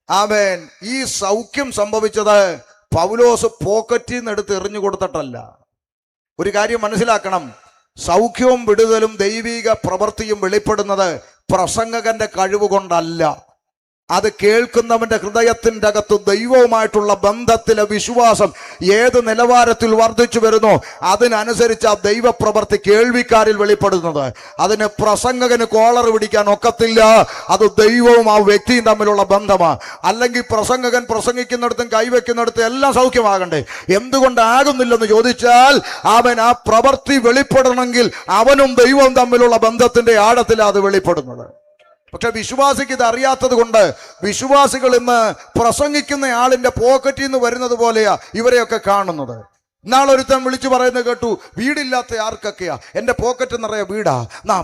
ആമേൻ. ഈ സൗഖ്യം സംഭവിച്ചത് പൗലോസ് പോക്കറ്റിൽ നിന്ന് എടുത്ത് എറിഞ്ഞു കൊടുത്തിട്ടല്ല. ഒരു കാര്യം മനസ്സിലാക്കണം, സൗഖ്യവും വിടുതലും ദൈവിക പ്രവൃത്തിയും വെളിപ്പെടുന്നത് പ്രസംഗകന്റെ കഴിവ് കൊണ്ടല്ല. അത് കേൾക്കുന്നവന്റെ ഹൃദയത്തിൻ്റെ അകത്ത് ദൈവവുമായിട്ടുള്ള ബന്ധത്തിലെ വിശ്വാസം ഏത് നിലവാരത്തിൽ വർദ്ധിച്ചു വരുന്നോ അതിനനുസരിച്ച് ആ ദൈവപ്രവൃത്തി കേൾവിക്കാരിൽ വെളിപ്പെടുന്നത്. അതിന് പ്രസംഗകന് കോളർ പിടിക്കാൻ ഒക്കത്തില്ല. അത് ദൈവവും ആ വ്യക്തിയും തമ്മിലുള്ള ബന്ധമാണ്. അല്ലെങ്കിൽ പ്രസംഗകൻ പ്രസംഗിക്കുന്നിടത്തും കൈവയ്ക്കുന്നിടത്തും എല്ലാം സൗഖ്യമാകണ്ടേ? എന്തുകൊണ്ടാകുന്നില്ലെന്ന് ചോദിച്ചാൽ അവൻ ആ പ്രവൃത്തി വെളിപ്പെടണമെങ്കിൽ അവനും ദൈവവും തമ്മിലുള്ള ബന്ധത്തിന്റെ ആഴത്തിലാണ് അത് വെളിപ്പെടുന്നത്. പക്ഷെ വിശ്വാസിക്ക് ഇത് അറിയാത്തത് കൊണ്ട് വിശ്വാസികൾ ഇന്ന് പ്രസംഗിക്കുന്ന ആളിന്റെ പോക്കറ്റിൽ നിന്ന് വരുന്നത് പോലെയാ ഇവരെയൊക്കെ കാണുന്നത്. ഇന്നാളൊരുത്തൻ വിളിച്ചു പറയുന്നത് കേട്ടു, വീടില്ലാത്ത ആർക്കൊക്കെയാ എൻ്റെ പോക്കറ്റ് നിറയെ വീടാ,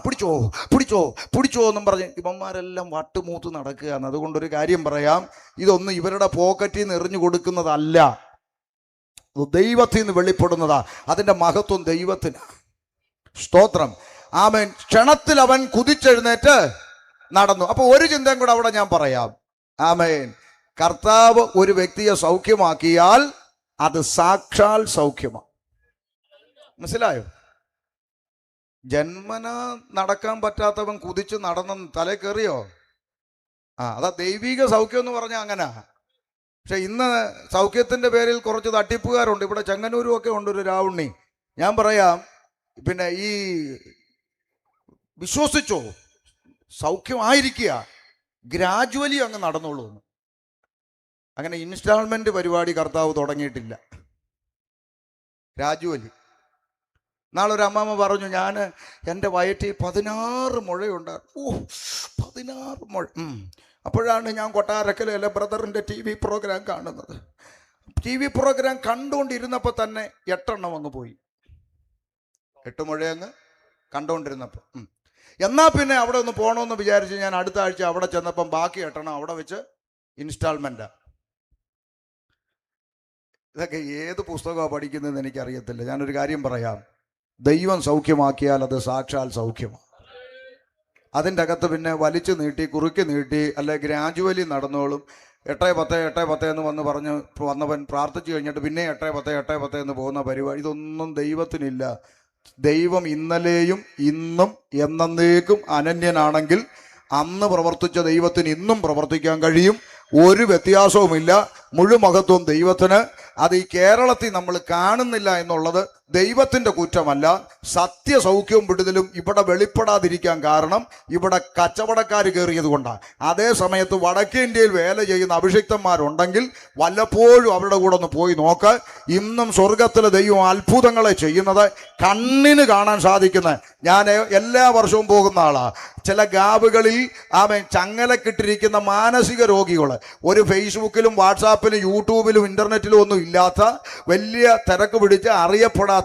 പിടിച്ചോ പിടിച്ചോ പിടിച്ചോ എന്നും പറഞ്ഞ് ഇവന്മാരെല്ലാം വട്ടുമൂത്ത് നടക്കുകയാണ്. അതുകൊണ്ടൊരു കാര്യം പറയാം, ഇതൊന്നും ഇവരുടെ പോക്കറ്റിൽ നിന്ന് എറിഞ്ഞു കൊടുക്കുന്നതല്ല, ദൈവത്തിൽ നിന്ന് വെളിപ്പെടുന്നതാ. അതിൻ്റെ മഹത്വം ദൈവത്തിനാ. സ്തോത്രം. ആമേൻ. ക്ഷണത്തിൽ അവൻ കുതിച്ചെഴുന്നേറ്റ് നടന്നു. അപ്പൊ ഒരു ചിന്തയും കൂടെ അവിടെ ഞാൻ പറയാം. ആമേൻ. കർത്താവ് ഒരു വ്യക്തിയെ സൗഖ്യമാക്കിയാൽ അത് സാക്ഷാൽ സൗഖ്യമാണ്. മനസ്സിലായോ? ജന്മന നടക്കാൻ പറ്റാത്തവൻ കുതിച്ച് നടന്ന തലേ കയറിയോ? അതാ ദൈവിക സൗഖ്യം എന്ന് പറഞ്ഞാൽ അങ്ങനെ. പക്ഷെ ഇന്ന് സൗഖ്യത്തിന്റെ പേരിൽ കുറച്ച് തട്ടിപ്പുകാരുണ്ട്. ഇവിടെ ചെങ്ങന്നൂരും ഒക്കെ ഉണ്ട് ഒരു രാവുണ്ണി. ഞാൻ പറയാം, പിന്നെ ഈ വിശ്വസിച്ചോ സൗഖ്യമായിരിക്കുക, ഗ്രാജുവലി അങ്ങ് നടന്നോളൂ. അങ്ങനെ ഇൻസ്റ്റാൾമെന്റ് പരിപാടി കർത്താവ് തുടങ്ങിയിട്ടില്ല. ഗ്രാജുവലി. നാളൊരു അമ്മാമ്മ പറഞ്ഞു, ഞാൻ എൻ്റെ വയറ്റിൽ 16 മുഴയുണ്ടായിരുന്നു. 16 മുഴ. അപ്പോഴാണ് ഞാൻ കൊട്ടാരക്കലെ ബ്രദറിൻ്റെ TV പ്രോഗ്രാം കാണുന്നത്. TV പ്രോഗ്രാം കണ്ടുകൊണ്ടിരുന്നപ്പോൾ തന്നെ 8 എണ്ണം അങ്ങ് പോയി. 8 മുഴയങ്ങ് കണ്ടുകൊണ്ടിരുന്നപ്പോൾ. എന്നാൽ പിന്നെ അവിടെ ഒന്ന് പോകണമെന്ന് വിചാരിച്ച് ഞാൻ അടുത്ത ആഴ്ച അവിടെ ചെന്നപ്പം ബാക്കി 8 എണ്ണം അവിടെ വെച്ച് ഇൻസ്റ്റാൾമെൻറ്റാ. ഇതൊക്കെ ഏത് പുസ്തകമാണ് പഠിക്കുന്നതെന്ന് എനിക്കറിയത്തില്ല. ഞാനൊരു കാര്യം പറയാം, ദൈവം സൗഖ്യമാക്കിയാൽ അത് സാക്ഷാൽ സൗഖ്യമാണ്. അതിൻ്റെ അകത്ത് പിന്നെ വലിച്ചു നീട്ടി കുറുക്കി നീട്ടി അല്ലെ ഗ്രാജുവലി നടന്നോളും. 8-10 എന്ന് വന്നവൻ പ്രാർത്ഥിച്ചു കഴിഞ്ഞിട്ട് പിന്നെ 8-10 എന്ന് പോകുന്ന പരിപാടി, ഇതൊന്നും ദൈവത്തിനില്ല. ദൈവം ഇന്നലെയും ഇന്നും എന്നേക്കും അനന്യനാണെങ്കിൽ അന്ന് പ്രവർത്തിച്ച ദൈവത്തിന് ഇന്നും പ്രവർത്തിക്കാൻ കഴിയും. ഒരു വ്യത്യാസവുമില്ല. മുഴുമഹത്വം ദൈവത്തിന്. അത് ഈ കേരളത്തിൽ നമ്മൾ കാണുന്നില്ല എന്നുള്ളത് ദൈവത്തിൻ്റെ കുറ്റമല്ല. സത്യസൗഖ്യവും വിടുതലും ഇവിടെ വെളിപ്പെടാതിരിക്കാൻ കാരണം ഇവിടെ കച്ചവടക്കാർ കയറിയത് കൊണ്ടാണ്. അതേ സമയത്ത് വടക്കേ ഇന്ത്യയിൽ വേല ചെയ്യുന്ന അഭിഷിക്തന്മാരുണ്ടെങ്കിൽ വല്ലപ്പോഴും അവരുടെ കൂടെ ഒന്ന് പോയി നോക്ക്. ഇന്നും സ്വർഗത്തിലെ ദൈവം അത്ഭുതങ്ങളെ ചെയ്യുന്നത് കണ്ണിന് കാണാൻ സാധിക്കുന്നത്. ഞാൻ എല്ലാ വർഷവും പോകുന്ന ആളാണ്. ചില ഗാവുകളിൽ ചങ്ങലക്കിട്ടിരിക്കുന്ന മാനസിക രോഗികൾ, ഒരു ഫേസ്ബുക്കിലും വാട്സാപ്പിലും യൂട്യൂബിലും ഇന്റർനെറ്റിലും ഒന്നും ഇല്ലാത്ത വലിയ തിരക്ക് പിടിച്ച് അറിയപ്പെടാത്ത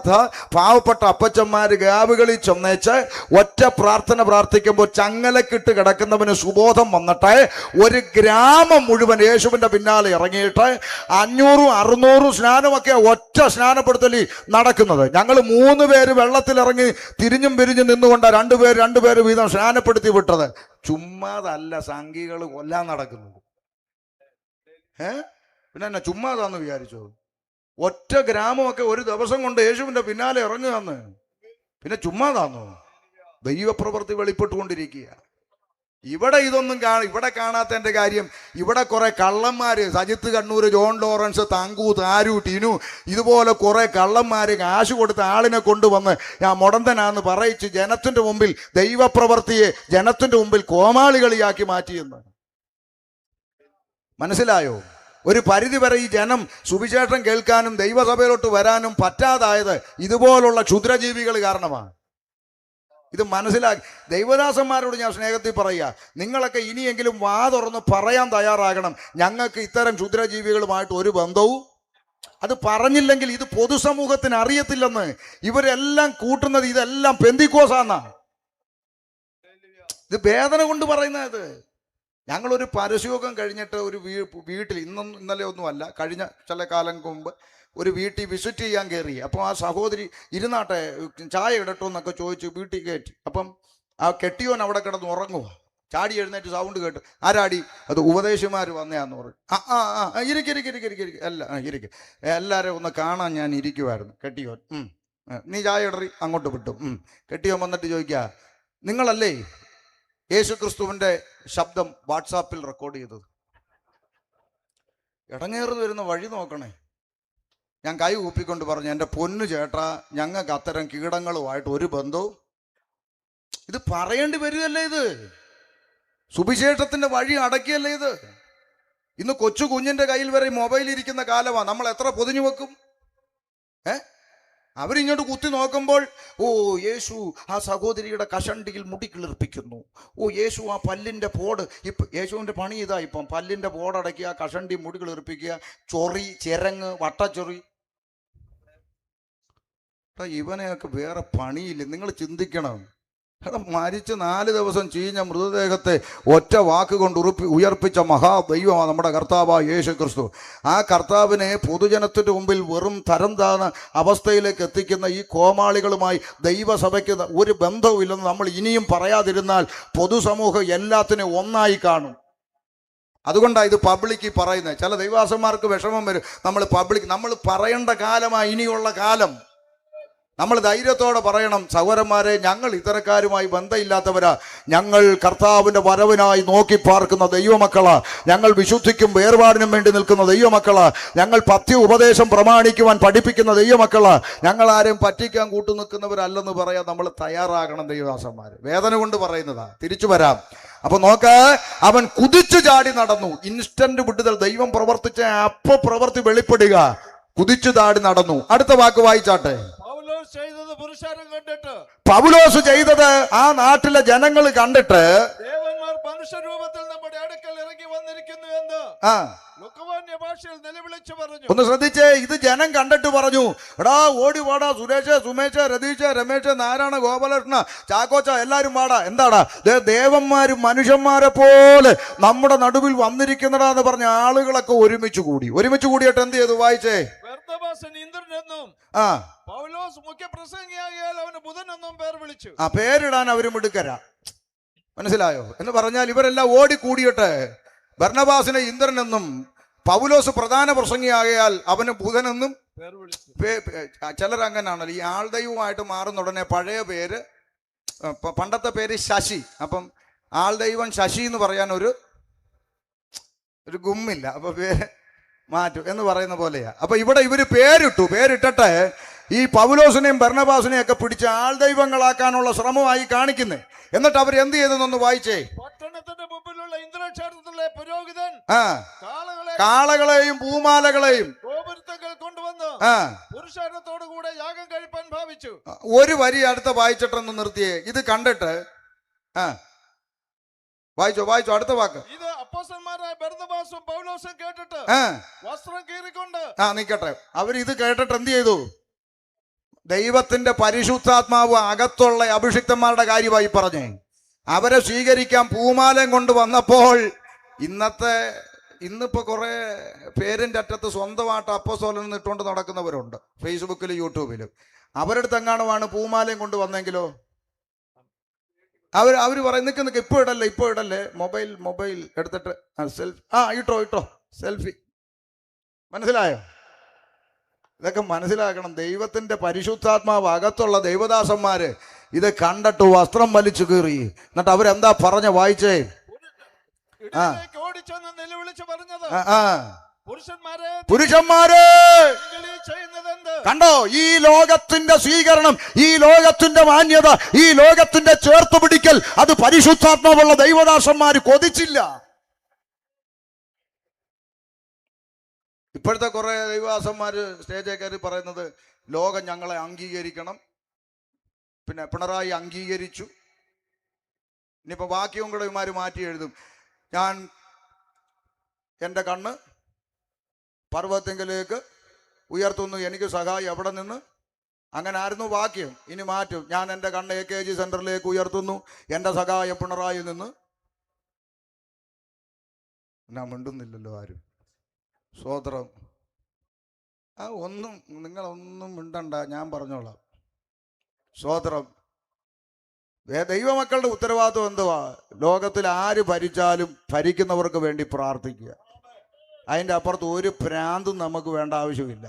പാവപ്പെട്ട അപ്പച്ചന്മാർ ഗാവുകളിൽ ചെന്നേച്ച് ഒറ്റ പ്രാർത്ഥന പ്രാർത്ഥിക്കുമ്പോൾ ചങ്ങലക്കിട്ട് കിടക്കുന്നവന് സുബോധം വന്നിട്ട് ഒരു ഗ്രാമം മുഴുവൻ യേശുവിൻ്റെ പിന്നാലെ ഇറങ്ങിയിട്ട് 500-600 സ്നാനമൊക്കെ ഒറ്റ സ്നാനപ്പെടുത്തലി നടക്കുന്നത്. ഞങ്ങൾ 3 പേര് വെള്ളത്തിലിറങ്ങി തിരിഞ്ഞും പിരിഞ്ഞും നിന്നുകൊണ്ടാണ് 2 പേര് വീതം സ്നാനപ്പെടുത്തി വിട്ടത്. ചുമ്മാതല്ല സംഘികൾ കൊല്ലാൻ നടക്കുന്നത്. പിന്നെ എന്നാ ചുമ്മാതാന്ന് വിചാരിച്ചോ? ഒറ്റ ഗ്രാമമൊക്കെ ഒരു ദിവസം കൊണ്ട് യേശുവിൻ്റെ പിന്നാലെ ഇറങ്ങുകയെന്ന്. പിന്നെ ചുമ്മാതാന്നോ? ദൈവപ്രവൃത്തി വെളിപ്പെട്ടുകൊണ്ടിരിക്കുക. ഇവിടെ ഇതൊന്നും ഇവിടെ കാണാത്തതിൻ്റെ കാര്യം, ഇവിടെ കുറെ കള്ളന്മാര്, സജിത്ത് കണ്ണൂർ, ജോൺ ലോറൻസ്, തങ്കു, താരു, ടിനു, ഇതുപോലെ കുറെ കള്ളന്മാര് കാശ് കൊടുത്ത ആളിനെ കൊണ്ടുവന്ന് ഞാൻ മുടന്തനാന്ന് പറയിച്ച് ജനത്തിന്റെ മുമ്പിൽ ദൈവപ്രവൃത്തിയെ ജനത്തിന്റെ മുമ്പിൽ കോമാളികളിയാക്കി മാറ്റിയെന്ന്. മനസ്സിലായോ? ഒരു പരിധി വരെ ഈ ജനം സുവിശേഷം കേൾക്കാനും ദൈവസഭയിലോട്ട് വരാനും പറ്റാതായത് ഇതുപോലുള്ള ക്ഷുദ്രജീവികൾ കാരണമാണ്. ഇത് മനസ്സിലാക്കി ദൈവദാസന്മാരോട് ഞാൻ സ്നേഹത്തിൽ പറയുക, നിങ്ങളൊക്കെ ഇനിയെങ്കിലും വാ തുറന്ന് പറയാൻ തയ്യാറാകണം, ഞങ്ങൾക്ക് ഇത്തരം ക്ഷുദ്രജീവികളുമായിട്ട് ഒരു ബന്ധവും. അത് പറഞ്ഞില്ലെങ്കിൽ ഇത് പൊതുസമൂഹത്തിന് അറിയത്തില്ലെന്ന്. ഇവരെല്ലാം കൂട്ടുന്നത് ഇതെല്ലാം പെന്തിക്കോസാന്നാ. ഇത് വേദന കൊണ്ട് പറയുന്നത്. ഞങ്ങളൊരു പരസ്യോഗം കഴിഞ്ഞിട്ട് ഒരു വീട്ടിൽ ഇന്നലെ ഒന്നുമല്ല, കഴിഞ്ഞ ചില കാലം മുമ്പ് ഒരു വീട്ടിൽ വിസിറ്റ് ചെയ്യാൻ കയറി. അപ്പം ആ സഹോദരി ഇരുന്നാട്ടെ ചായ ഇടട്ടോ എന്നൊക്കെ ചോദിച്ച് വീട്ടിൽ കയറ്റി. അപ്പം ആ കെട്ടിയോൻ അവിടെ കിടന്ന് ഉറങ്ങുക. ചാടി എഴുന്നേറ്റ് സൗണ്ട് കേട്ട് ആരാടി? അത് ഉപദേശിമാർ വന്നയാന്ന് പറഞ്ഞു. ഇരിക്കും എല്ലാവരും ഒന്ന് കാണാൻ ഞാൻ ഇരിക്കുമായിരുന്നു. കെട്ടിയോൻ നീ ചായ ഇടറി അങ്ങോട്ട് വിട്ടു. കെട്ടിയോൻ വന്നിട്ട് ചോദിക്കുക, നിങ്ങളല്ലേ യേശു ക്രിസ്തുവിൻ്റെ ശബ്ദം വാട്സാപ്പിൽ റെക്കോർഡ് ചെയ്തത്? ഇടങ്ങേറുന്നു വരുന്ന വഴി നോക്കണേ. ഞാൻ കൈ കൂപ്പിക്കൊണ്ട് പറഞ്ഞു, എൻ്റെ പൊന്നു ചേട്ടാ, ഞങ്ങൾക്ക് അത്തരം കീടങ്ങളുമായിട്ട് ഒരു ബന്ധവും. ഇത് പറയേണ്ടി വരികയല്ലേ? ഇത് സുവിശേഷത്തിന്റെ വഴി അടക്കിയല്ലേ ഇത്? ഇന്ന് കൊച്ചു കുഞ്ഞിന്റെ കയ്യിൽ വരെ മൊബൈൽ ഇരിക്കുന്ന കാലമാണ്. നമ്മൾ എത്ര പൊതിഞ്ഞു വെക്കും? അവരിങ്ങോട്ട് കുത്തി നോക്കുമ്പോൾ, ഓ യേശു ആ സഹോദരിയുടെ കഷണ്ടിയിൽ മുടി കിളിർപ്പിക്കുന്നു, ഓ യേശു ആ പല്ലിൻ്റെ പോട്. ഇപ്പം യേശുവിൻ്റെ പണി ഇതാ, ഇപ്പം പല്ലിൻ്റെ പോടടയ്ക്കുക, കഷണ്ടി മുടി കിളിർപ്പിക്കുക, ചൊറി, ചിരങ്ങ്, വട്ടച്ചൊറി. ഇവനെയൊക്കെ വേറെ പണിയില്ല. നിങ്ങൾ ചിന്തിക്കണം. മരിച്ച് 4 ദിവസം ചീഞ്ഞ മൃതദേഹത്തെ ഒറ്റ വാക്കുകൊണ്ട് ഉയർപ്പിച്ച മഹാദൈവമാണ് നമ്മുടെ കർത്താവായ യേശു ക്രിസ്തു. ആ കർത്താവിനെ പൊതുജനത്തിൻ്റെ മുമ്പിൽ വെറും തരം താഴ്ന്ന അവസ്ഥയിലേക്ക് എത്തിക്കുന്ന ഈ കോമാളികളുമായി ദൈവസഭയ്ക്ക് ഒരു ബന്ധവും ഇല്ലെന്ന് നമ്മൾ ഇനിയും പറയാതിരുന്നാൽ പൊതുസമൂഹം എല്ലാത്തിനും ഒന്നായി കാണും. അതുകൊണ്ടാണ് ഇത് പബ്ലിക്ക് പറയുന്നത്. ചില ദൈവാസന്മാർക്ക് വിഷമം വരും. നമ്മൾ പറയേണ്ട കാലമാണ് ഇനിയുള്ള കാലം. നമ്മൾ ധൈര്യത്തോടെ പറയണം, സഹോദരന്മാരെ, ഞങ്ങൾ ഇത്തരക്കാരുമായി ബന്ധമില്ലാത്തവരാ. ഞങ്ങൾ കർത്താവിൻ്റെ വരവിനായി നോക്കി പാർക്കുന്ന ദൈവമക്കളാ. ഞങ്ങൾ വിശുദ്ധിക്കും വേർപാടിനും വേണ്ടി നിൽക്കുന്ന ദൈവമക്കളാ. ഞങ്ങൾ പഥ്യ ഉപദേശം പ്രമാണിക്കുവാൻ പഠിപ്പിക്കുന്ന ദൈവമക്കളാ. ഞങ്ങൾ ആരെയും പറ്റിക്കാൻ കൂട്ടു നിൽക്കുന്നവരല്ലെന്ന് പറയാൻ നമ്മൾ തയ്യാറാകണം. ദൈവദാസന്മാർ വേദന കൊണ്ട് പറയുന്നതാ. തിരിച്ചു വരാം. അപ്പൊ നോക്ക്, അവൻ കുതിച്ചു ചാടി നടന്നു. ഇൻസ്റ്റന്റ് വിടുതൽ. ദൈവം പ്രവർത്തിച്ച പ്രവൃത്തി വെളിപ്പെടുക. കുതിച്ചു ചാടി നടന്നു. അടുത്ത വാക്ക് വായിച്ചാട്ടെ. പൗലോസ് ചെയ്തത് ആ നാട്ടിലെ ജനങ്ങൾ കണ്ടിട്ട്, ദേവന്മാർ മനുഷ്യരൂപത്തിൽ നമ്മുടെ അടുക്കൽ ഇറങ്ങി വന്നിരിക്കുന്നു എന്ന് ലുക്കവാന്യ ഭാഷയിൽ നിലവിളിച്ചു പറഞ്ഞു. ഒന്ന് ശ്രദ്ധിച്ചേ, ഇത് ജനം കണ്ടിട്ട് പറഞ്ഞു, എടാ ഓടി വാടാ, സുരേഷ്, സുമേഷ്, രതീഷ്, രമേഷ്, നാരായണ, ഗോപാലകൃഷ്ണ, ചാക്കോച്ച, എല്ലാരും വാടാ. എന്താടാ, ദേവന്മാരും മനുഷ്യന്മാരെ പോലെ നമ്മുടെ നടുവിൽ വന്നിരിക്കുന്നടാന്ന് പറഞ്ഞ ആളുകളൊക്കെ ഒരുമിച്ച് കൂടിയിട്ട് എന്ത് ചെയ്തു? വായിച്ചേ. ഇന്ദ്രനെന്നും പൗലോസ് മുഖ്യ പ്രസംഗിയാകിയാൽ അവന് ബുധനെന്നും പേർ വിളിച്ചു. ആ പേരിടാൻ അവരും മിടുക്കരാ. മനസ്സിലായോ? എന്ന് പറഞ്ഞാൽ ഇവരെല്ലാം ഓടിക്കൂടിയിട്ട് ബർന്നബാസിനെ ഇന്ദ്രനെന്നും പൗലോസ് പ്രധാന പ്രസംഗിയാകിയാൽ അവന് ബുധനെന്നും. ചിലരങ്ങനാണല്ലോ, ഈ ആൾദൈവമായിട്ട് മാറുന്ന ഉടനെ പഴയ പേര്, പണ്ടത്തെ പേര് ശശി, അപ്പം ആൾദൈവം ശശി എന്ന് പറയാൻ ഒരു ഗുമ്മില്ല, അപ്പൊ പേര് മാറ്റും എന്ന് പറയുന്ന പോലെയാ. അപ്പൊ ഇവിടെ ഇവര് പേരിട്ടിട്ട് ഈ പൗലോസിനെയും ബർന്നബാസിനെയും ഒക്കെ പിടിച്ച് ആൾദൈവങ്ങളാക്കാനുള്ള ശ്രമമായി കാണിക്കുന്നത്. എന്നിട്ട് അവർ എന്ത് ചെയ്തെന്നൊന്ന് വായിച്ചേ. പട്ടണത്തിന്റെ മുമ്പിലുള്ള ഇന്ദ്രക്ഷേത്രത്തിലെ പുരോഹിതൻ കാളകളെയും പൂമാലകളെയും കൊണ്ടുവന്ന് പുരുഷാരത്തോടു കൂടെ യാഗം കഴിപ്പാൻ ഭാവിച്ചു. ഒരു വരി അടുത്ത വായിച്ചിട്ടൊന്ന് നിർത്തിയേ. ഇത് കണ്ടിട്ട് വായിച്ചോ അടുത്ത വാക്ക്. ഇത് അപ്പോസ്തലന്മാരായ ബർന്നബാസും പൗലോസും കേട്ടിട്ട് വസ്ത്രം കീറിക്കൊണ്ട് നിക്കട്ടെ. അവരിത് കേട്ടിട്ട് എന്ത് ചെയ്തു? ദൈവത്തിന്റെ പരിശുദ്ധാത്മാവ് അകത്തുള്ള അഭിഷിക്തന്മാരുടെ കാര്യമായി പറഞ്ഞേ. അവരെ സ്വീകരിക്കാൻ പൂമാലയും കൊണ്ട് വന്നപ്പോൾ ഇന്നിപ്പോ കുറെ പേരിന്റെ അറ്റത്ത് സ്വന്തമായിട്ട് അപ്പോസ്തലൻ ഇട്ടുകൊണ്ട് നടക്കുന്നവരുണ്ട്, ഫേസ്ബുക്കിലും യൂട്യൂബിലും. അവരുടെ അടുത്ത് എങ്ങാനുമാണ് പൂമാലയും കൊണ്ട് വന്നെങ്കിലോ അവര് പറയും, നിൽക്ക് ഇപ്പൊ ഇടല്ലേ, മൊബൈൽ എടുത്തിട്ട് സെൽഫി ഇട്ടോ സെൽഫി. മനസ്സിലായോ? ഇതൊക്കെ മനസ്സിലാക്കണം. ദൈവത്തിന്റെ പരിശുദ്ധാത്മാവ് അകത്തുള്ള ദൈവദാസന്മാര് ഇത് കണ്ടിട്ട് വസ്ത്രം വലിച്ചു കീറി. എന്നിട്ട് അവരെന്താ വായിച്ചേ. പുരുഷന്മാരെ കണ്ടോ, ഈ ലോകത്തിന്റെ സ്വീകരണം, ഈ ലോകത്തിന്റെ മാന്യത, ഈ ലോകത്തിന്റെ ചേർത്ത് പിടിക്കൽ, അത് പരിശുദ്ധാത്മാവുള്ള ദൈവദാസന്മാര് കൊതിച്ചില്ല. ഇപ്പോഴത്തെ കുറെ ദൈവദാസന്മാര് സ്റ്റേജിൽ കയറി പറയുന്നത് ലോകം ഞങ്ങളെ അംഗീകരിക്കണം, പിന്നെ പിണറായി അംഗീകരിച്ചു. ഇനിയിപ്പോ ബാക്കിയും കൂടെ ഇവന്മാര് മാറ്റി എഴുതും, ഞാൻ എൻ്റെ കണ്ണ് പർവ്വതത്തിലേക്ക് ഉയർത്തുന്നു, എനിക്ക് സഹായം എവിടെ നിന്ന്. അങ്ങനെ ആയിരുന്നു വാക്യം. ഇനി മാറ്റും, ഞാൻ എൻ്റെ കണ്ണ് AKG സെന്ററിലേക്ക് ഉയർത്തുന്നു, എൻ്റെ സഹായം പിണറായി നിന്ന്. ഞാൻ മിണ്ടുന്നില്ലല്ലോ ആരും. സ്വോത്രം. നിങ്ങളൊന്നും മിണ്ടണ്ട, ഞാൻ പറഞ്ഞോളാം. സ്വോത്രം. ദൈവമക്കളുടെ ഉത്തരവാദിത്വം എന്തുവാ? ലോകത്തിൽ ആര് ഭരിച്ചാലും ഭരിക്കുന്നവർക്ക് വേണ്ടി പ്രാർത്ഥിക്കുക. അതിൻ്റെ അപ്പുറത്ത് ഒരു ഭ്രാന്തും നമുക്ക് വേണ്ട ആവശ്യമില്ല.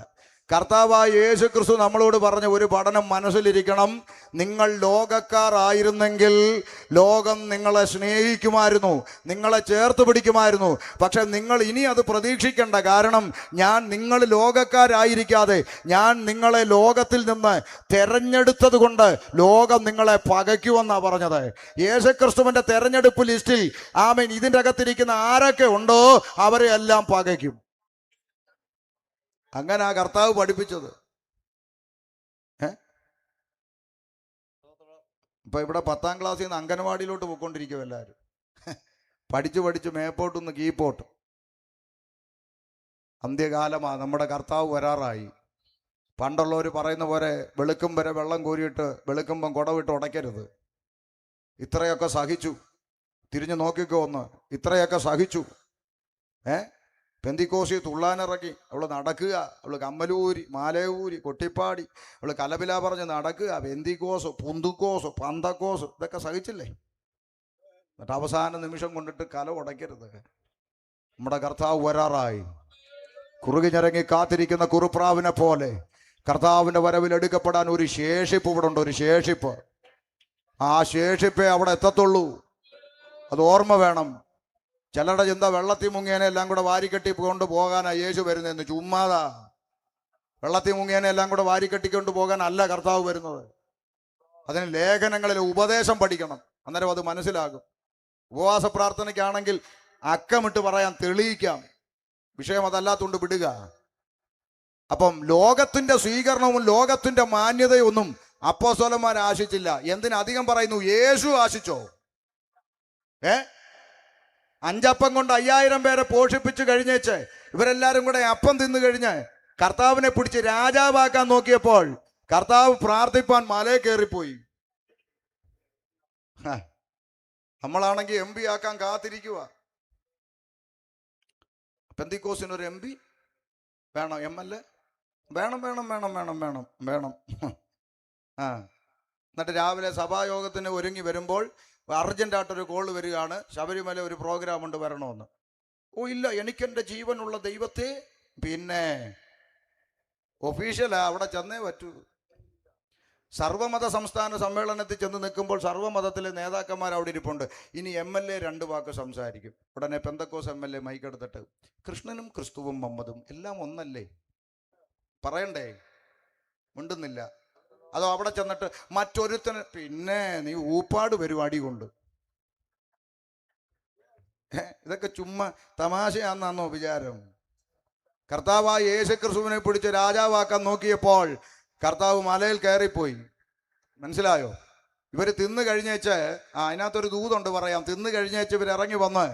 കർത്താവായ യേശു ക്രിസ്തു നമ്മളോട് പറഞ്ഞ ഒരു പഠനം മനസ്സിലിരിക്കണം. നിങ്ങൾ ലോകക്കാരായിരുന്നെങ്കിൽ ലോകം നിങ്ങളെ സ്നേഹിക്കുമായിരുന്നു, നിങ്ങളെ ചേർത്ത് പിടിക്കുമായിരുന്നു. പക്ഷെ നിങ്ങൾ ഇനി അത് പ്രതീക്ഷിക്കേണ്ട. കാരണം ഞാൻ നിങ്ങൾ ലോകക്കാരായിരിക്കാതെ ഞാൻ നിങ്ങളെ ലോകത്തിൽ നിന്ന് തെരഞ്ഞെടുത്തത് കൊണ്ട് ലോകം നിങ്ങളെ പകയ്ക്കുമെന്നാണ് പറഞ്ഞത്. യേശുക്രിസ്തുവിൻ്റെ തെരഞ്ഞെടുപ്പ് ലിസ്റ്റിൽ ആമേൻ ഇതിൻ്റെ അകത്തിരിക്കുന്ന ആരൊക്കെ ഉണ്ടോ അവരെ എല്ലാം പകയ്ക്കും. അങ്ങനെ ആ കർത്താവ് പഠിപ്പിച്ചത്. ഇപ്പൊ ഇവിടെ 10ാം ക്ലാസ്സിൽ നിന്ന് അംഗനവാടിയിലോട്ട് പോയിക്കൊണ്ടിരിക്കും എല്ലാവരും. പഠിച്ച് മേപ്പോട്ടൊന്ന് കീപ്പോട്ട്. അന്ത്യകാലമാ, നമ്മുടെ കർത്താവ് വരാറായി. പണ്ടുള്ളവർ പറയുന്ന പോലെ വെളുക്കും വരെ വെള്ളം കോരിയിട്ട് വെളുക്കുമ്പം കുടവിട്ട് ഉടയ്ക്കരുത്. ഇത്രയൊക്കെ സഹിച്ചു, തിരിഞ്ഞു നോക്കിക്കോ ഒന്ന്, ഇത്രയൊക്കെ സഹിച്ചു. പെന്തിക്കോസി തുള്ളാനിറങ്ങി അവൾ നടക്കുക, അവൾ കമ്മലൂരി മാലയൂരി കൊട്ടിപ്പാടി അവൾ കലപില പറഞ്ഞ് നടക്കുക. പെന്തിക്കോസ് പുന്തുക്കോസ് പന്തക്കോസ് ഇതൊക്കെ സഹിച്ചില്ലേ? എന്നിട്ട് അവസാന നിമിഷം കൊണ്ടിട്ട് കല ഉടയ്ക്കരുത്. നമ്മുടെ കർത്താവ് വരാറായി. കുറുകിഞ്ഞിറങ്ങി കാത്തിരിക്കുന്ന കുറുപ്രാവിനെ പോലെ കർത്താവിൻ്റെ വരവിൽ എടുക്കപ്പെടാൻ ഒരു ശേഷിപ്പ് ഇവിടെ ഉണ്ട്, ഒരു ശേഷിപ്പ്. ആ ശേഷിപ്പേ അവിടെ എത്തത്തുള്ളൂ. അത് ഓർമ്മ വേണം. ചിലരുടെ ചിന്ത വെള്ളത്തിൽ മുങ്ങിയനെ എല്ലാം കൂടെ വാരിക്കെട്ടി കൊണ്ട് പോകാനാണ് യേശു വരുന്നതെന്ന്. ചുമ്മാതാ. വെള്ളത്തിൽ മുങ്ങിയനെ എല്ലാം കൂടെ വാരിക്കെട്ടിക്കൊണ്ട് പോകാനല്ല കർത്താവ് വരുന്നത്. അതിന് ലേഖനങ്ങളിൽ ഉപദേശം പഠിക്കണം, അന്നേരം അത് മനസ്സിലാകും. ഉപവാസ പ്രാർത്ഥനയ്ക്കാണെങ്കിൽ അക്കമിട്ട് പറയാൻ തെളിയിക്കാം, വിഷയം അതല്ലാത്തുകൊണ്ട് വിടുക. അപ്പം ലോകത്തിന്റെ സ്വീകരണവും ലോകത്തിന്റെ മാന്യതയൊന്നും അപ്പോസ്തലന്മാർ ആശിച്ചില്ല. എന്തിനധികം പറയുന്നു? യേശു ആശിച്ചോ? 5 അപ്പം കൊണ്ട് 5000 പേരെ പോഷിപ്പിച്ചു കഴിഞ്ഞേച്ച് ഇവരെല്ലാരും കൂടെ അപ്പം തിന്നു കഴിഞ്ഞ് കർത്താവിനെ പിടിച്ച് രാജാവാക്കാൻ നോക്കിയപ്പോൾ കർത്താവ് പ്രാർത്ഥിപ്പാൻ മലയെ കയറിപ്പോയി. നമ്മളാണെങ്കിൽ MP ആക്കാൻ കാത്തിരിക്കുക. പെന്തിക്കോസിനൊരു MP വേണം, MLA വേണം വേണം വേണം വേണം വേണം വേണം. എന്നിട്ട് രാവിലെ സഭായോഗത്തിന് ഒരുങ്ങി വരുമ്പോൾ അർജന്റായിട്ടൊരു കോള് വരികയാണ്, ശബരിമല ഒരു പ്രോഗ്രാം ഉണ്ട്, വരണമെന്ന്. ഓ ഇല്ല, എനിക്കെൻ്റെ ജീവനുള്ള ദൈവത്തെ, പിന്നെ ഒഫീഷ്യലാ, അവിടെ ചെന്നേ പറ്റൂ. സർവ്വമത സംസ്ഥാന സമ്മേളനത്തിൽ ചെന്ന് നിൽക്കുമ്പോൾ സർവ്വമതത്തിലെ നേതാക്കന്മാർ അവിടെ ഇരിപ്പുണ്ട്. ഇനി MLA 2 വാക്ക് സംസാരിക്കും. ഉടനെ പെന്തക്കോസ് MLA മൈക്കെടുത്തിട്ട് കൃഷ്ണനും ക്രിസ്തുവും മുഹമ്മദും എല്ലാം ഒന്നല്ലേ പറയണ്ടേ? മിണ്ടുന്നില്ല. അതോ അവിടെ ചെന്നിട്ട് മറ്റൊരുത്തന് പിന്നെ നീ ഊപ്പാട് പരിപാടി കൊണ്ട്. ഇതൊക്കെ ചുമ്മാ തമാശയാണെന്നാണോ വിചാരം? കർത്താവായ യേശുക്രിസ്തുവിനെ പിടിച്ച് രാജാവാക്കാൻ നോക്കിയപ്പോൾ കർത്താവ് മലയിൽ കയറിപ്പോയി. മനസ്സിലായോ? ഇവർ തിന്നു കഴിഞ്ഞേച്ച് അതിനകത്തൊരു ദൂതുണ്ട് പറയാം. തിന്നു കഴിഞ്ഞേച്ച് ഇവർ ഇറങ്ങി വന്ന്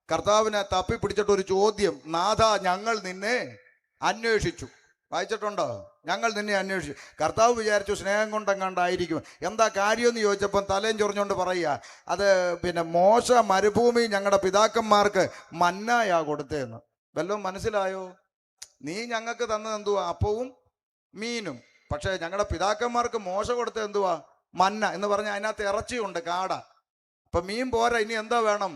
കർത്താവിനെ തപ്പി പിടിച്ചിട്ടൊരു ചോദ്യം, നാഥ ഞങ്ങൾ നിന്നെ അന്വേഷിച്ചു. വായിച്ചിട്ടുണ്ടോ? ഞങ്ങൾ നിന്നെ അന്വേഷിച്ചു. കർത്താവ് വിചാരിച്ചു സ്നേഹം കൊണ്ടെങ്ങാണ്ടായിരിക്കും. എന്താ കാര്യമെന്ന് ചോദിച്ചപ്പം തലയും ചൊറിഞ്ഞുകൊണ്ട് പറയുക, അത് പിന്നെ മോശ മരുഭൂമി ഞങ്ങളുടെ പിതാക്കന്മാർക്ക് മന്നായാ കൊടുത്തതെന്ന്. വല്ലതും മനസ്സിലായോ? നീ ഞങ്ങൾക്ക് തന്നത് എന്തുവാ? അപ്പവും മീനും. പക്ഷേ ഞങ്ങളുടെ പിതാക്കന്മാർക്ക് മോശ കൊടുത്തത് എന്തുവാ? മന്ന എന്ന് പറഞ്ഞാൽ അതിനകത്ത് ഇറച്ചിയുണ്ട്, കാട. അപ്പം മീൻ പോരാ, ഇനി എന്താ വേണം?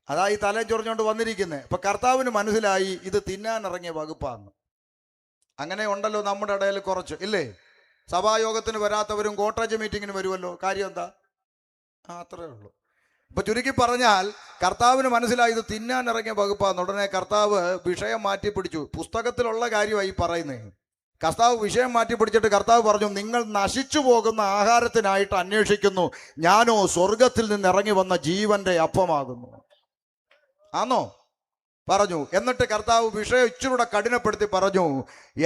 അതാ ഈ തലയും ചൊറിഞ്ഞുകൊണ്ട് വന്നിരിക്കുന്നത്. അപ്പം കർത്താവിന് മനസ്സിലായി ഇത് തിന്നാനിറങ്ങിയ വകുപ്പാന്ന്. അങ്ങനെ ഉണ്ടല്ലോ നമ്മുടെ ഇടയിൽ കുറച്ച്, ഇല്ലേ? സഭായോഗത്തിന് വരാത്തവരും കോട്ടേജ് മീറ്റിങ്ങിന് വരുമല്ലോ. കാര്യം എന്താ? അത്രേ ഉള്ളൂ. ഇപ്പൊ ചുരുക്കി പറഞ്ഞാൽ കർത്താവിന് മനസ്സിലായി ഇത് തിന്നാനിറങ്ങിയ വകുപ്പാന്ന്. ഉടനെ കർത്താവ് വിഷയം മാറ്റി പിടിച്ചു. പുസ്തകത്തിലുള്ള കാര്യമായി പറയുന്നത്. കർത്താവ് വിഷയം മാറ്റി പിടിച്ചിട്ട് കർത്താവ് പറഞ്ഞു, നിങ്ങൾ നശിച്ചു പോകുന്ന ആഹാരത്തിനായിട്ട് അന്വേഷിക്കുന്നു, ഞാനോ സ്വർഗത്തിൽ നിന്ന് ഇറങ്ങി വന്ന ജീവന്റെ അപ്പമാകുന്നു. ആണോ? പറഞ്ഞു. എന്നിട്ട് കർത്താവ് വിഷയം ഇച്ചിരൂടെ കഠിനപ്പെടുത്തി പറഞ്ഞു,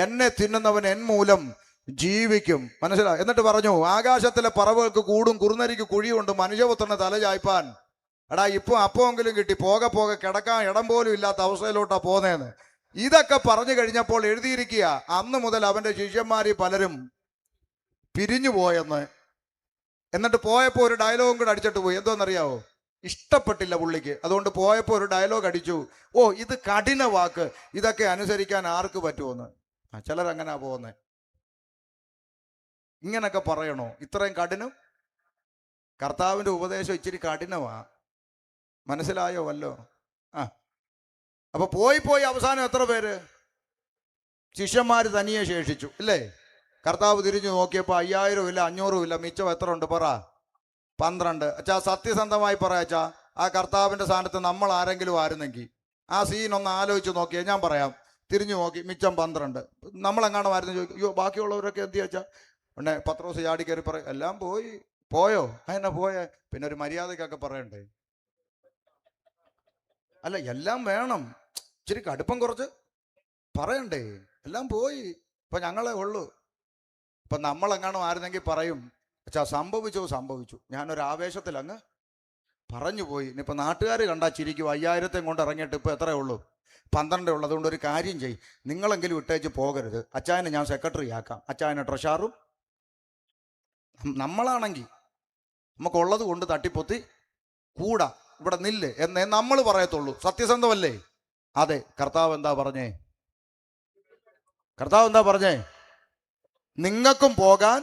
എന്നെ തിന്നുന്നവൻ എൻ മൂലം ജീവിക്കും. മനസ്സിലായി? എന്നിട്ട് പറഞ്ഞു, ആകാശത്തിലെ പറവകൾക്ക് കൂടും കുറുനരിക്ക് കുഴിയുണ്ട്, മനുഷ്യപുത്രന് തല ചായ്പാൻ. എടാ ഇപ്പൊ അപ്പമെങ്കിലും കിട്ടി, പോകെ പോകെ കിടക്കാൻ ഇടം പോലും ഇല്ലാത്ത അവസ്ഥയിലോട്ടാ പോന്നേന്ന്. ഇതൊക്കെ പറഞ്ഞു കഴിഞ്ഞപ്പോൾ എഴുതിയിരിക്കുക, അന്ന് മുതൽ അവന്റെ ശിഷ്യന്മാരിൽ പലരും പിരിഞ്ഞു പോയെന്ന്. എന്നിട്ട് പോയപ്പോൾ ഒരു ഡയലോഗും കൂടെ അടിച്ചിട്ട് പോയി. എന്തോന്നറിയാവോ? ഇഷ്ടപ്പെട്ടില്ല പുള്ളിക്ക്. അതുകൊണ്ട് പോയപ്പോൾ ഒരു ഡയലോഗ് അടിച്ചു, ഓ ഇത് കഠിന വാക്ക്, ഇതൊക്കെ അനുസരിക്കാൻ ആർക്ക് പറ്റുമെന്ന്. ചിലരങ്ങനാ പോകുന്നത്. ഇങ്ങനൊക്കെ പറയണോ? ഇത്രയും കഠിനം? കർത്താവിൻ്റെ ഉപദേശം ഇച്ചിരി കഠിനമാ, മനസ്സിലായോ വല്ലോ? ആ, അപ്പൊ പോയി അവസാനം എത്ര പേര്? ശിഷ്യന്മാർ തനിയെ ശേഷിച്ചു അല്ലേ? കർത്താവ് തിരിഞ്ഞു നോക്കിയപ്പോൾ 5000 ഇല്ല, 500 ഇല്ല, മിച്ചം എത്ര ഉണ്ട് പറ? 12. അച്ഛാ സത്യസന്ധമായി പറയാച്ചാ, ആ കർത്താവിൻ്റെ സ്ഥാനത്ത് നമ്മൾ ആരെങ്കിലും ആയിരുന്നെങ്കിൽ ആ സീൻ ഒന്ന് ആലോചിച്ച് നോക്കിയാൽ ഞാൻ പറയാം. തിരിഞ്ഞു നോക്കി മിച്ചം 12, നമ്മളെങ്ങാണമായിരുന്നു ചോദിക്കും, അയ്യോ ബാക്കിയുള്ളവരൊക്കെ എന്ത് വെച്ചാൽ ഉടനെ പത്രോസ് ചാടി കയറി പറയും, എല്ലാം പോയോ? അതിനെ പോയേ? പിന്നെ ഒരു മര്യാദക്കൊക്കെ പറയണ്ടേ? അല്ല, എല്ലാം വേണം, ഇച്ചിരി കടുപ്പം കുറച്ച് പറയണ്ടേ? എല്ലാം പോയി, ഇപ്പൊ ഞങ്ങളെ ഉള്ളൂ. ഇപ്പൊ നമ്മളെങ്ങാണോ ആയിരുന്നെങ്കിൽ പറയും, അച്ഛാ സംഭവിച്ചു, ഞാനൊരു ആവേശത്തിൽ അങ്ങ് പറഞ്ഞു പോയി. ഇനിയിപ്പോൾ നാട്ടുകാർ കണ്ടാ ചിരിക്കും, 5000 കൊണ്ട് ഇറങ്ങിയിട്ട് ഇപ്പോൾ എത്രയേ ഉള്ളൂ? 12 ഉള്ളൂ. അതുകൊണ്ട് ഒരു കാര്യം ചെയ്യും, നിങ്ങളെങ്കിലും ഇട്ടേച്ച് പോകരുത്, അച്ചായനെ ഞാൻ സെക്രട്ടറി ആക്കാം, അച്ചായനെ ട്രഷാറും. നമ്മളാണെങ്കിൽ നമുക്കുള്ളത് കൊണ്ട് തട്ടിപ്പൊത്തി കൂടാ, ഇവിടെ നില്ല് എന്നേ നമ്മൾ പറയത്തുള്ളൂ. സത്യസന്ധമല്ലേ? അതെ. കർത്താവ് എന്താ പറഞ്ഞേ? നിങ്ങൾക്കും പോകാൻ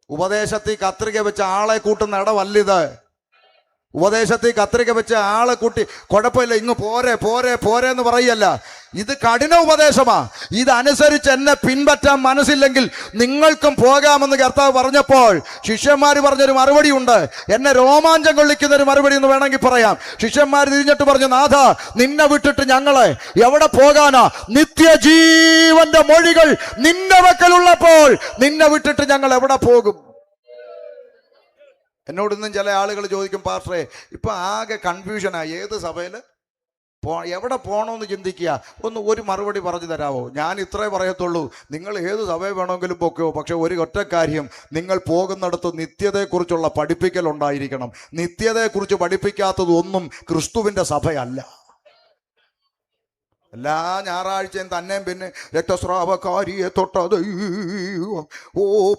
ഉപദേശത്തിൽ കത്രിക വെച്ച ആളെ കൂട്ടുന്ന ഇടവല്ലിത്. ഉപദേശത്തിൽ കത്രിക വെച്ച ആളെ കൂട്ടി കുഴപ്പമില്ല, ഇങ്ങ് പോരെ എന്ന് പറയല്ല. ഇത് കഠിന ഉപദേശമാ. ഇതനുസരിച്ച് എന്നെ പിൻപറ്റാൻ മനസ്സില്ലെങ്കിൽ നിങ്ങൾക്കും പോകാമെന്ന് കർത്താവ് പറഞ്ഞപ്പോൾ ശിഷ്യന്മാർ പറഞ്ഞൊരു മറുപടി ഉണ്ട്, എന്നെ രോമാഞ്ചം കൊള്ളിക്കുന്ന ഒരു മറുപടി എന്ന് വേണമെങ്കിൽ പറയാം. ശിഷ്യന്മാർ തിരിഞ്ഞിട്ട് പറഞ്ഞു, നാഥ, നിന്നെ വിട്ടിട്ട് ഞങ്ങളെ എവിടെ പോകാനാ? നിത്യജീവന്റെ മൊഴികൾ നിന്റെ പക്കലുള്ളപ്പോൾ നിന്നെ വിട്ടിട്ട് ഞങ്ങൾ എവിടെ പോകും? എന്നോടൊന്നും ചില ആളുകൾ ചോദിക്കും, പാസ്റ്ററെ ഇപ്പൊ ആകെ കൺഫ്യൂഷനായി, ഏത് സഭയിൽ എവിടെ പോകണമെന്ന് ചിന്തിക്കുക, ഒരു മറുപടി പറഞ്ഞു തരാമോ? ഞാൻ ഇത്രേ പറയത്തുള്ളൂ, നിങ്ങൾ ഏത് സഭയിൽ വേണമെങ്കിലും പൊക്കോ, പക്ഷെ ഒരു ഒറ്റ കാര്യം, നിങ്ങൾ പോകുന്നിടത്ത് നിത്യതയെക്കുറിച്ചുള്ള പഠിപ്പിക്കൽ ഉണ്ടായിരിക്കണം. നിത്യതയെക്കുറിച്ച് പഠിപ്പിക്കാത്തതൊന്നും ക്രിസ്തുവിൻ്റെ സഭയല്ല. എല്ലാ ഞായറാഴ്ചയും തന്നെയും പിന്നെ രക്തസ്രാവക്കാരിയെ തൊട്ട ദൈവം,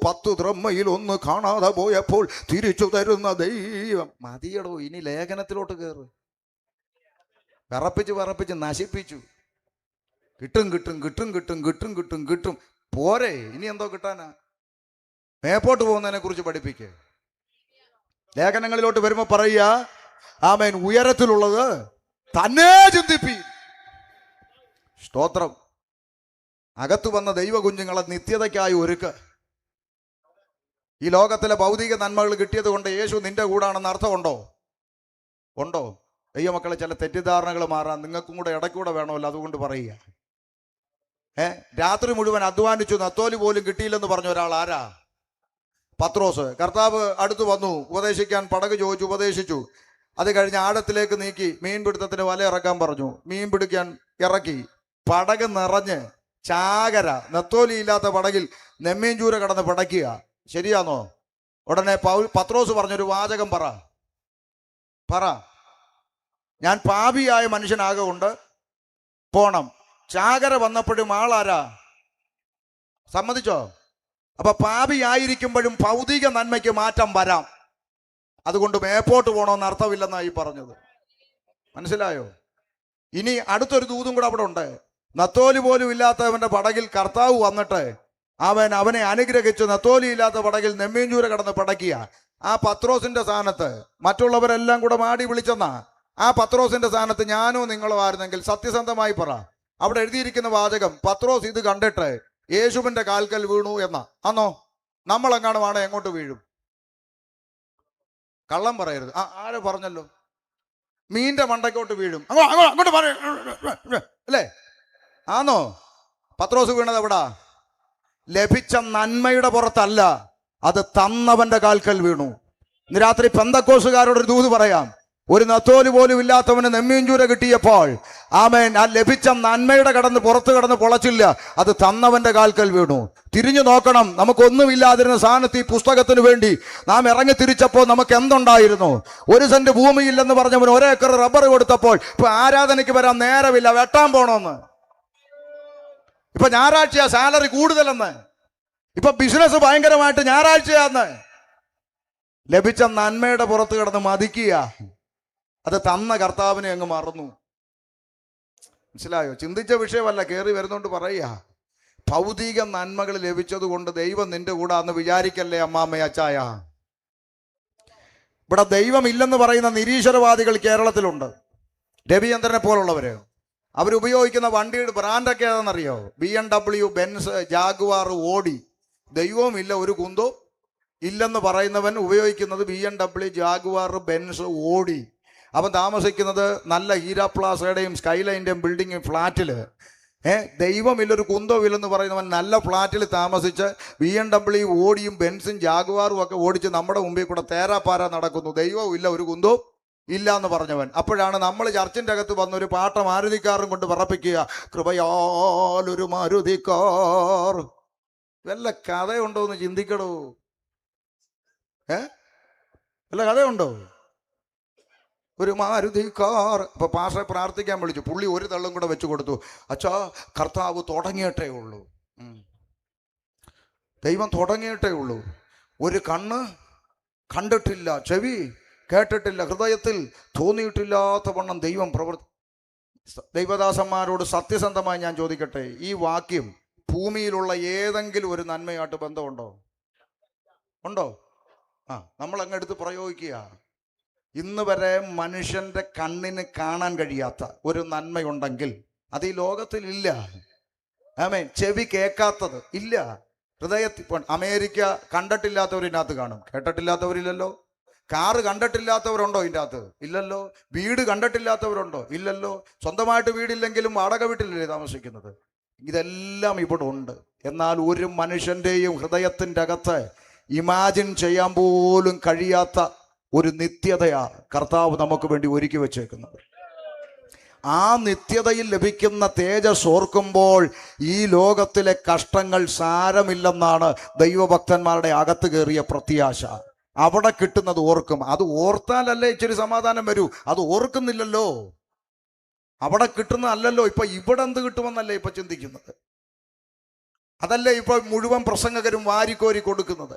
10 ദ്രഹ്മയിൽ 1 കാണാതെ പോയപ്പോൾ തിരിച്ചു തരുന്ന ദൈവം. മതിയടോ, ഇനി ലേഖനത്തിലോട്ട് കയറ്. വിറപ്പിച്ച് നശിപ്പിച്ചു. കിട്ടും പോരെ, ഇനി എന്തോ കിട്ടാനാ? മേപ്പോട്ട് പോകുന്നതിനെ കുറിച്ച് പഠിപ്പിക്കേ. ലേഖനങ്ങളിലോട്ട് വരുമ്പോ പറയുക, ആമേൻ, ഉയരത്തിലുള്ളത് തന്നെ ചിന്തിപ്പി. സ്തോത്രം. അകത്തു വന്ന ദൈവ കുഞ്ഞുങ്ങളെ നിത്യതയ്ക്കായി ഒരുക്ക്. ഈ ലോകത്തിലെ ഭൗതിക നന്മകൾ കിട്ടിയത് കൊണ്ട് യേശു നിന്റെ കൂടാണെന്ന് അർത്ഥമുണ്ടോ? ദൈവമക്കളെ, ചില തെറ്റിദ്ധാരണകൾ മാറാൻ നിങ്ങൾക്കും കൂടെ ഇടയ്ക്കൂടെ വേണമല്ലോ, അതുകൊണ്ട് പറയുക. രാത്രി മുഴുവൻ അധ്വാനിച്ചു, നത്തോലി പോലും കിട്ടിയില്ലെന്ന് പറഞ്ഞ ഒരാൾ ആരാ? പത്രോസ്. കർത്താവ് അടുത്തു വന്നു, ഉപദേശിക്കാൻ പടക് ചോദിച്ചു, ഉപദേശിച്ചു. അത് കഴിഞ്ഞ് ആഴത്തിലേക്ക് നീക്കി മീൻപിടുത്തത്തിന് വല ഇറക്കാൻ പറഞ്ഞു. മീൻ പിടിക്കാൻ ഇറക്കി, പടക് നിറഞ്ഞ് ചാകര, നെത്തോലി ഇല്ലാത്ത പടകിൽ നെമ്മീൻ ചൂര കടന്ന് പിടയ്ക്കുക. ശരിയാണോ? ഉടനെ പത്രോസ് പറഞ്ഞൊരു വാചകം പറ, ഞാൻ പാപിയായ മനുഷ്യനാകെ കൊണ്ട് പോണം. ചാകര വന്നപ്പോഴും ആളാരാ? സമ്മതിച്ചോ? അപ്പൊ പാപിയായിരിക്കുമ്പോഴും ഭൗതിക നന്മയ്ക്ക് മാറ്റം വരാം. അതുകൊണ്ട് മേപ്പോട്ട് പോകണമെന്ന് അർത്ഥമില്ലെന്നായി പറഞ്ഞത്. മനസ്സിലായോ? ഇനി അടുത്തൊരു ദൂതും കൂടെ അവിടെ ഉണ്ട്. നത്തോലി പോലും ഇല്ലാത്തവന്റെ പടകിൽ കർത്താവ് വന്നിട്ട് അവനെ അനുഗ്രഹിച്ചു. നത്തോലി ഇല്ലാത്ത പടകിൽ നെമ്മീൻചൂര കടന്ന് പടക്കിയ ആ പത്രോസിന്റെ സ്ഥാനത്ത് മറ്റുള്ളവരെല്ലാം കൂടെ മാടി വിളിച്ചെന്ന ആ പത്രോസിന്റെ സ്ഥാനത്ത് ഞാനോ നിങ്ങളോ ആയിരുന്നെങ്കിൽ സത്യസന്ധമായി പറ, അവിടെ എഴുതിയിരിക്കുന്ന വാചകം, പത്രോസ് ഇത് കണ്ടിട്ട് യേശുവിന്റെ കാൽക്കൽ വീണു എന്ന. അന്നോ നമ്മളെങ്ങാണുമാണ് എങ്ങോട്ട് വീഴും? കള്ളം പറയരുത്. ആരോ പറഞ്ഞല്ലോ, മീന്റെ മണ്ടയ്ക്കോട്ട് വീഴും. അങ്ങോട്ട് പറ അല്ലേ? ആന്നോ? പത്രോസ് വീണത് എവിടാ? ലഭിച്ച നന്മയുടെ പുറത്തല്ല, അത് തന്നവന്റെ കാൽക്കൽ വീണു. ഇന്ന് രാത്രി പെന്തക്കോസുകാരോടൊരു ദൂത് പറയാം. ഒരു നത്തോലി പോലും ഇല്ലാത്തവന് നെമ്മീൻചൂര കിട്ടിയപ്പോൾ ആമേൻ, ആ ലഭിച്ച നന്മയുടെ പുറത്ത് കടന്ന് പൊളച്ചില്ല, അത് തന്നവന്റെ കാൽക്കൽ വീണു. തിരിഞ്ഞു നോക്കണം. നമുക്കൊന്നുമില്ലാതിരുന്ന സ്ഥാനത്ത് ഈ പുസ്തകത്തിന് വേണ്ടി നാം ഇറങ്ങി തിരിച്ചപ്പോൾ നമുക്ക് എന്തുണ്ടായിരുന്നു? 1 സെന്റ് ഭൂമിയില്ലെന്ന് പറഞ്ഞവൻ 1 ഏക്കർ റബ്ബർ കൊടുത്തപ്പോൾ ഇപ്പൊ ആരാധനയ്ക്ക് വരാൻ നേരമില്ല, വെട്ടാൻ പോണോന്ന്. ഇപ്പൊ ഞായറാഴ്ചയാ സാലറി കൂടുതലെന്ന്, ഇപ്പൊ ബിസിനസ് ഭയങ്കരമായിട്ട് ഞായറാഴ്ചയാന്ന്. ലഭിച്ച നന്മയുടെ പുറത്ത് കിടന്ന് മതിക്കുക, അത് തന്ന കർത്താവിനെ അങ്ങ് മറന്നു. മനസ്സിലായോ? ചിന്തിച്ച വിഷയമല്ല, കയറി വരുന്നോണ്ട് പറയുക. ഭൗതിക നന്മകൾ ലഭിച്ചത് കൊണ്ട് ദൈവം നിന്റെ കൂടെ അന്ന് വിചാരിക്കല്ലേ അമ്മാമ്മ അച്ചായ. ഇവിടെ ദൈവമില്ലെന്ന് പറയുന്ന നിരീശ്വരവാദികൾ കേരളത്തിലുണ്ട്. രവിചന്ദ്രനെ പോലുള്ളവര്. അവരുപയോഗിക്കുന്ന വണ്ടിയുടെ ബ്രാൻഡൊക്കെ ഏതാണെന്നറിയോ? BMW, Benz, Jaguar, Audi. ദൈവവും ഇല്ല, ഒരു കുന്തോ ഇല്ലെന്ന് പറയുന്നവൻ ഉപയോഗിക്കുന്നത് BMW, ജാഗ്വാർ, ബെൻസ്, ഓഡി. അവൻ താമസിക്കുന്നത് നല്ല ഹീരാ പ്ലാസയുടെയും സ്കൈലൈൻ്റെയും ബിൽഡിംഗ് ഫ്ലാറ്റിൽ. ദൈവമില്ലൊരു കുന്തവുമില്ലെന്ന് പറയുന്നവൻ നല്ല ഫ്ലാറ്റിൽ താമസിച്ച് BMW, ഓടിയും ബെൻസും ജാഗ്വാറും ഒക്കെ ഓടിച്ച് നമ്മുടെ മുമ്പിൽ കൂടെ തേരാപ്പാര നടക്കുന്നു. ദൈവവും ഇല്ല, ഒരു കുന്തവും ഇല്ല എന്ന് പറഞ്ഞവൻ. അപ്പോഴാണ് നമ്മൾ ചർച്ചിൻ്റെ അകത്ത് വന്നൊരു പാട്ട മാരുതിക്കാറും കൊണ്ട് പറപ്പിക്കുക, കൃപയാലൊരു മാരുതിക്കാർ. വല്ല കഥയുണ്ടോ എന്ന് ചിന്തിക്കടോ. വല്ല കഥയുണ്ടോ? ഒരു മാരുതിക്കാർ. അപ്പൊ പാസ്റ്ററെ പ്രാർത്ഥിക്കാൻ വിളിച്ചു. പുള്ളി ഒരു തള്ളും കൂടെ വെച്ചു കൊടുത്തു. അച്ഛാ, കർത്താവ് തുടങ്ങിയിട്ടേ ഉള്ളൂ. ദൈവം തുടങ്ങിയിട്ടേ ഉള്ളൂ. ഒരു കണ്ണ് കണ്ടിട്ടില്ല, ചെവി കേട്ടിട്ടില്ല, ഹൃദയത്തിൽ തോന്നിയിട്ടില്ലാത്ത വണ്ണം ദൈവം ദൈവദാസന്മാരോട് സത്യസന്ധമായി ഞാൻ ചോദിക്കട്ടെ, ഈ വാക്യം ഭൂമിയിലുള്ള ഏതെങ്കിലും ഒരു നന്മയായിട്ട് ബന്ധമുണ്ടോ? ഉണ്ടോ? നമ്മളങ്ങ് എടുത്ത് പ്രയോഗിക്കുക. ഇന്ന് വരെ മനുഷ്യന്റെ കണ്ണിന് കാണാൻ കഴിയാത്ത ഒരു നന്മയുണ്ടെങ്കിൽ അത് ഈ ലോകത്തിൽ ഇല്ല. ആമേൻ. ചെവി കേൾക്കാത്തത് ഇല്ല. ഹൃദയത്തിൽ അമേരിക്ക കണ്ടിട്ടില്ലാത്തവരിനകത്ത് കാണും, കേട്ടിട്ടില്ലാത്തവരില്ലല്ലോ. കാറ് കണ്ടിട്ടില്ലാത്തവരുണ്ടോ ഇതിൻ്റെ അകത്ത്? ഇല്ലല്ലോ. വീട് കണ്ടിട്ടില്ലാത്തവരുണ്ടോ? ഇല്ലല്ലോ. സ്വന്തമായിട്ട് വീടില്ലെങ്കിലും വാടക വീട്ടിലല്ലേ താമസിക്കുന്നത്? ഇതെല്ലാം ഇവിടെ ഉണ്ട്. എന്നാൽ ഒരു മനുഷ്യൻ്റെയും ഹൃദയത്തിൻ്റെ അകത്ത് ഇമാജിൻ ചെയ്യാൻ പോലും കഴിയാത്ത ഒരു നിത്യതയാ കർത്താവ് നമുക്ക് വേണ്ടി ഒരുക്കി വെച്ചേക്കുന്നത്. ആ നിത്യതയിൽ ലഭിക്കുന്ന തേജസ് ഓർക്കുമ്പോൾ ഈ ലോകത്തിലെ കഷ്ടങ്ങൾ സാരമില്ലെന്നാണ് ദൈവഭക്തന്മാരുടെ അകത്ത് കയറിയ പ്രത്യാശ. അവിടെ കിട്ടുന്നത് ഓർക്കും. അത് ഓർത്താലല്ലേ ഇച്ചിരി സമാധാനം വരൂ. അത് ഓർക്കുന്നില്ലല്ലോ. അവിടെ കിട്ടുന്നതല്ലല്ലോ. ഇപ്പൊ ഇവിടെ എന്ത് കിട്ടുമെന്നല്ലേ ഇപ്പൊ ചിന്തിക്കുന്നത്. അതല്ലേ ഇപ്പൊ മുഴുവൻ പ്രസംഗകരും വാരിക്കോരി കൊടുക്കുന്നത്.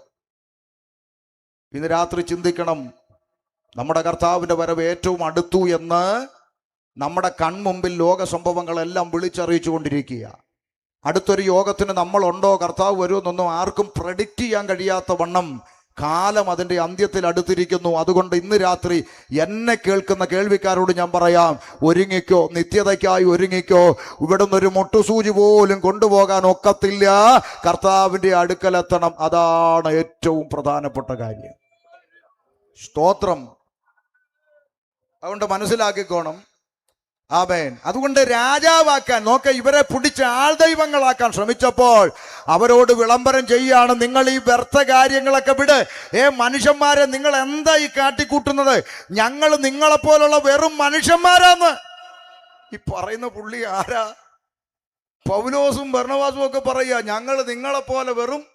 ഇന്ന് രാത്രി ചിന്തിക്കണം, നമ്മുടെ കർത്താവിൻ്റെ വരവ് ഏറ്റവും അടുത്തു എന്ന് നമ്മുടെ കൺമുമ്പിൽ ലോക സംഭവങ്ങളെല്ലാം വിളിച്ചറിയിച്ചു കൊണ്ടിരിക്കുക. അടുത്തൊരു യോഗത്തിന് നമ്മളുണ്ടോ, കർത്താവ് വരുമെന്നൊന്നും ആർക്കും പ്രഡിക്റ്റ് ചെയ്യാൻ കഴിയാത്ത വണ്ണം കാലം അതിൻ്റെ അന്ത്യത്തിൽ അടുത്തിരിക്കുന്നു. അതുകൊണ്ട് ഇന്ന് രാത്രി എന്നെ കേൾക്കുന്ന കേൾവിക്കാരോട് ഞാൻ പറയാം, ഒരുങ്ങിക്കോ, നിത്യതയ്ക്കായി ഒരുങ്ങിക്കോ. ഇവിടുന്ന് ഒരു മുട്ടുസൂചി പോലും കൊണ്ടുപോകാൻ ഒക്കത്തില്ല. കർത്താവിൻ്റെ അടുക്കലെത്തണം. അതാണ് ഏറ്റവും പ്രധാനപ്പെട്ട കാര്യം. സ്തോത്രം. അതുകൊണ്ട് മനസ്സിലാക്കിക്കോണം. ആമേൻ. അതുകൊണ്ട് രാജാവാക്കാൻ നോക്ക, ഇവരെ പിടിച്ച് ആൾദൈവങ്ങളാക്കാൻ ശ്രമിച്ചപ്പോൾ അവരോട് വിളംബരം ചെയ്യുകയാണ്, നിങ്ങൾ ഈ വ്യർത്ഥ കാര്യങ്ങളൊക്കെ വിട്. മനുഷ്യന്മാരെ, നിങ്ങൾ എന്താ ഈ കാട്ടിക്കൂട്ടുന്നത്? ഞങ്ങൾ നിങ്ങളെപ്പോലുള്ള വെറും മനുഷ്യന്മാരാന്ന്. ഈ പറയുന്ന പുള്ളി ആരാ? പൗലോസും ബർന്നബാസും ഒക്കെ പറയുക, ഞങ്ങൾ നിങ്ങളെപ്പോലെ വെറും,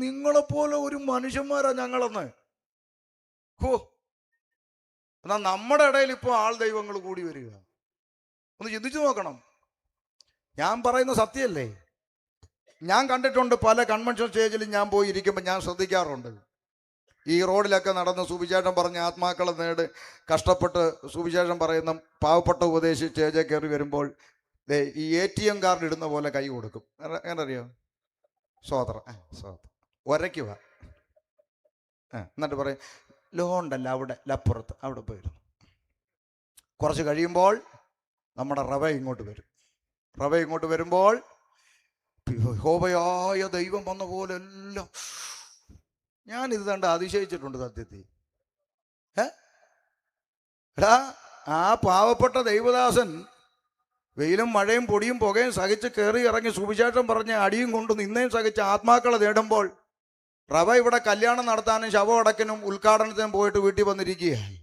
നിങ്ങളെപ്പോലെ ഒരു മനുഷ്യന്മാരാ ഞങ്ങളെന്ന്. എന്നാൽ നമ്മുടെ ഇടയിൽ ഇപ്പോൾ ആൾ ദൈവങ്ങൾ കൂടി വരിക. ഒന്ന് ചിന്തിച്ചു നോക്കണം. ഞാൻ പറയുന്ന സത്യമല്ലേ? ഞാൻ കണ്ടിട്ടുണ്ട്, പല കൺവെൻഷൻ സ്റ്റേജിലും ഞാൻ പോയി ഇരിക്കുമ്പോൾ ഞാൻ ശ്രദ്ധിക്കാറുണ്ട്. ഈ റോഡിലൊക്കെ നടന്ന് സുവിശേഷം പറഞ്ഞ് ആത്മാക്കളെ കഷ്ടപ്പെട്ട് സുവിശേഷം പറയുന്ന പാവപ്പെട്ട ഉപദേശി സ്റ്റേജിൽ കയറി വരുമ്പോൾ ഈ ATM കാർഡ് ഇടുന്ന പോലെ കൈ കൊടുക്കും. അങ്ങനെ അറിയോ? സ്വോത്രം ഒരയ്ക്കുക. എന്നിട്ട് പറയും, ലോണ്ടല്ല, അവിടെ ലപ്പുറത്ത് അവിടെ പോയിരുന്നു. കുറച്ച് കഴിയുമ്പോൾ നമ്മുടെ റവ ഇങ്ങോട്ട് വരും. റവ ഇങ്ങോട്ട് വരുമ്പോൾ യഹോവയായ ദൈവം വന്ന പോലെ എല്ലാം ഞാനിത് കണ്ട് അതിശയിച്ചിട്ടുണ്ട് സത്യത്തിൽ. എടാ, ആ പാവപ്പെട്ട ദൈവദാസൻ വെയിലും മഴയും പൊടിയും പുകയും സഹിച്ച് കയറി ഇറങ്ങി സുവിശേഷം പറഞ്ഞ് അടിയും കൊണ്ട് നിന്നേയും സഹിച്ച് ആത്മാക്കളെ നേടുമ്പോൾ റവ ഇവിടെ കല്യാണം നടത്താനും ശവമടക്കിനും ഉദ്ഘാടനത്തിനും പോയിട്ട് വീട്ടിൽ വന്നിരിക്കുകയായി.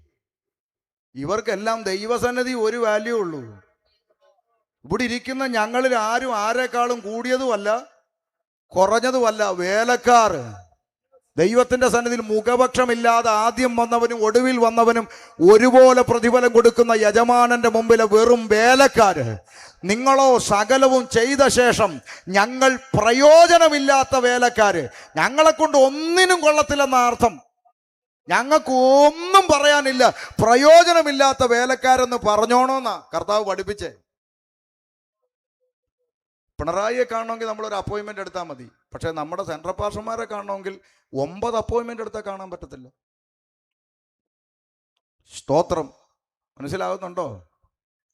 ഇവർക്കെല്ലാം ദൈവസന്നിധി ഒരു വാല്യൂ ഉള്ളൂ. ഇവിടെ ഇരിക്കുന്ന ഞങ്ങളിൽ ആരും ആരെക്കാളും കൂടിയതുമല്ല കുറഞ്ഞതുമല്ല. വേലക്കാർ ദൈവത്തിന്റെ സന്നിധിയിൽ മുഖപക്ഷമില്ലാതെ ആദ്യം വന്നവനും ഒടുവിൽ വന്നവനും ഒരുപോലെ പ്രതിഫലം കൊടുക്കുന്ന യജമാനന്റെ മുമ്പിലെ വെറും വേലക്കാര്. നിങ്ങളോ സകലവും ചെയ്ത ശേഷം ഞങ്ങൾ പ്രയോജനമില്ലാത്ത വേലക്കാര്, ഞങ്ങളെ കൊണ്ട് ഒന്നിനും കൊള്ളത്തില്ലെന്ന അർത്ഥം. ഞങ്ങൾക്ക് ഒന്നും പറയാനില്ല, പ്രയോജനമില്ലാത്ത വേലക്കാരെന്ന് പറഞ്ഞോണോന്നാ കർത്താവ് പഠിപ്പിച്ചേ. പിണറായിയെ കാണണമെങ്കിൽ നമ്മളൊരു അപ്പോയിൻമെന്റ് എടുത്താൽ മതി. പക്ഷെ നമ്മുടെ സെൻട്രൽ പാസ്റ്റർമാരെ കാണണമെങ്കിൽ 9 അപ്പോയിൻമെന്റ് എടുത്താൽ കാണാൻ പറ്റത്തില്ല. സ്തോത്രം. മനസ്സിലാകുന്നുണ്ടോ?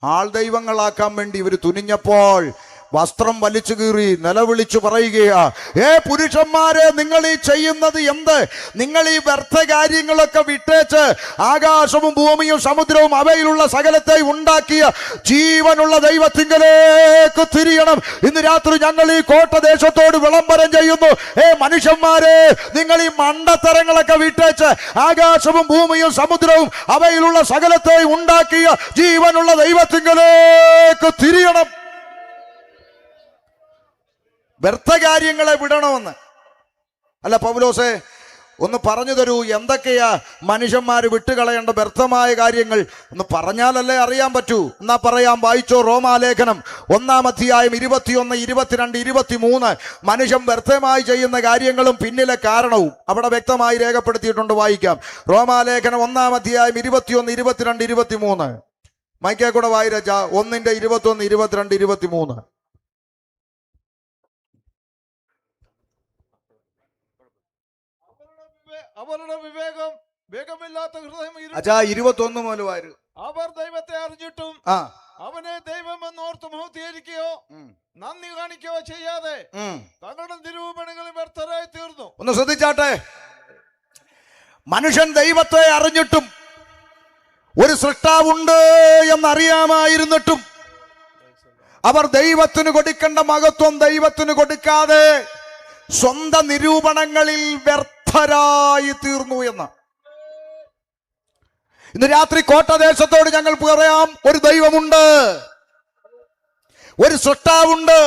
ആൾ ദൈവങ്ങളാക്കാൻ വേണ്ടി ഇവർ തുനിഞ്ഞപ്പോൾ വസ്ത്രം വലിച്ചു കീറി നിലവിളിച്ചു പറയുകയാ, പുരുഷന്മാരെ, നിങ്ങൾ ഈ ചെയ്യുന്നത് എന്ത്? നിങ്ങൾ ഈ വ്യർത്ഥ കാര്യങ്ങളൊക്കെ വിട്ടേച്ച് ആകാശവും ഭൂമിയും സമുദ്രവും അവയിലുള്ള സകലത്തെ ഉണ്ടാക്കിയ ജീവനുള്ള ദൈവത്തിങ്കലേക്ക് തിരിയണം. ഇന്ന് രാത്രി ഞങ്ങൾ ഈ കോട്ടദേശത്തോട് വിളംബരം ചെയ്യുന്നു. മനുഷ്യന്മാരെ, നിങ്ങൾ ഈ മണ്ടത്തരങ്ങളൊക്കെ വിട്ടേച്ച് ആകാശവും ഭൂമിയും സമുദ്രവും അവയിലുള്ള സകലത്തെ ഉണ്ടാക്കിയ ജീവനുള്ള ദൈവത്തിങ്കലേക്ക് തിരിയണം. വ്യർത്ഥ കാര്യങ്ങളെ വിടണമെന്ന്. അല്ല പൗലോസേ, ഒന്ന് പറഞ്ഞു തരൂ, എന്തൊക്കെയാ മനുഷ്യന്മാർ വിട്ടുകളയേണ്ട വ്യർത്ഥമായ കാര്യങ്ങൾ? ഒന്ന് പറഞ്ഞാലല്ലേ അറിയാൻ പറ്റൂ. എന്നാ പറയാം, വായിച്ചോ. റോമാലേഖനം 1-ാം അധ്യായം 21, 22, 23. മനുഷ്യൻ വ്യർത്ഥമായി ചെയ്യുന്ന കാര്യങ്ങളും പിന്നിലെ കാരണവും അവിടെ വ്യക്തമായി രേഖപ്പെടുത്തിയിട്ടുണ്ട്. വായിക്കാം. റോമാലേഖനം 1-ാം അധ്യായം 21, 22, 23. മൈക്കേ കൂടെ വായിരച്ച 1:21, 22, 23. അവരുടെ വിവേകം വേഗമില്ലാത്ത ഹൃദയം. 21 മുതൽ വാര്. അവർ ദൈവത്തെ അറിഞ്ഞിട്ടും അവനെ ദൈവമെന്ന് ഓർത്ത് മഹത്വീകരിക്കുകയോ നന്ദി കാണിക്കുകയോ ചെയ്യാതെ തങ്ങളുടെ നിരൂപണങ്ങളിൽ വ്യർത്ഥരായി തീർന്നു. ഒന്ന് ശ്രദ്ധിച്ചാട്ടെ. മനുഷ്യൻ ദൈവത്തെ അറിഞ്ഞിട്ടും ഒരു സൃഷ്ടാവുണ്ട് എന്നറിയാമായിരുന്നിട്ടും അവർ ദൈവത്തിന് കൊടുക്കേണ്ട മഹത്വം ദൈവത്തിന് കൊടുക്കാതെ സ്വന്തം നിരൂപണങ്ങളിൽ വ്യർത്ഥരായി തീർന്നു എന്ന്. ഇന്ന് രാത്രി കോട്ടദേശത്തോട് ഞങ്ങൾ പറയാം, ഒരു ദൈവമുണ്ട്, ഒരു സൃഷ്ടാവുണ്ട്.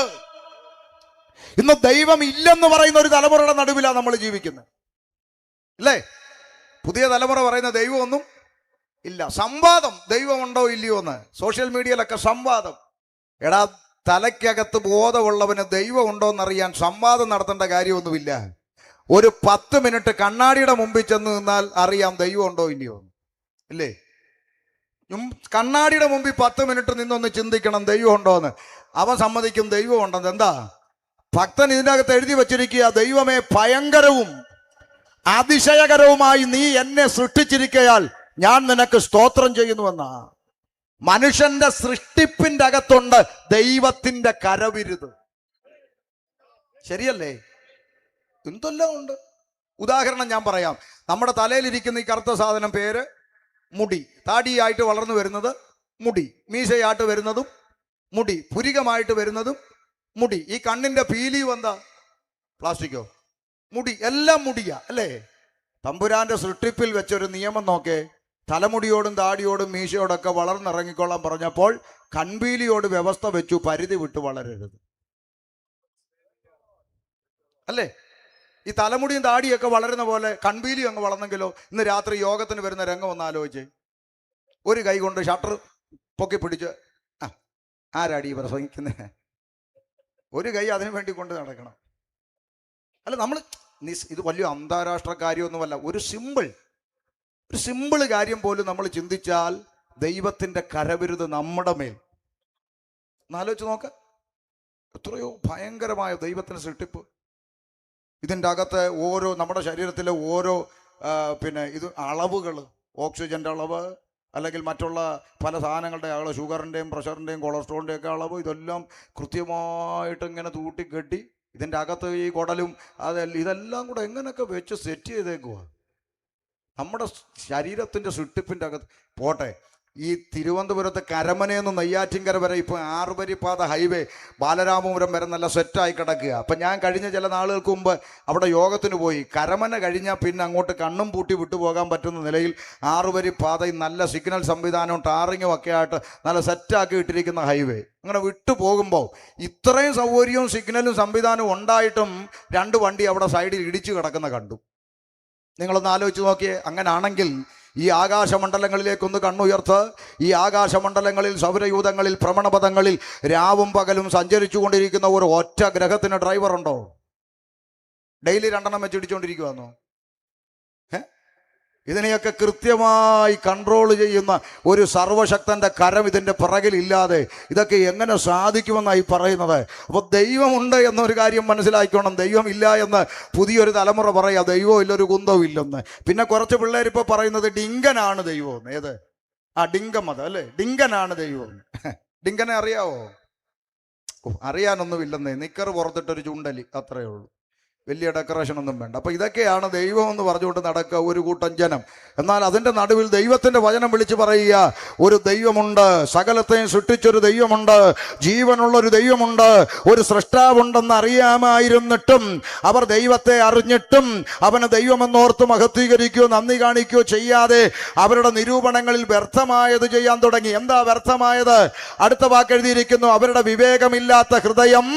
ഇന്ന് ദൈവം ഇല്ലെന്ന് പറയുന്ന ഒരു തലമുറയുടെ നടുവിലാണ് നമ്മൾ ജീവിക്കുന്നത്, അല്ലേ? പുതിയ തലമുറ പറയുന്ന ദൈവമൊന്നും ഇല്ല. സംവാദം, ദൈവമുണ്ടോ ഇല്ലയോ എന്ന് സോഷ്യൽ മീഡിയയിലൊക്കെ സംവാദം. എടാ, തലയ്ക്കകത്ത് ബോധമുള്ളവന് ദൈവം ഉണ്ടോ എന്നറിയാൻ സംവാദം നടത്തേണ്ട കാര്യമൊന്നുമില്ല. ഒരു 10 മിനിറ്റ് കണ്ണാടിയുടെ മുമ്പിൽ ചെന്ന് നിന്നാൽ അറിയാം ദൈവം ഉണ്ടോ ഇല്ലയോ, ഇല്ലേ? കണ്ണാടിയുടെ മുമ്പിൽ 10 മിനിറ്റ് നിന്നൊന്ന് ചിന്തിക്കണം ദൈവം ഉണ്ടോ എന്ന്. അവൻ സമ്മതിക്കും ദൈവം ഉണ്ടെന്ന്. എന്താ? ഭക്തൻ ഇതിനകത്ത് എഴുതി വച്ചിരിക്കുക, ദൈവമേ, ഭയങ്കരവും അതിശയകരവുമായി നീ എന്നെ സൃഷ്ടിച്ചിരിക്കയാൽ ഞാൻ നിനക്ക് സ്തോത്രം ചെയ്യുന്നുവെന്നാ. മനുഷ്യന്റെ സൃഷ്ടിപ്പിന്റെ അകത്തുണ്ട് ദൈവത്തിന്റെ കരവിരുത്. ശരിയല്ലേ? എന്തെല്ലാം ഉണ്ട്. ഉദാഹരണം ഞാൻ പറയാം. നമ്മുടെ തലയിലിരിക്കുന്ന ഈ കറുത്ത സാധനം പേര് മുടി. താടിയായിട്ട് വളർന്നു വരുന്നത് മുടി, മീശയായിട്ട് വരുന്നതും മുടി, പുരികമായിട്ട് വരുന്നതും മുടി. ഈ കണ്ണിന്റെ പീലിയും എന്താ? പ്ലാസ്റ്റിക്കോ? മുടി. എല്ലാം മുടിയാ, അല്ലേ? തമ്പുരാന്റെ സൃഷ്ടിപ്പിൽ വെച്ചൊരു നിയമം നോക്കേ. തലമുടിയോടും താടിയോടും മീശയോടൊക്കെ വളർന്നിറങ്ങിക്കൊള്ളാൻ പറഞ്ഞപ്പോൾ കൺപീലിയോട് വ്യവസ്ഥ വെച്ചു, പരിധി വിട്ട് വളരരുത്, അല്ലേ? ഈ തലമുടിയും താടിയൊക്കെ വളരുന്ന പോലെ കൺപീലിയും അങ്ങ് വളർന്നെങ്കിലോ? ഇന്ന് രാത്രി യോഗത്തിന് വരുന്ന രംഗം ഒന്ന് ആലോചിച്ച്. ഒരു കൈ കൊണ്ട് ഷട്ടർ പൊക്കി പിടിച്ച്, ആരാടി പ്രസംഗിക്കുന്നത്? ഒരു കൈ അതിനു വേണ്ടി കൊണ്ട് നടക്കണം. അല്ല, നമ്മൾ ഇത് വലിയ അന്താരാഷ്ട്ര കാര്യമൊന്നുമല്ല. ഒരു സിമ്പിൾ കാര്യം പോലും നമ്മൾ ചിന്തിച്ചാൽ ദൈവത്തിന്റെ കരവിരുത് നമ്മുടെ മേൽ. എന്നാലോചിച്ച് നോക്ക, എത്രയോ ഭയങ്കരമായ ദൈവത്തിന്റെ സൃഷ്ടിപ്പ്. ഇതിൻ്റെ അകത്ത് ഓരോ നമ്മുടെ ശരീരത്തിലെ ഓരോ ഇത് അളവുകൾ, ഓക്സിജൻ്റെ അളവ്, അല്ലെങ്കിൽ മറ്റുള്ള പല സാധനങ്ങളുടെ അളവ്, ഷുഗറിൻ്റെയും പ്രഷറിൻ്റെയും കൊളസ്ട്രോളിൻ്റെയും ഒക്കെ അളവ്, ഇതെല്ലാം കൃത്യമായിട്ട് ഇങ്ങനെ തൂട്ടിക്കെട്ടി ഇതിൻ്റെ അകത്ത് ഈ കുടലും ഇതെല്ലാം കൂടെ എങ്ങനെയൊക്കെ വെച്ച് സെറ്റ് ചെയ്തേക്കുക. നമ്മുടെ ശരീരത്തിൻ്റെ സൃഷ്ടിപ്പിൻ്റെ അകത്ത് പോട്ടെ. ഈ തിരുവനന്തപുരത്ത് കരമനയെന്ന് നെയ്യാറ്റിൻകര വരെ ഇപ്പോൾ 6 വരിപ്പാത ഹൈവേ ബാലരാമപുരം വരെ നല്ല സെറ്റായി കിടക്കുക. അപ്പം ഞാൻ കഴിഞ്ഞ ചില നാളുകൾക്ക് മുമ്പ് അവിടെ യോഗത്തിന് പോയി. കരമന കഴിഞ്ഞാൽ പിന്നെ അങ്ങോട്ട് കണ്ണും പൂട്ടി വിട്ടുപോകാൻ പറ്റുന്ന നിലയിൽ 6 വരിപ്പാതയും നല്ല സിഗ്നൽ സംവിധാനവും ടാറിങ്ങും ഒക്കെ ആയിട്ട് നല്ല സെറ്റാക്കി ഇട്ടിരിക്കുന്ന ഹൈവേ. അങ്ങനെ വിട്ടു പോകുമ്പോൾ ഇത്രയും സൗകര്യവും സിഗ്നലും സംവിധാനവും ഉണ്ടായിട്ടും 2 വണ്ടി അവിടെ സൈഡിൽ ഇടിച്ചു കിടക്കുന്ന കണ്ടു. നിങ്ങളൊന്ന് ആലോചിച്ച് നോക്കിയേ. അങ്ങനാണെങ്കിൽ ഈ ആകാശമണ്ഡലങ്ങളിലേക്കൊന്ന് കണ്ണുയർത്ത്. ഈ ആകാശമണ്ഡലങ്ങളിൽ, സൗരയൂഥങ്ങളിൽ, ഭ്രമണപഥങ്ങളിൽ രാവും പകലും സഞ്ചരിച്ചു കൊണ്ടിരിക്കുന്ന ഒരു ഒറ്റ ഗ്രഹത്തിന് ഡ്രൈവറുണ്ടോ? ഡെയിലി 2 എണ്ണം വെച്ച് ഇടിച്ചുകൊണ്ടിരിക്കുവാന്നോ? ഇതിനെയൊക്കെ കൃത്യമായി കൺട്രോൾ ചെയ്യുന്ന ഒരു സർവശക്തന്റെ കരം ഇതിൻ്റെ പിറകിലില്ലാതെ ഇതൊക്കെ എങ്ങനെ സാധിക്കുമെന്നായി പറയുന്നത്. അപ്പോൾ ദൈവമുണ്ട് എന്നൊരു കാര്യം മനസ്സിലാക്കണം. ദൈവം ഇല്ല എന്ന് പുതിയൊരു തലമുറ പറയാം, ദൈവം ഇല്ലൊരു കുന്തവും ഇല്ലെന്ന്. പിന്നെ കുറച്ച് പിള്ളേരിപ്പോൾ പറയുന്നത് ഡിങ്കനാണ് ദൈവം. ഏത്? ഡിങ്കം, അത് അല്ലേ, ഡിങ്കനാണ് ദൈവം. ഡിങ്കനെ അറിയാവോ? അറിയാനൊന്നുമില്ലെന്നേ, നിക്കറ് പുറത്തിട്ടൊരു ചുണ്ടലി, അത്രയേ ഉള്ളൂ. വലിയ ഡെക്കറേഷൻ ഒന്നും വേണ്ട. അപ്പൊ ഇതൊക്കെയാണ് ദൈവം എന്ന് പറഞ്ഞുകൊണ്ട് നടക്കുക ഒരു കൂട്ടം ജനം. എന്നാൽ അതിൻ്റെ നടുവിൽ ദൈവത്തിന്റെ വചനം വിളിച്ചു പറയുക, ഒരു ദൈവമുണ്ട്, സകലത്തെയും സൃഷ്ടിച്ചൊരു ദൈവമുണ്ട്, ജീവനുള്ളൊരു ദൈവമുണ്ട്, ഒരു സൃഷ്ടാവുണ്ടെന്ന് അറിയാമായിരുന്നിട്ടും അവർ ദൈവത്തെ അറിഞ്ഞിട്ടും അവന് ദൈവമെന്നോർത്ത് മഹത്വീകരിക്കുകയോ നന്ദി കാണിക്കുകയോ ചെയ്യാതെ അവരുടെ നിരൂപണങ്ങളിൽ വ്യർത്ഥമായത് ചെയ്യാൻ തുടങ്ങി. എന്താ വ്യർത്ഥമായത്? അടുത്ത വാക്ക് എഴുതിയിരിക്കുന്നു, അവരുടെ വിവേകമില്ലാത്ത ഹൃദയം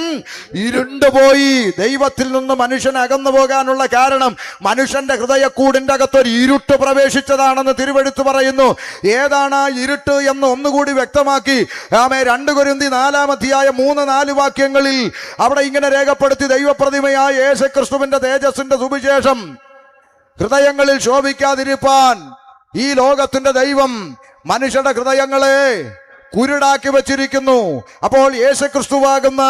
ഇരുണ്ടുപോയി. ദൈവത്തിൽ നിന്ന് മനുഷ്യൻ അകന്നു പോകാനുള്ള കാരണം മനുഷ്യന്റെ ഹൃദയക്കൂടിന്റെ അകത്തൊരു ഇരുട്ട് പ്രവേശിച്ചതാണെന്ന് തിരുവെഴുത്ത് പറയുന്നു. ഏതാണ് ആ ഇരുട്ട് എന്ന് ഒന്നുകൂടി വ്യക്തമാക്കി 2 കൊരിന്ത്യർ 4-3-4 വാക്യങ്ങളിൽ അവിടെ ഇങ്ങനെ രേഖപ്പെടുത്തി, ദൈവപ്രതിമയായ യേശുക്രിസ്തുവിന്റെ തേജസ്സിന്റെ സുവിശേഷം ഹൃദയങ്ങളിൽ ശോഭിക്കാതിരിപ്പാൻ ഈ ലോകത്തിന്റെ ദൈവം മനുഷ്യരുടെ ഹൃദയങ്ങളെ കുരുടാക്കി വെച്ചിരിക്കുന്നു. അപ്പോൾ യേശുക്രിസ്തുവാകുന്ന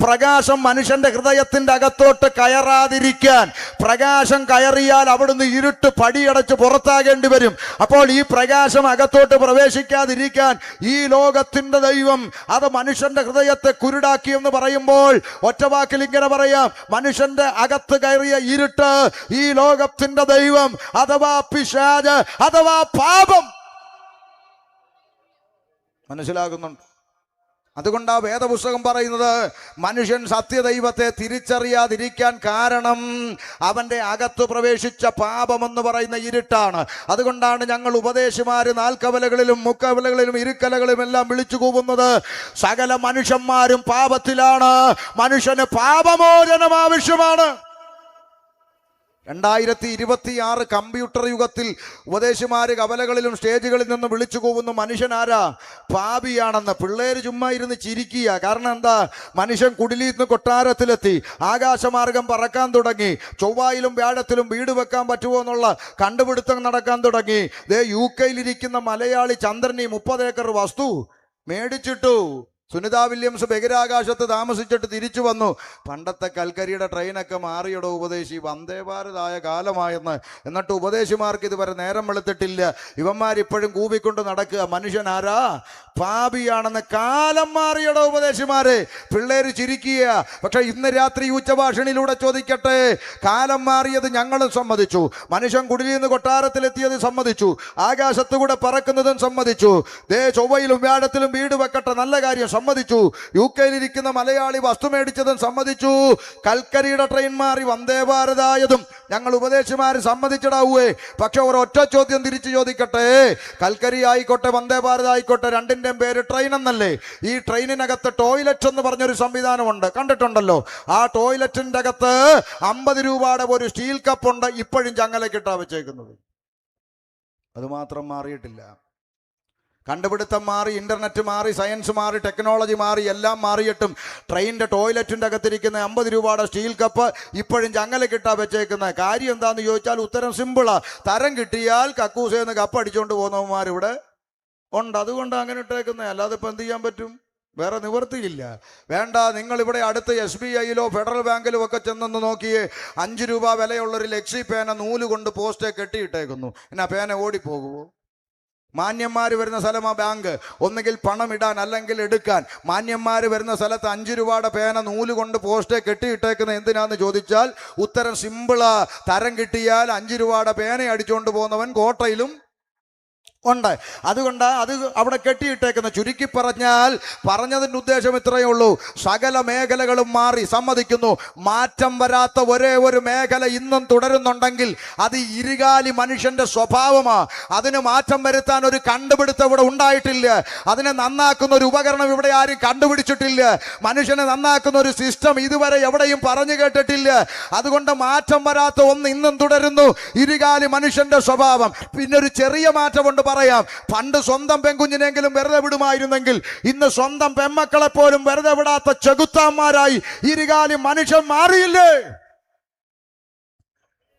പ്രകാശം മനുഷ്യന്റെ ഹൃദയത്തിന്റെ അകത്തോട്ട് കയറാതിരിക്കാൻ, പ്രകാശം കയറിയാൽ അവിടുന്ന് ഇരുട്ട് പടിയടച്ച് പുറത്താകേണ്ടി വരും. അപ്പോൾ ഈ പ്രകാശം അകത്തോട്ട് പ്രവേശിക്കാതിരിക്കാൻ ഈ ലോകത്തിന്റെ ദൈവം അത് മനുഷ്യന്റെ ഹൃദയത്തെ കുരുടാക്കി എന്ന് പറയുമ്പോൾ ഒറ്റവാക്കിൽ ഇങ്ങനെ പറയാം, മനുഷ്യന്റെ അകത്ത് കയറിയ ഇരുട്ട് ഈ ലോകത്തിന്റെ ദൈവം അഥവാ പിശാച് അഥവാ പാപം. മനസ്സിലാകുന്നുണ്ട്? അതുകൊണ്ടാ വേദപുസ്തകം പറയുന്നത് മനുഷ്യൻ സത്യദൈവത്തെ തിരിച്ചറിയാതിരിക്കാൻ കാരണം അവന്റെ അകത്ത് പ്രവേശിച്ച പാപമെന്ന് പറയുന്ന ഇരുട്ടാണ്. അതുകൊണ്ടാണ് ഞങ്ങൾ ഉപദേശിമാര് നാൽക്കവലകളിലും മുക്കവലകളിലും ഇരുക്കലകളിലും എല്ലാം വിളിച്ചു കൂവുന്നത്, സകല മനുഷ്യന്മാരും പാപത്തിലാണ്, മനുഷ്യന് പാപമോചനം ആവശ്യമാണ്. 2026 കമ്പ്യൂട്ടർ യുഗത്തിൽ ഉപദേശിമാര് കവലകളിലും സ്റ്റേജുകളിൽ നിന്ന് വിളിച്ചു പോകുന്ന മനുഷ്യനാരാ? പാപിയാണെന്ന്. പിള്ളേര് ചുമ്മാ ഇരുന്ന് ചിരിക്കുക. കാരണം എന്താ? മനുഷ്യൻ കുടിലിൽ നിന്ന് കൊട്ടാരത്തിലെത്തി, ആകാശമാർഗം പറക്കാൻ തുടങ്ങി, ചൊവ്വായിലും വ്യാഴത്തിലും വീട് വെക്കാൻ പറ്റുമോ എന്നുള്ള കണ്ടുപിടുത്തം നടക്കാൻ തുടങ്ങി. UK-യിലിരിക്കുന്ന മലയാളി ചന്ദ്രനി 30 ഏക്കർ വസ്തു മേടിച്ചിട്ടു. സുനിത വില്യംസ് ബഹിരാകാശത്ത് താമസിച്ചിട്ട് തിരിച്ചു വന്നു. പണ്ടത്തെ കൽക്കരിയുടെ ട്രെയിനൊക്കെ മാറിയടോ ഉപദേശി, വന്ദേ ഭാരതായ കാലമായെന്ന്. എന്നിട്ട് ഉപദേശിമാർക്ക് ഇതുവരെ നേരം വെളുത്തിട്ടില്ല. ഇവന്മാരിപ്പോഴും കൂവിക്കൊണ്ട് നടക്കുക, മനുഷ്യൻ ആരാ? പാപിയാണെന്ന്. കാലം മാറിയടോ ഉപദേശിമാരെ. പിള്ളേര് ചിരിക്കുക. പക്ഷെ ഇന്ന് രാത്രി ഉച്ചഭാഷണിയിലൂടെ ചോദിക്കട്ടെ, കാലം മാറിയത് ഞങ്ങളും സമ്മതിച്ചു, മനുഷ്യൻ കുടിലിൽ നിന്ന് കൊട്ടാരത്തിലെത്തിയത് സമ്മതിച്ചു, ആകാശത്തുകൂടെ പറക്കുന്നതും സമ്മതിച്ചു, ചൊവ്വയിലും വ്യാഴത്തിലും വീട് വെക്കട്ടെ, നല്ല കാര്യം, സമ്മതിച്ചു. UK-യിലിരിക്കുന്ന മലയാളി വസ്തു മേടിച്ചതും സമ്മതിച്ചു. കൽക്കരിയുടെ ട്രെയിൻ മാറി വന്ദേ ഭാരതായതും ഞങ്ങൾ ഉപദേശിമാര് സമ്മതിച്ചിടാവേ. പക്ഷെ ഒരൊറ്റ ചോദ്യം തിരിച്ചു ചോദിക്കട്ടെ, കൽക്കരി ആയിക്കോട്ടെ വന്ദേ ഭാരത് ആയിക്കോട്ടെ, രണ്ടിന്റെയും പേര് ട്രെയിൻ എന്നല്ലേ? ഈ ട്രെയിനിനകത്ത് ടോയ്ലറ്റ് എന്ന് പറഞ്ഞൊരു സംവിധാനമുണ്ട്, കണ്ടിട്ടുണ്ടല്ലോ. ആ ടോയ്ലറ്റിന്റെ അകത്ത് 50 രൂപയുടെ ഒരു സ്റ്റീൽ കപ്പുണ്ട്, ഇപ്പോഴും ചങ്ങലക്കിട്ടാ വെച്ചേക്കുന്നത്. അത് മാത്രം മാറിയിട്ടില്ല. കണ്ടുപിടുത്തം മാറി, ഇന്റർനെറ്റ് മാറി, സയൻസ് മാറി, ടെക്നോളജി മാറി, എല്ലാം മാറിയിട്ടും ട്രെയിനിന്റെ ടോയ്ലറ്റിന്റെ അകത്തിരിക്കുന്ന 50 രൂപയുടെ സ്റ്റീൽ കപ്പ് ഇപ്പോഴും ചങ്ങല കിട്ടാ വെച്ചേക്കുന്ന. കാര്യം എന്താന്ന് ചോദിച്ചാൽ ഉത്തരം സിമ്പിളാ. തരം കിട്ടിയാൽ കക്കൂസേന്ന് കപ്പ് അടിച്ചുകൊണ്ട് പോകുന്നവന്മാർ ഇവിടെ ഉണ്ട്. അതുകൊണ്ട് അങ്ങനെ ഇട്ടേക്കുന്നത്. അല്ലാതെ ഇപ്പം എന്ത് ചെയ്യാൻ പറ്റും? വേറെ നിവൃത്തിയില്ല. വേണ്ട, നിങ്ങളിവിടെ അടുത്ത് SBI-യിലോ ഫെഡറൽ ബാങ്കിലോ ഒക്കെ ചെന്നൊന്ന് നോക്കിയേ, 5 രൂപ വിലയുള്ളൊരു ലെക്സി പേന നൂല് കൊണ്ട് പോസ്റ്റേ കെട്ടിയിട്ടേക്കുന്നു. എന്നാ പേന ഓടിപ്പോകുമോ? മാന്യന്മാർ വരുന്ന സ്ഥലം ആ ബാങ്ക്. ഒന്നുകിൽ പണം ഇടാൻ അല്ലെങ്കിൽ എടുക്കാൻ. മാന്യന്മാർ വരുന്ന സ്ഥലത്ത് 5 രൂപയുടെ പേന നൂല് കൊണ്ട് പോസ്റ്റേ കെട്ടിയിട്ടേക്കുന്ന എന്തിനാന്ന് ചോദിച്ചാൽ ഉത്തരം സിമ്പിളാ. തരം കിട്ടിയാൽ 5 രൂപയുടെ പേന അടിച്ചുകൊണ്ട് പോകുന്നവൻ കോട്ടയിലും ഉണ്ട്. അതുകൊണ്ട് അത് അവിടെ കെട്ടിയിട്ടേക്കുന്ന. ചുരുക്കി പറഞ്ഞാൽ പറഞ്ഞതിൻ്റെ ഉദ്ദേശം ഇത്രയേ ഉള്ളൂ, സകല മേഖലകളും മാറി, സമ്മതിക്കുന്നു. മാറ്റം വരാത്ത ഒരേ ഒരു മേഖല ഇന്നും തുടരുന്നുണ്ടെങ്കിൽ അത് ഇരുകാലി മനുഷ്യന്റെ സ്വഭാവമാ. അതിന് മാറ്റം വരുത്താൻ ഒരു കണ്ടുപിടുത്തം ഇവിടെ ഉണ്ടായിട്ടില്ല. അതിനെ നന്നാക്കുന്ന ഒരു ഉപകരണം ഇവിടെ ആരും കണ്ടുപിടിച്ചിട്ടില്ല. മനുഷ്യനെ നന്നാക്കുന്ന ഒരു സിസ്റ്റം ഇതുവരെ എവിടെയും പറഞ്ഞു കേട്ടിട്ടില്ല. അതുകൊണ്ട് മാറ്റം വരാത്ത ഒന്ന് ഇന്നും തുടരുന്നു, ഇരുകാലി മനുഷ്യന്റെ സ്വഭാവം. പിന്നെ ഒരു ചെറിയ മാറ്റമുണ്ട് പറയാം. പണ്ട് സ്വന്തം പെൺകുഞ്ഞിനെങ്കിലും വെറുതെ വിടുമായിരുന്നെങ്കിൽ ഇന്ന് സ്വന്തം പെൺമക്കളെ പോലും വെറുതെ വിടാത്ത ചെകുത്താന്മാരായി ഇരുകാലി മനുഷ്യൻ മാറിയില്ലേ?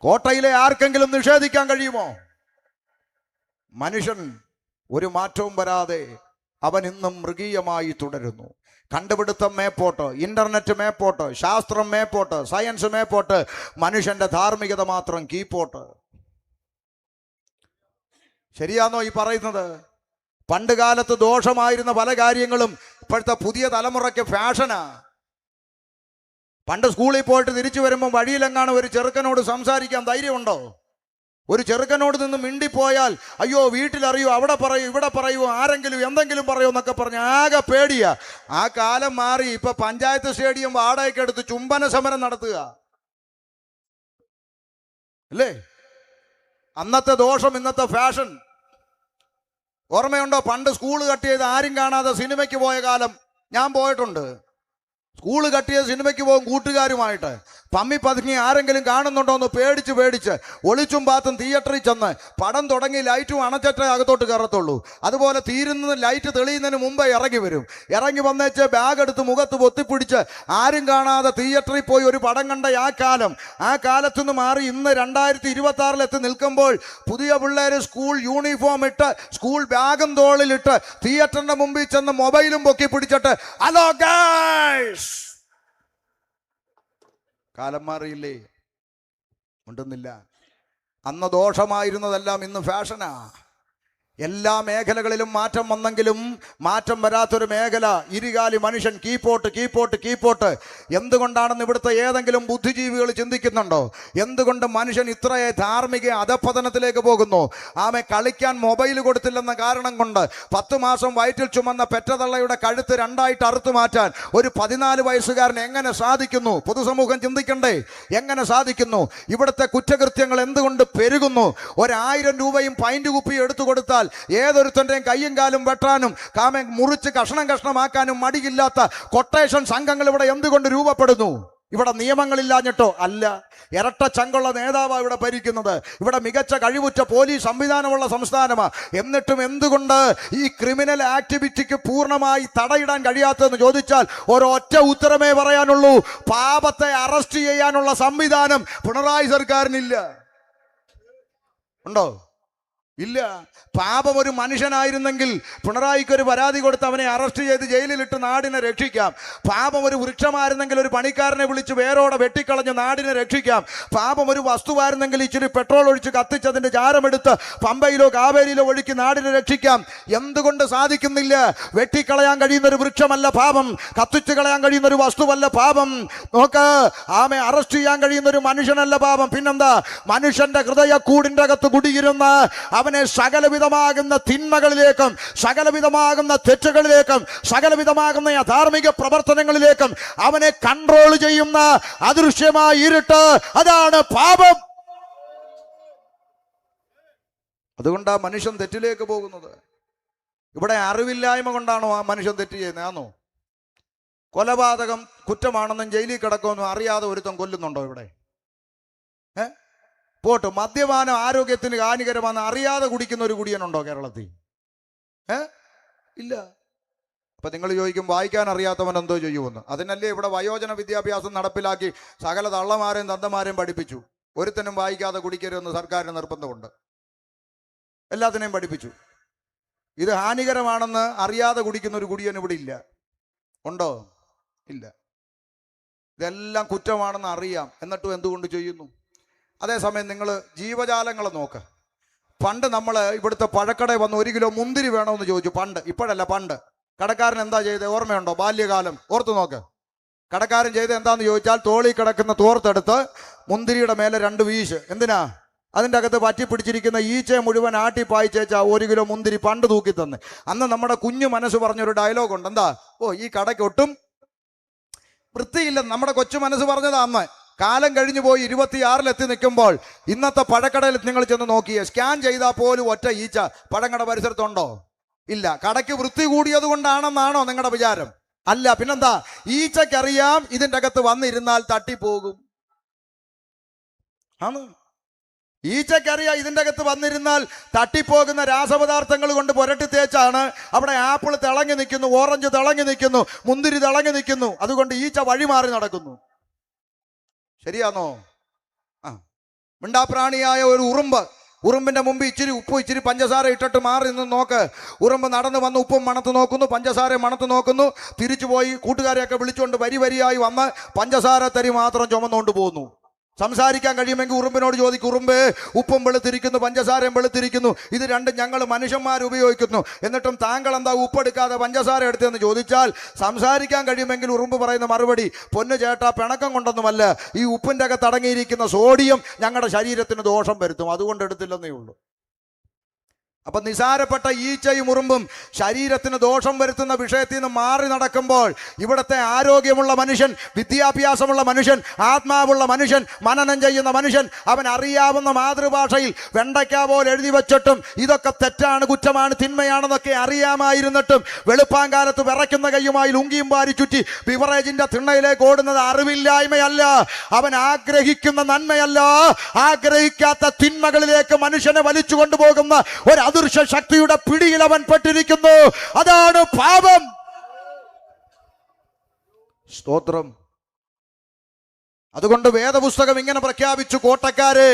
കോട്ടയിലെ ആർക്കെങ്കിലും നിഷേധിക്കാൻ കഴിയുമോ? മനുഷ്യൻ ഒരു മാറ്റവും വരാതെ അവൻ ഇന്നും മൃഗീയമായി തുടരുന്നു. കണ്ടുപിടുത്തം മേപ്പോട്ട്, ഇന്റർനെറ്റ് മേപ്പോട്ട്, ശാസ്ത്രം മേപ്പോട്ട്, സയൻസ് മേപ്പോട്ട്, മനുഷ്യന്റെ ധാർമ്മികത മാത്രം കീപ്പോട്ട്. ശരിയാണോ ഈ പറയുന്നത്? പണ്ട് കാലത്ത് ദോഷമായിരുന്ന പല കാര്യങ്ങളും ഇപ്പോഴത്തെ പുതിയ തലമുറയ്ക്ക് ഫാഷനാ. പണ്ട് സ്കൂളിൽ പോയിട്ട് തിരിച്ചു വരുമ്പോൾ വഴിയിലെങ്ങാണ് ഒരു ചെറുക്കനോട് സംസാരിക്കാൻ ധൈര്യമുണ്ടോ? ഒരു ചെറുക്കനോട് നിന്ന് മിണ്ടിപ്പോയാൽ അയ്യോ വീട്ടിലറിയോ, അവിടെ പറയൂ, ഇവിടെ പറയൂ, ആരെങ്കിലും എന്തെങ്കിലും പറയൂ എന്നൊക്കെ പറഞ്ഞ് ആകെ പേടിയാ. ആ കാലം മാറി. ഇപ്പൊ പഞ്ചായത്ത് സ്റ്റേഡിയം വാടകയ്ക്ക് എടുത്ത് ചുംബന സമരം നടത്തുക അല്ലേ? അന്നത്തെ ദോഷം, ഇന്നത്തെ ഫാഷൻ. ഓർമ്മയുണ്ടോ? പണ്ട് സ്കൂള് കട്ട് ചെയ്ത് ആരും കാണാതെ സിനിമയ്ക്ക് പോയ കാലം ഞാൻ പോയിട്ടുണ്ട്. സ്കൂള് കട്ട് ചെയ്ത് സിനിമയ്ക്ക് പോകും കൂട്ടുകാരുമായിട്ട്. പമ്മി പതുങ്ങി ആരെങ്കിലും കാണുന്നുണ്ടോ എന്ന് പേടിച്ച് ഒളിച്ചും പാത്തും തിയേറ്ററിൽ ചെന്ന് പടം തുടങ്ങി ലൈറ്റും അണച്ചിട്ടേ അകത്തോട്ട് കയറത്തുള്ളൂ. അതുപോലെ തീരുന്ന ലൈറ്റ് തെളിയുന്നതിന് മുമ്പേ ഇറങ്ങി വരും. ഇറങ്ങി വന്നേച്ച് ബാഗ് എടുത്ത് മുഖത്ത് പൊത്തിപ്പിടിച്ച് ആരും കാണാതെ തിയേറ്ററിൽ പോയി ഒരു പടം കണ്ട ആ കാലത്തു നിന്ന് മാറി ഇന്ന് 2026 നിൽക്കുമ്പോൾ പുതിയ പിള്ളേർ സ്കൂൾ യൂണിഫോം ഇട്ട് സ്കൂൾ ബാഗും തോളിലിട്ട് തിയേറ്ററിന്റെ മുമ്പിൽ ചെന്ന് മൊബൈലും പൊക്കി പിടിച്ചിട്ട് ഹലോ ഗൈസ്. കാലം മാറിയില്ലേ? ഉണ്ടെന്നില്ല. അന്ന് ദോഷമായിരുന്നതെല്ലാം ഇന്ന് ഫാഷനാ. എല്ലാ മേഖലകളിലും മാറ്റം വന്നെങ്കിലും മാറ്റം വരാത്തൊരു മേഖല ഇരുകാലി മനുഷ്യൻ. കീപ്പോട്ട്. എന്തുകൊണ്ടാണെന്ന് ഇവിടുത്തെ ഏതെങ്കിലും ബുദ്ധിജീവികൾ ചിന്തിക്കുന്നുണ്ടോ? എന്തുകൊണ്ട് മനുഷ്യൻ ഇത്രയെ ധാർമ്മിക അധപ്പതനത്തിലേക്ക് പോകുന്നു? ആമെ കളിക്കാൻ മൊബൈൽ കൊടുത്തില്ലെന്ന കാരണം കൊണ്ട് 10 മാസം വയറ്റിൽ ചുമന്ന പെറ്റതള്ളയുടെ കഴുത്ത് 2 അറുത്തു മാറ്റാൻ ഒരു 14 വയസ്സുകാരൻ എങ്ങനെ സാധിക്കുന്നു? പൊതുസമൂഹം ചിന്തിക്കണ്ടേ? എങ്ങനെ സാധിക്കുന്നു? ഇവിടുത്തെ കുറ്റകൃത്യങ്ങൾ എന്തുകൊണ്ട് പെരുകുന്നു? 1000 രൂപയും പൈന്റ് കുപ്പി എടുത്തു കൊടുത്താൽ ഏതൊരുത്തന്റെയും കയ്യും കാലും വെട്ടാനും മുറിച്ച് കഷ്ണമാക്കാനും മടിയില്ലാത്ത കൊട്ടേഷൻ സംഘങ്ങൾ ഇവിടെ എന്തുകൊണ്ട് രൂപപ്പെടുന്നു? ഇവിടെ നിയമങ്ങളില്ലാഞ്ഞിട്ടോ അല്ല. ഇരട്ട ചങ്കുള്ള നേതാവാണ് ഇവിടെ ഭരിക്കുന്നത്. ഇവിടെ മികച്ച കഴിവുറ്റ പോലീസ് സംവിധാനമുള്ള സംസ്ഥാനമാണ്. എന്നിട്ടും എന്തുകൊണ്ട് ഈ ക്രിമിനൽ ആക്ടിവിറ്റിക്ക് പൂർണ്ണമായി തടയിടാൻ കഴിയാത്തതെന്ന് ചോദിച്ചാൽ ഒരൊറ്റ ഉത്തരമേ പറയാനുള്ളൂ: പാപത്തെ അറസ്റ്റ് ചെയ്യാനുള്ള സംവിധാനം പിണറായി സർക്കാരിനില്ല. ഉണ്ടോ? ഇല്ല. പാപം ഒരു മനുഷ്യനായിരുന്നെങ്കിൽ പിണറായിക്ക് ഒരു പരാതി കൊടുത്ത് അവനെ അറസ്റ്റ് ചെയ്ത് ജയിലിലിട്ട് നാടിനെ രക്ഷിക്കാം. പാപം ഒരു വൃക്ഷമായിരുന്നെങ്കിൽ ഒരു പണിക്കാരനെ വിളിച്ച് വേരോടെ വെട്ടിക്കളഞ്ഞ് നാടിനെ രക്ഷിക്കാം. പാപം ഒരു വസ്തുവായിരുന്നെങ്കിൽ ഇച്ചിരി പെട്രോൾ ഒഴിച്ച് കത്തിച്ചതിന്റെ ചാരമെടുത്ത് പമ്പയിലോ കാവേരിയിലോ ഒഴുക്കി നാടിനെ രക്ഷിക്കാം. എന്തുകൊണ്ട് സാധിക്കുന്നില്ല? വെട്ടിക്കളയാൻ കഴിയുന്ന ഒരു വൃക്ഷമല്ല പാപം, കത്തിച്ചു കളയാൻ കഴിയുന്ന ഒരു വസ്തുവല്ല പാപം. നോക്ക്, ആമെ അറസ്റ്റ് ചെയ്യാൻ കഴിയുന്ന ഒരു മനുഷ്യനല്ല പാപം. പിന്നെന്താ? മനുഷ്യന്റെ ഹൃദയക്കൂടിന്റെ അകത്ത് കുടിയിരുന്ന അവനെ സകലവിധമാകുന്ന തിന്മകളിലേക്കും സകലവിധമാകുന്ന തെറ്റുകളിലേക്കും സകലവിധമാകുന്ന ധാർമ്മിക പ്രവർത്തനങ്ങളിലേക്കും അവനെ കൺട്രോൾ ചെയ്യുന്ന അദൃശ്യമായ ഇരുട്ട്, അതാണ് പാപം. അതുകൊണ്ടാണ് മനുഷ്യൻ തെറ്റിലേക്ക് പോകുന്നത്. ഇവിടെ അറിവില്ലായ്മ കൊണ്ടാണോ ആ മനുഷ്യൻ തെറ്റ് ചെയ്യുന്നതാണോ? കൊലപാതകം കുറ്റമാണെന്നും ജയിലിൽ കിടക്കുമെന്നും അറിയാതെ ഒരുത്തൻ കൊല്ലുന്നുണ്ടോ ഇവിടെ? പോട്ട് മദ്യപാനം ആരോഗ്യത്തിന് ഹാനികരമാണെന്ന് അറിയാതെ കുടിക്കുന്ന ഒരു കുടിയനുണ്ടോ കേരളത്തിൽ? ഇല്ല. അപ്പൊ നിങ്ങൾ ചോദിക്കും വായിക്കാൻ അറിയാത്തവൻ എന്തോ ചെയ്യുമെന്ന്. അതിനല്ലേ ഇവിടെ വയോജന വിദ്യാഭ്യാസം നടപ്പിലാക്കി സകല തള്ളമാരെയും തന്തമാരെയും പഠിപ്പിച്ചു. ഒരുത്തനും വായിക്കാതെ കുടിക്കരുതെന്ന് സർക്കാരിന് നിർബന്ധമുണ്ട്. എല്ലാത്തിനെയും പഠിപ്പിച്ചു. ഇത് ഹാനികരമാണെന്ന് അറിയാതെ കുടിക്കുന്ന ഒരു കുടിയൻ ഇവിടെ ഇല്ല. ഉണ്ടോ? ഇല്ല. ഇതെല്ലാം കുറ്റമാണെന്ന് അറിയാം, എന്നിട്ടും എന്തുകൊണ്ട് ചെയ്യുന്നു? അതേസമയം നിങ്ങൾ ജീവജാലങ്ങൾ നോക്ക്. പണ്ട് നമ്മൾ ഇവിടുത്തെ പഴക്കടയിൽ വന്ന് 1 കിലോ മുന്തിരി വേണമെന്ന് ചോദിച്ചു. പണ്ട്, ഇപ്പോഴല്ല, പണ്ട്. കടക്കാരൻ എന്താ ചെയ്തത് ഓർമ്മയുണ്ടോ? ബാല്യകാലം ഓർത്ത് നോക്ക്. കടക്കാരൻ ചെയ്ത് എന്താന്ന് ചോദിച്ചാൽ തോളി കിടക്കുന്ന തോർത്തെടുത്ത് മുന്തിരിയുടെ മേലെ 2 വീശ്. എന്തിനാ? അതിൻ്റെ അകത്ത് പറ്റി പിടിച്ചിരിക്കുന്ന ഈച്ചയെ മുഴുവൻ ആട്ടി പായിച്ചേച്ചാ 1 കിലോ മുന്തിരി പണ്ട് തൂക്കി തന്നെ. അന്ന് നമ്മുടെ കുഞ്ഞു മനസ്സ് പറഞ്ഞൊരു ഡയലോഗ് ഉണ്ട്. എന്താ? ഈ കടയ്ക്ക് ഒട്ടും വൃത്തിയില്ല. നമ്മുടെ കൊച്ചു മനസ്സ് പറഞ്ഞതാ അന്ന്. കാലം കഴിഞ്ഞു പോയി 26 നിൽക്കുമ്പോൾ ഇന്നത്തെ പഴക്കടയിൽ നിങ്ങൾ ചെന്ന് നോക്കിയേ, സ്കാൻ ചെയ്താൽ പോലും ഒറ്റ ഈച്ച പഴങ്കട പരിസരത്തുണ്ടോ? ഇല്ല. കടയ്ക്ക് വൃത്തി കൂടിയത് കൊണ്ടാണെന്നാണോ നിങ്ങളുടെ വിചാരം? അല്ല. പിന്നെന്താ? ഈച്ചക്കറിയാം ഇതിൻ്റെ അകത്ത് വന്നിരുന്നാൽ തട്ടിപ്പോകും. ആണ്. ഈച്ചക്കറിയാം ഇതിൻ്റെ അകത്ത് വന്നിരുന്നാൽ തട്ടിപ്പോകുന്ന രാസപദാർത്ഥങ്ങൾ കൊണ്ട് പുരട്ടി തേച്ചാണ് അവിടെ ആപ്പിൾ തിളങ്ങി നിൽക്കുന്നു, ഓറഞ്ച് തിളങ്ങി നിൽക്കുന്നു, മുന്തിരി തിളങ്ങി നിൽക്കുന്നു. അതുകൊണ്ട് ഈച്ച വഴിമാറി നടക്കുന്നു. ശരിയാണോ? മിണ്ടാപ്രാണിയായ ഒരു ഉറുമ്പ് ഉറുമ്പിന്റെ മുമ്പ് ഇച്ചിരി ഉപ്പും ഇച്ചിരി പഞ്ചസാര ഇട്ടിട്ട് മാറി നിന്ന് നോക്ക്. ഉറുമ്പ് നടന്ന് വന്ന് ഉപ്പും മണത്ത് നോക്കുന്നു, പഞ്ചസാരയും മണത്ത് നോക്കുന്നു, തിരിച്ചു പോയി കൂട്ടുകാരെയൊക്കെ വിളിച്ചുകൊണ്ട് വരിയായി വന്ന് പഞ്ചസാര തരി മാത്രം ചുമന്നുകൊണ്ട് പോകുന്നു. സംസാരിക്കാൻ കഴിയുമെങ്കിൽ ഉറുമ്പിനോട് ചോദിക്കും, ഉറുമ്പ് ഉപ്പും വെളുത്തിരിക്കുന്നു പഞ്ചസാരയും വെളുത്തിരിക്കുന്നു, ഇത് രണ്ടും ഞങ്ങൾ മനുഷ്യന്മാർ ഉപയോഗിക്കുന്നു, എന്നിട്ടും താങ്കൾ എന്താ ഉപ്പെടുക്കാതെ പഞ്ചസാര എടുത്തതെന്ന് ചോദിച്ചാൽ സംസാരിക്കാൻ കഴിയുമെങ്കിൽ ഉറുമ്പ് പറയുന്ന മറുപടി, പൊന്നു ചേട്ടാ പിണക്കം കൊണ്ടൊന്നുമല്ല, ഈ ഉപ്പിൻ്റെ അകത്ത് അടങ്ങിയിരിക്കുന്ന സോഡിയം ഞങ്ങളുടെ ശരീരത്തിന് ദോഷം വരുത്തും, അതുകൊണ്ട് എടുത്തില്ലെന്നേ ഉള്ളൂ. അപ്പൊ നിസാരപ്പെട്ട ഈച്ചയും ഉറുമ്പും ശരീരത്തിന് ദോഷം വരുത്തുന്ന വിഷയത്തിൽ നിന്ന് മാറി നടക്കുമ്പോൾ ഇവിടുത്തെ ആരോഗ്യമുള്ള മനുഷ്യൻ, വിദ്യാഭ്യാസമുള്ള മനുഷ്യൻ, ആത്മാവുള്ള മനുഷ്യൻ, മനനം ചെയ്യുന്ന മനുഷ്യൻ, അവൻ അറിയാവുന്ന മാതൃഭാഷയിൽ വെണ്ടയ്ക്ക പോലെ എഴുതി വച്ചിട്ടും ഇതൊക്കെ തെറ്റാണ്, കുറ്റമാണ്, തിന്മയാണെന്നൊക്കെ അറിയാമായിരുന്നിട്ടും വെളുപ്പാങ്കാലത്ത് വിറയ്ക്കുന്ന കൈയുമായി ലുങ്കിയും വാരി ചുറ്റി ബിവറേജിന്റെ തിണ്ണയിലേക്ക് ഓടുന്നത് അറിവില്ലായ്മയല്ല, അവൻ ആഗ്രഹിക്കുന്ന നന്മയല്ല, ആഗ്രഹിക്കാത്ത തിന്മകളിലേക്ക് മനുഷ്യനെ വലിച്ചു കൊണ്ടുപോകുന്ന ഒരു അദൃശ്യ ശക്തിയുടെ പിടിയിൽ അവൻ പെട്ടിരിക്കുന്നു. അതാണ് പാപം. സ്തോത്രം. അതുകൊണ്ട് വേദപുസ്തകം ഇങ്ങനെ പ്രഖ്യാപിച്ചു, കോട്ടക്കാരെ,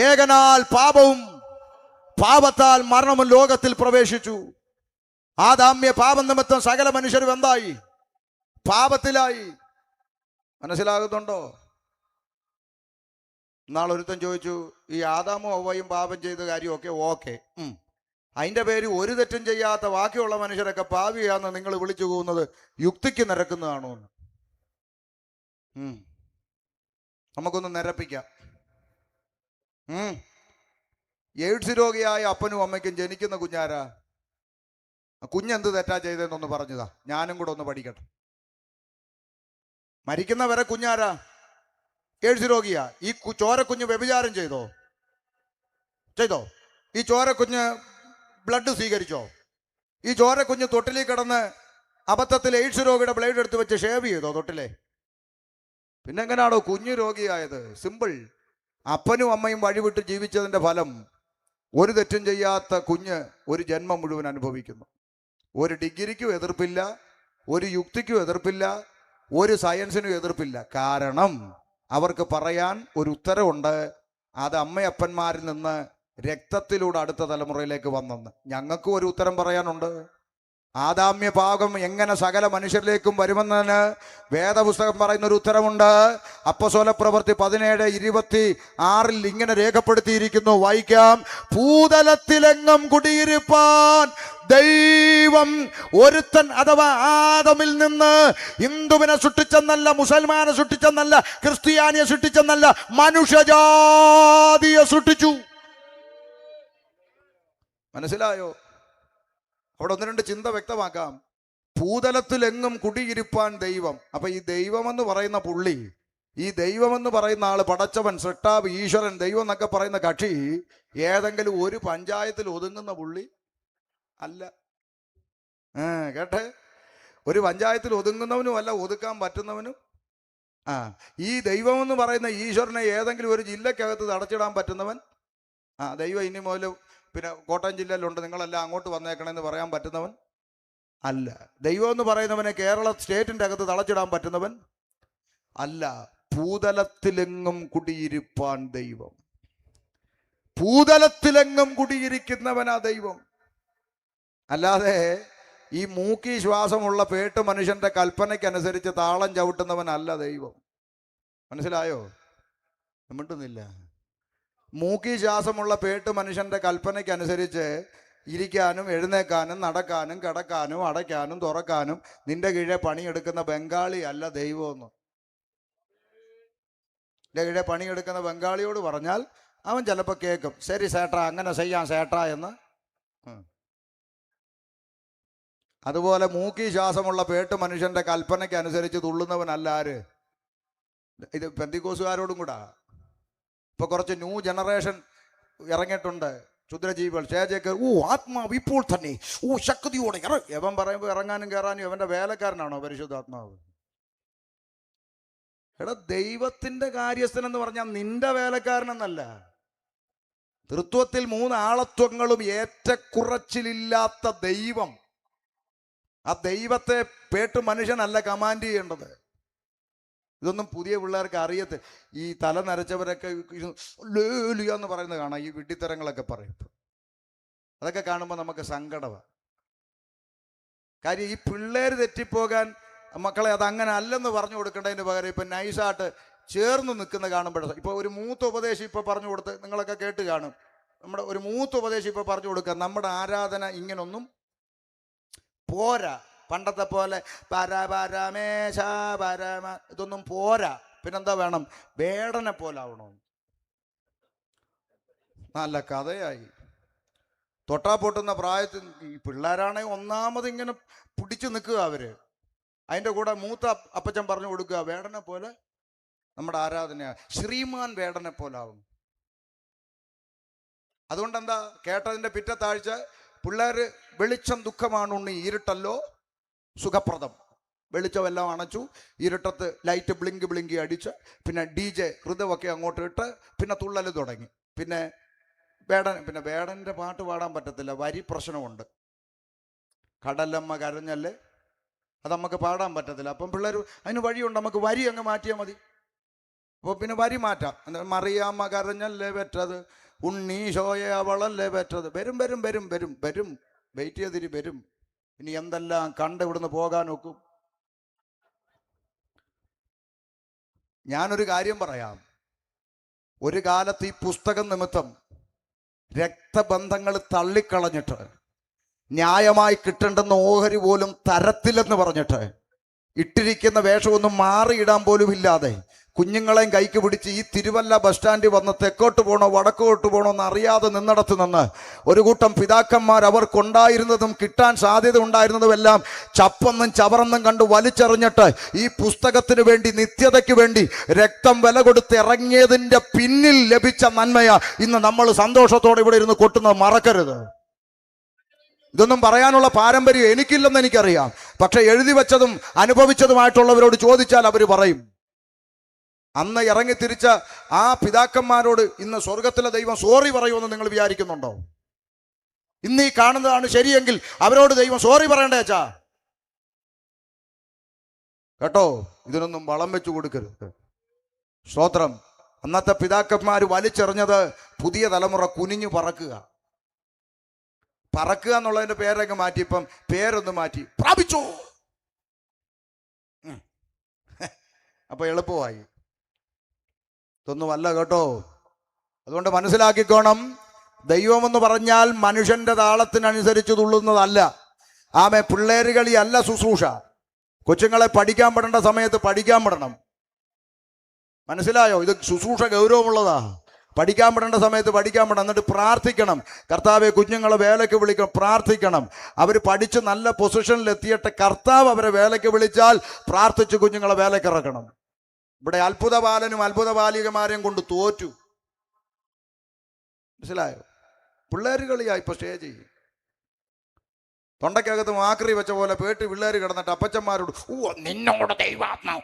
ഏകനാൽ പാപവും പാപത്താൽ മരണവും ലോകത്തിൽ പ്രവേശിച്ചു. ആദാമ്യ പാപം നിമിത്തം സകല മനുഷ്യരും എന്തായി? പാപത്തിലായി. മനസ്സിലാകുന്നുണ്ടോ? നാളൊരുത്തൻ ചോദിച്ചു, ഈ ആദാമും ഹവ്വയും പാപം ചെയ്ത കാര്യമൊക്കെ ഓക്കെ, അതിൻ്റെ പേര് ഒരു തെറ്റും ചെയ്യാത്ത ബാക്കിയുള്ള മനുഷ്യരൊക്കെ പാപിയാന്ന് നിങ്ങൾ വിളിച്ചു പോകുന്നത് യുക്തിക്ക് നിരക്കുന്നതാണോ എന്ന് നമുക്കൊന്ന് നിരപ്പിക്കാം. എയ്ഡ്സ് രോഗിയായ അപ്പനും അമ്മയ്ക്കും ജനിക്കുന്ന കുഞ്ഞാരാ? കുഞ്ഞെന്ത് തെറ്റാ ചെയ്തതെന്നൊന്ന് പറഞ്ഞതാ, ഞാനും കൂടെ ഒന്ന് പഠിക്കട്ടെ. മരിക്കുന്നവരെ കുഞ്ഞാരാ? എയ്ഡ്സ് രോഗിയാ. ഈ ചോരക്കുഞ്ഞ് വ്യഭിചാരം ചെയ്തോ? ഈ ചോരക്കുഞ്ഞ് ബ്ലഡ് സ്വീകരിച്ചോ? ഈ ചോരക്കുഞ്ഞ് തൊട്ടിലിൽ കിടന്ന് അബദ്ധത്തിൽ എയ്ഡ്സ് രോഗിയുടെ ബ്ലേഡ് എടുത്ത് വെച്ച് ഷേവ് ചെയ്തോ തൊട്ടിലെ? പിന്നെ എങ്ങനെയാണോ കുഞ്ഞു രോഗിയായത്? സിമ്പിൾ. അപ്പനും അമ്മയും വഴിവിട്ട് ജീവിച്ചതിൻ്റെ ഫലം ഒരു തെറ്റും ചെയ്യാത്ത കുഞ്ഞ് ഒരു ജന്മം മുഴുവൻ അനുഭവിക്കുന്നു. ഒരു ഡിഗ്രിക്കും എതിർപ്പില്ല, ഒരു യുക്തിക്കും എതിർപ്പില്ല, ഒരു സയൻസിനും എതിർപ്പില്ല. കാരണം അവർക്ക് പറയാൻ ഒരു ഉത്തരവുണ്ട്, അത് അമ്മയപ്പന്മാരിൽ നിന്ന് രക്തത്തിലൂടെ അടുത്ത തലമുറയിലേക്ക് വന്നെന്ന്. ഞങ്ങൾക്കും ഒരു ഉത്തരം പറയാനുണ്ട്. ആദാമ്യ പാപം എങ്ങനെ സകല മനുഷ്യരിലേക്കും വരുമെന്നതിന് വേദപുസ്തകം പറയുന്ന ഒരു ഉത്തരമുണ്ട്. അപ്പോസ്തല പ്രവൃത്തി 17:26 ഇങ്ങനെ രേഖപ്പെടുത്തിയിരിക്കുന്നു, വായിക്കാം. ഭൂതലത്തിലെങ്ങും കുടിയിരിപ്പാൻ ദൈവം ഒരുത്തൻ, അഥവാ ആദമിൽ നിന്ന് ഹിന്ദുവിനെ സൃഷ്ടിച്ചെന്നല്ല, മുസൽമാനെ സൃഷ്ടിച്ചെന്നല്ല, ക്രിസ്ത്യാനിയെ സൃഷ്ടിച്ചെന്നല്ല, മനുഷ്യജാതിയെ സൃഷ്ടിച്ചു. മനസ്സിലായോ? അവിടെ ഒന്ന് രണ്ട് ചിന്ത വ്യക്തമാക്കാം. ഭൂതലത്തിലെങ്ങും കുടിയിരിപ്പാൻ ദൈവം. അപ്പൊ ഈ ദൈവമെന്ന് പറയുന്ന പുള്ളി, ഈ ദൈവമെന്ന് പറയുന്ന ആള്, പടച്ചവൻ, സൃഷ്ടാവ്, ഈശ്വരൻ, ദൈവം എന്നൊക്കെ പറയുന്ന കക്ഷി ഏതെങ്കിലും ഒരു പഞ്ചായത്തിൽ ഒതുങ്ങുന്ന പുള്ളി അല്ല. കേട്ടെ, ഒരു പഞ്ചായത്തിൽ ഒതുങ്ങുന്നവനും അല്ല, ഒതുക്കാൻ പറ്റുന്നവനും. ഈ ദൈവമെന്ന് പറയുന്ന ഈശ്വരനെ ഏതെങ്കിലും ഒരു ജില്ലക്കകത്ത് തടച്ചിടാൻ പറ്റുന്നവൻ. ദൈവം ഇനി മുതൽ പിന്നെ കോട്ടയം ജില്ലയിലുണ്ട്, നിങ്ങളെല്ലാം അങ്ങോട്ട് വന്നേക്കണമെന്ന് പറയാൻ പറ്റുന്നവൻ അല്ല. ദൈവം എന്ന് പറയുന്നവനെ കേരള സ്റ്റേറ്റിൻ്റെ അകത്ത് തളച്ചിടാൻ പറ്റുന്നവൻ അല്ല. ഭൂതലത്തിലെങ്ങും കുടിയിരിപ്പാൻ ദൈവം. ഭൂതലത്തിലെങ്ങും കുടിയിരിക്കുന്നവനാ ദൈവം. അല്ലാതെ ഈ മൂക്കി ശ്വാസമുള്ള പേട്ട് മനുഷ്യന്റെ കൽപ്പനയ്ക്കനുസരിച്ച് താളം ചവിട്ടുന്നവനല്ല ദൈവം. മനസ്സിലായോ? മിണ്ടുന്നില്ല. മൂക്കി ശ്വാസമുള്ള പേട്ട് മനുഷ്യന്റെ കൽപ്പനയ്ക്കനുസരിച്ച് ഇരിക്കാനും എഴുന്നേക്കാനും നടക്കാനും കിടക്കാനും അടയ്ക്കാനും തുറക്കാനും നിന്റെ കീഴെ പണിയെടുക്കുന്ന ബംഗാളി അല്ല ദൈവമെന്ന്. എൻ്റെ കീഴെ പണിയെടുക്കുന്ന ബംഗാളിയോട് പറഞ്ഞാൽ അവൻ ചിലപ്പോൾ കേൾക്കും, ശരി സേട്ടാ, അങ്ങനെ ചെയ്യാം സേട്ടാ എന്ന്. അതുപോലെ മൂക്കി ശ്വാസമുള്ള പേട്ട് മനുഷ്യന്റെ കൽപ്പനയ്ക്ക് അനുസരിച്ച് തുള്ളുന്നവനല്ല ആര്? ഇത് പെന്തിക്കോസുകാരോടും കൂടാ. ഇപ്പൊ കുറച്ച് ന്യൂ ജനറേഷൻ ഇറങ്ങിയിട്ടുണ്ട്, ക്ഷുദ്രജീവികൾ, സ്റ്റേജൊക്കെ, ആത്മാവ് ഇപ്പോൾ തന്നെ ശക്തിയോടെ എവൻ പറയുമ്പോൾ ഇറങ്ങാനും കയറാനും എവന്റെ വേലക്കാരനാണോ പരിശുദ്ധാത്മാവ്? എടാ, ദൈവത്തിന്റെ കാര്യസ്ഥൻ എന്ന് പറഞ്ഞാൽ നിന്റെ വേലക്കാരനെന്നല്ല. തൃത്വത്തിൽ 3 ആളത്വങ്ങളും ഏറ്റക്കുറച്ചിലില്ലാത്ത ദൈവം. ആ ദൈവത്തെ പേട്ട് മനുഷ്യനല്ല കമാൻഡ് ചെയ്യേണ്ടത്. ഇതൊന്നും പുതിയ പിള്ളേർക്ക് അറിയത്ത്. ഈ തല നരച്ചവരൊക്കെ ലേലുയ എന്ന് പറയുന്നത് കാണാം, ഈ വിഡ്ഢിത്തരങ്ങളൊക്കെ പറയും. അതൊക്കെ കാണുമ്പോൾ നമുക്ക് സങ്കടമാണ്. കാര്യം ഈ പിള്ളേർ തെറ്റിപ്പോകാൻ മക്കളെ അതങ്ങനെ അല്ലെന്ന് പറഞ്ഞു കൊടുക്കേണ്ടതിന് പകരം ഇപ്പം നൈസായിട്ട് ചേർന്ന് നിൽക്കുന്ന കാണുമ്പോഴേ, ഇപ്പോൾ ഒരു മൂത്ത ഉപദേശം ഇപ്പോൾ പറഞ്ഞു കൊടുത്ത് നിങ്ങളൊക്കെ കേട്ട് കാണും. നമ്മുടെ ഒരു മൂത്ത ഉപദേശം ഇപ്പോൾ പറഞ്ഞു കൊടുക്കുക, നമ്മുടെ ആരാധന ഇങ്ങനൊന്നും പോരാ, പണ്ടത്തെ പോലെ പരപരമേശ പരമ ഇതൊന്നും പോരാ, പിന്നെന്താ വേണം, വേടനെ പോലാവണോ. നല്ല കഥയായി. തൊട്ടാ പൊട്ടുന്ന പ്രായത്തിൽ ഈ പിള്ളേരാണെങ്കിൽ ഒന്നാമത് ഇങ്ങനെ പിടിച്ചു നിൽക്കുക അവര്. അതിൻ്റെ കൂടെ മൂത്ത അപ്പച്ചൻ പറഞ്ഞു കൊടുക്കുക, വേടനെ പോലെ നമ്മുടെ ആരാധന ശ്രീമാൻ വേടനെ പോലാവും. അതുകൊണ്ട് എന്താ കേട്ടതിൻ്റെ പിറ്റത്താഴ്ച പിള്ളേർ വെളിച്ചം ദുഃഖമാണ് ഉണ്ണി, ഇരുട്ടല്ലോ സുഖപ്രദം. വെളിച്ചമെല്ലാം അണച്ചു, ഇരുട്ടത്ത് ലൈറ്റ് ബ്ലിങ്കി അടിച്ച്, പിന്നെ DJ ഹൃദയമൊക്കെ അങ്ങോട്ട് ഇട്ട്, പിന്നെ തുള്ളൽ തുടങ്ങി. പിന്നെ വേടൻ്റെ പാട്ട് പാടാൻ പറ്റത്തില്ല, വരി പ്രശ്നമുണ്ട്. കടലമ്മ കരഞ്ഞല്ലേ, അത് നമുക്ക് പാടാൻ പറ്റത്തില്ല. അപ്പം പിള്ളേർ അതിന് വഴിയുണ്ട്, നമുക്ക് വരി അങ്ങ് മാറ്റിയാൽ മതി. അപ്പോൾ പിന്നെ വരി മാറ്റാം. മറിയാമ്മ കരഞ്ഞല്ലേ പെറ്റത്, ഉണ്ണീശോയെ അവളല്ലേ പെറ്റത്. വരും വരും വരും വരും വരും വെയിറ്റ് ചെയ്തിരി വരും. ഇനി എന്തെല്ലാം കണ്ട് ഇവിടുന്ന് പോകാൻ നോക്കും. ഞാനൊരു കാര്യം പറയാം. ഒരു കാലത്ത് ഈ പുസ്തകം നിമിത്തം രക്തബന്ധങ്ങൾ തള്ളിക്കളഞ്ഞിട്ട്, ന്യായമായി കിട്ടേണ്ടെന്ന ഓഹരി പോലും തരത്തില്ലെന്ന് പറഞ്ഞിട്ട്, ഇട്ടിരിക്കുന്ന വേഷമൊന്നും മാറിയിടാൻ പോലും ഇല്ലാതെ കുഞ്ഞുങ്ങളെയും കൈക്ക് പിടിച്ച് ഈ തിരുവല്ല ബസ് സ്റ്റാൻഡിൽ വന്ന് തെക്കോട്ട് പോകണോ വടക്കോട്ട് പോകണോ എന്ന് അറിയാതെ നിന്നിടത്ത് നിന്ന് ഒരു കൂട്ടം പിതാക്കന്മാർ അവർക്കുണ്ടായിരുന്നതും കിട്ടാൻ സാധ്യത ഉണ്ടായിരുന്നതുമെല്ലാം ചപ്പെന്നും ചവറെന്നും കണ്ട് വലിച്ചെറിഞ്ഞിട്ട് ഈ പുസ്തകത്തിന് വേണ്ടി, നിത്യതയ്ക്ക് വേണ്ടി രക്തം വില കൊടുത്ത് ഇറങ്ങിയതിൻ്റെ പിന്നിൽ ലഭിച്ച നന്മയാ ഇന്ന് നമ്മൾ സന്തോഷത്തോടെ ഇവിടെ ഇരുന്ന് കൊട്ടുന്നത് മറക്കരുത്. ഇതൊന്നും പറയാനുള്ള പാരമ്പര്യം എനിക്കില്ലെന്ന് എനിക്കറിയാം. പക്ഷെ എഴുതി വെച്ചതും അനുഭവിച്ചതുമായിട്ടുള്ളവരോട് ചോദിച്ചാൽ അവർ പറയും. അന്ന് ഇറങ്ങി തിരിച്ച ആ പിതാക്കന്മാരോട് ഇന്ന് സ്വർഗത്തിലെ ദൈവം സോറി പറയുമെന്ന് നിങ്ങൾ വിചാരിക്കുന്നുണ്ടോ? ഇന്ന് ഈ കാണുന്നതാണ് ശരിയെങ്കിൽ അവരോട് ദൈവം സോറി പറയണ്ടേ അച്ഛാ? കേട്ടോ, ഇതിനൊന്നും വളം വെച്ചു കൊടുക്കരുത്. സ്തോത്രം. അന്നത്തെ പിതാക്കന്മാർ വലിച്ചെറിഞ്ഞത് പുതിയ തലമുറ കുനിഞ്ഞു പറക്കുക എന്നുള്ളതിന്റെ പേരൊക്കെ മാറ്റി, ഇപ്പം പേരൊന്ന് മാറ്റി പ്രാപിച്ചു. അപ്പൊ എളുപ്പമായി. ഇതൊന്നുമല്ല കേട്ടോ. അതുകൊണ്ട് മനസ്സിലാക്കിക്കോണം, ദൈവമെന്ന് പറഞ്ഞാൽ മനുഷ്യന്റെ താളത്തിനനുസരിച്ച് തുള്ളുന്നതല്ല. ആമേ, പിള്ളേരുകളി അല്ല ശുശ്രൂഷ. കൊച്ചുങ്ങളെ പഠിക്കാൻ പെടേണ്ട സമയത്ത് പഠിക്കാൻ പെടണം. മനസ്സിലായോ? ഇത് ശുശ്രൂഷ ഗൗരവമുള്ളതാ. പഠിക്കാൻ പെടേണ്ട സമയത്ത് പഠിക്കാൻ പെടണം. എന്നിട്ട് പ്രാർത്ഥിക്കണം, കർത്താവെ കുഞ്ഞുങ്ങളെ വേലയ്ക്ക് വിളിക്കണം, പ്രാർത്ഥിക്കണം. അവർ പഠിച്ച് നല്ല പൊസിഷനിൽ എത്തിയിട്ട് കർത്താവ് അവരെ വേലയ്ക്ക് വിളിച്ചാൽ പ്രാർത്ഥിച്ച് കുഞ്ഞുങ്ങളെ വേലയ്ക്ക് ഇറക്കണം. ഇവിടെ അത്ഭുത ബാലനും അത്ഭുത ബാലികമാരെയും കൊണ്ട് തോറ്റു. മനസ്സിലായോ? പിള്ളേർ കളിയാ ഇപ്പൊ സ്റ്റേജ്. തൊണ്ടക്കകത്ത് മാക്രി വെച്ച പോലെ പേട്ട് പിള്ളേർ കിടന്നിട്ട് അപ്പച്ചന്മാരോട് നിന്നോട് ദൈവാത്മാവ്.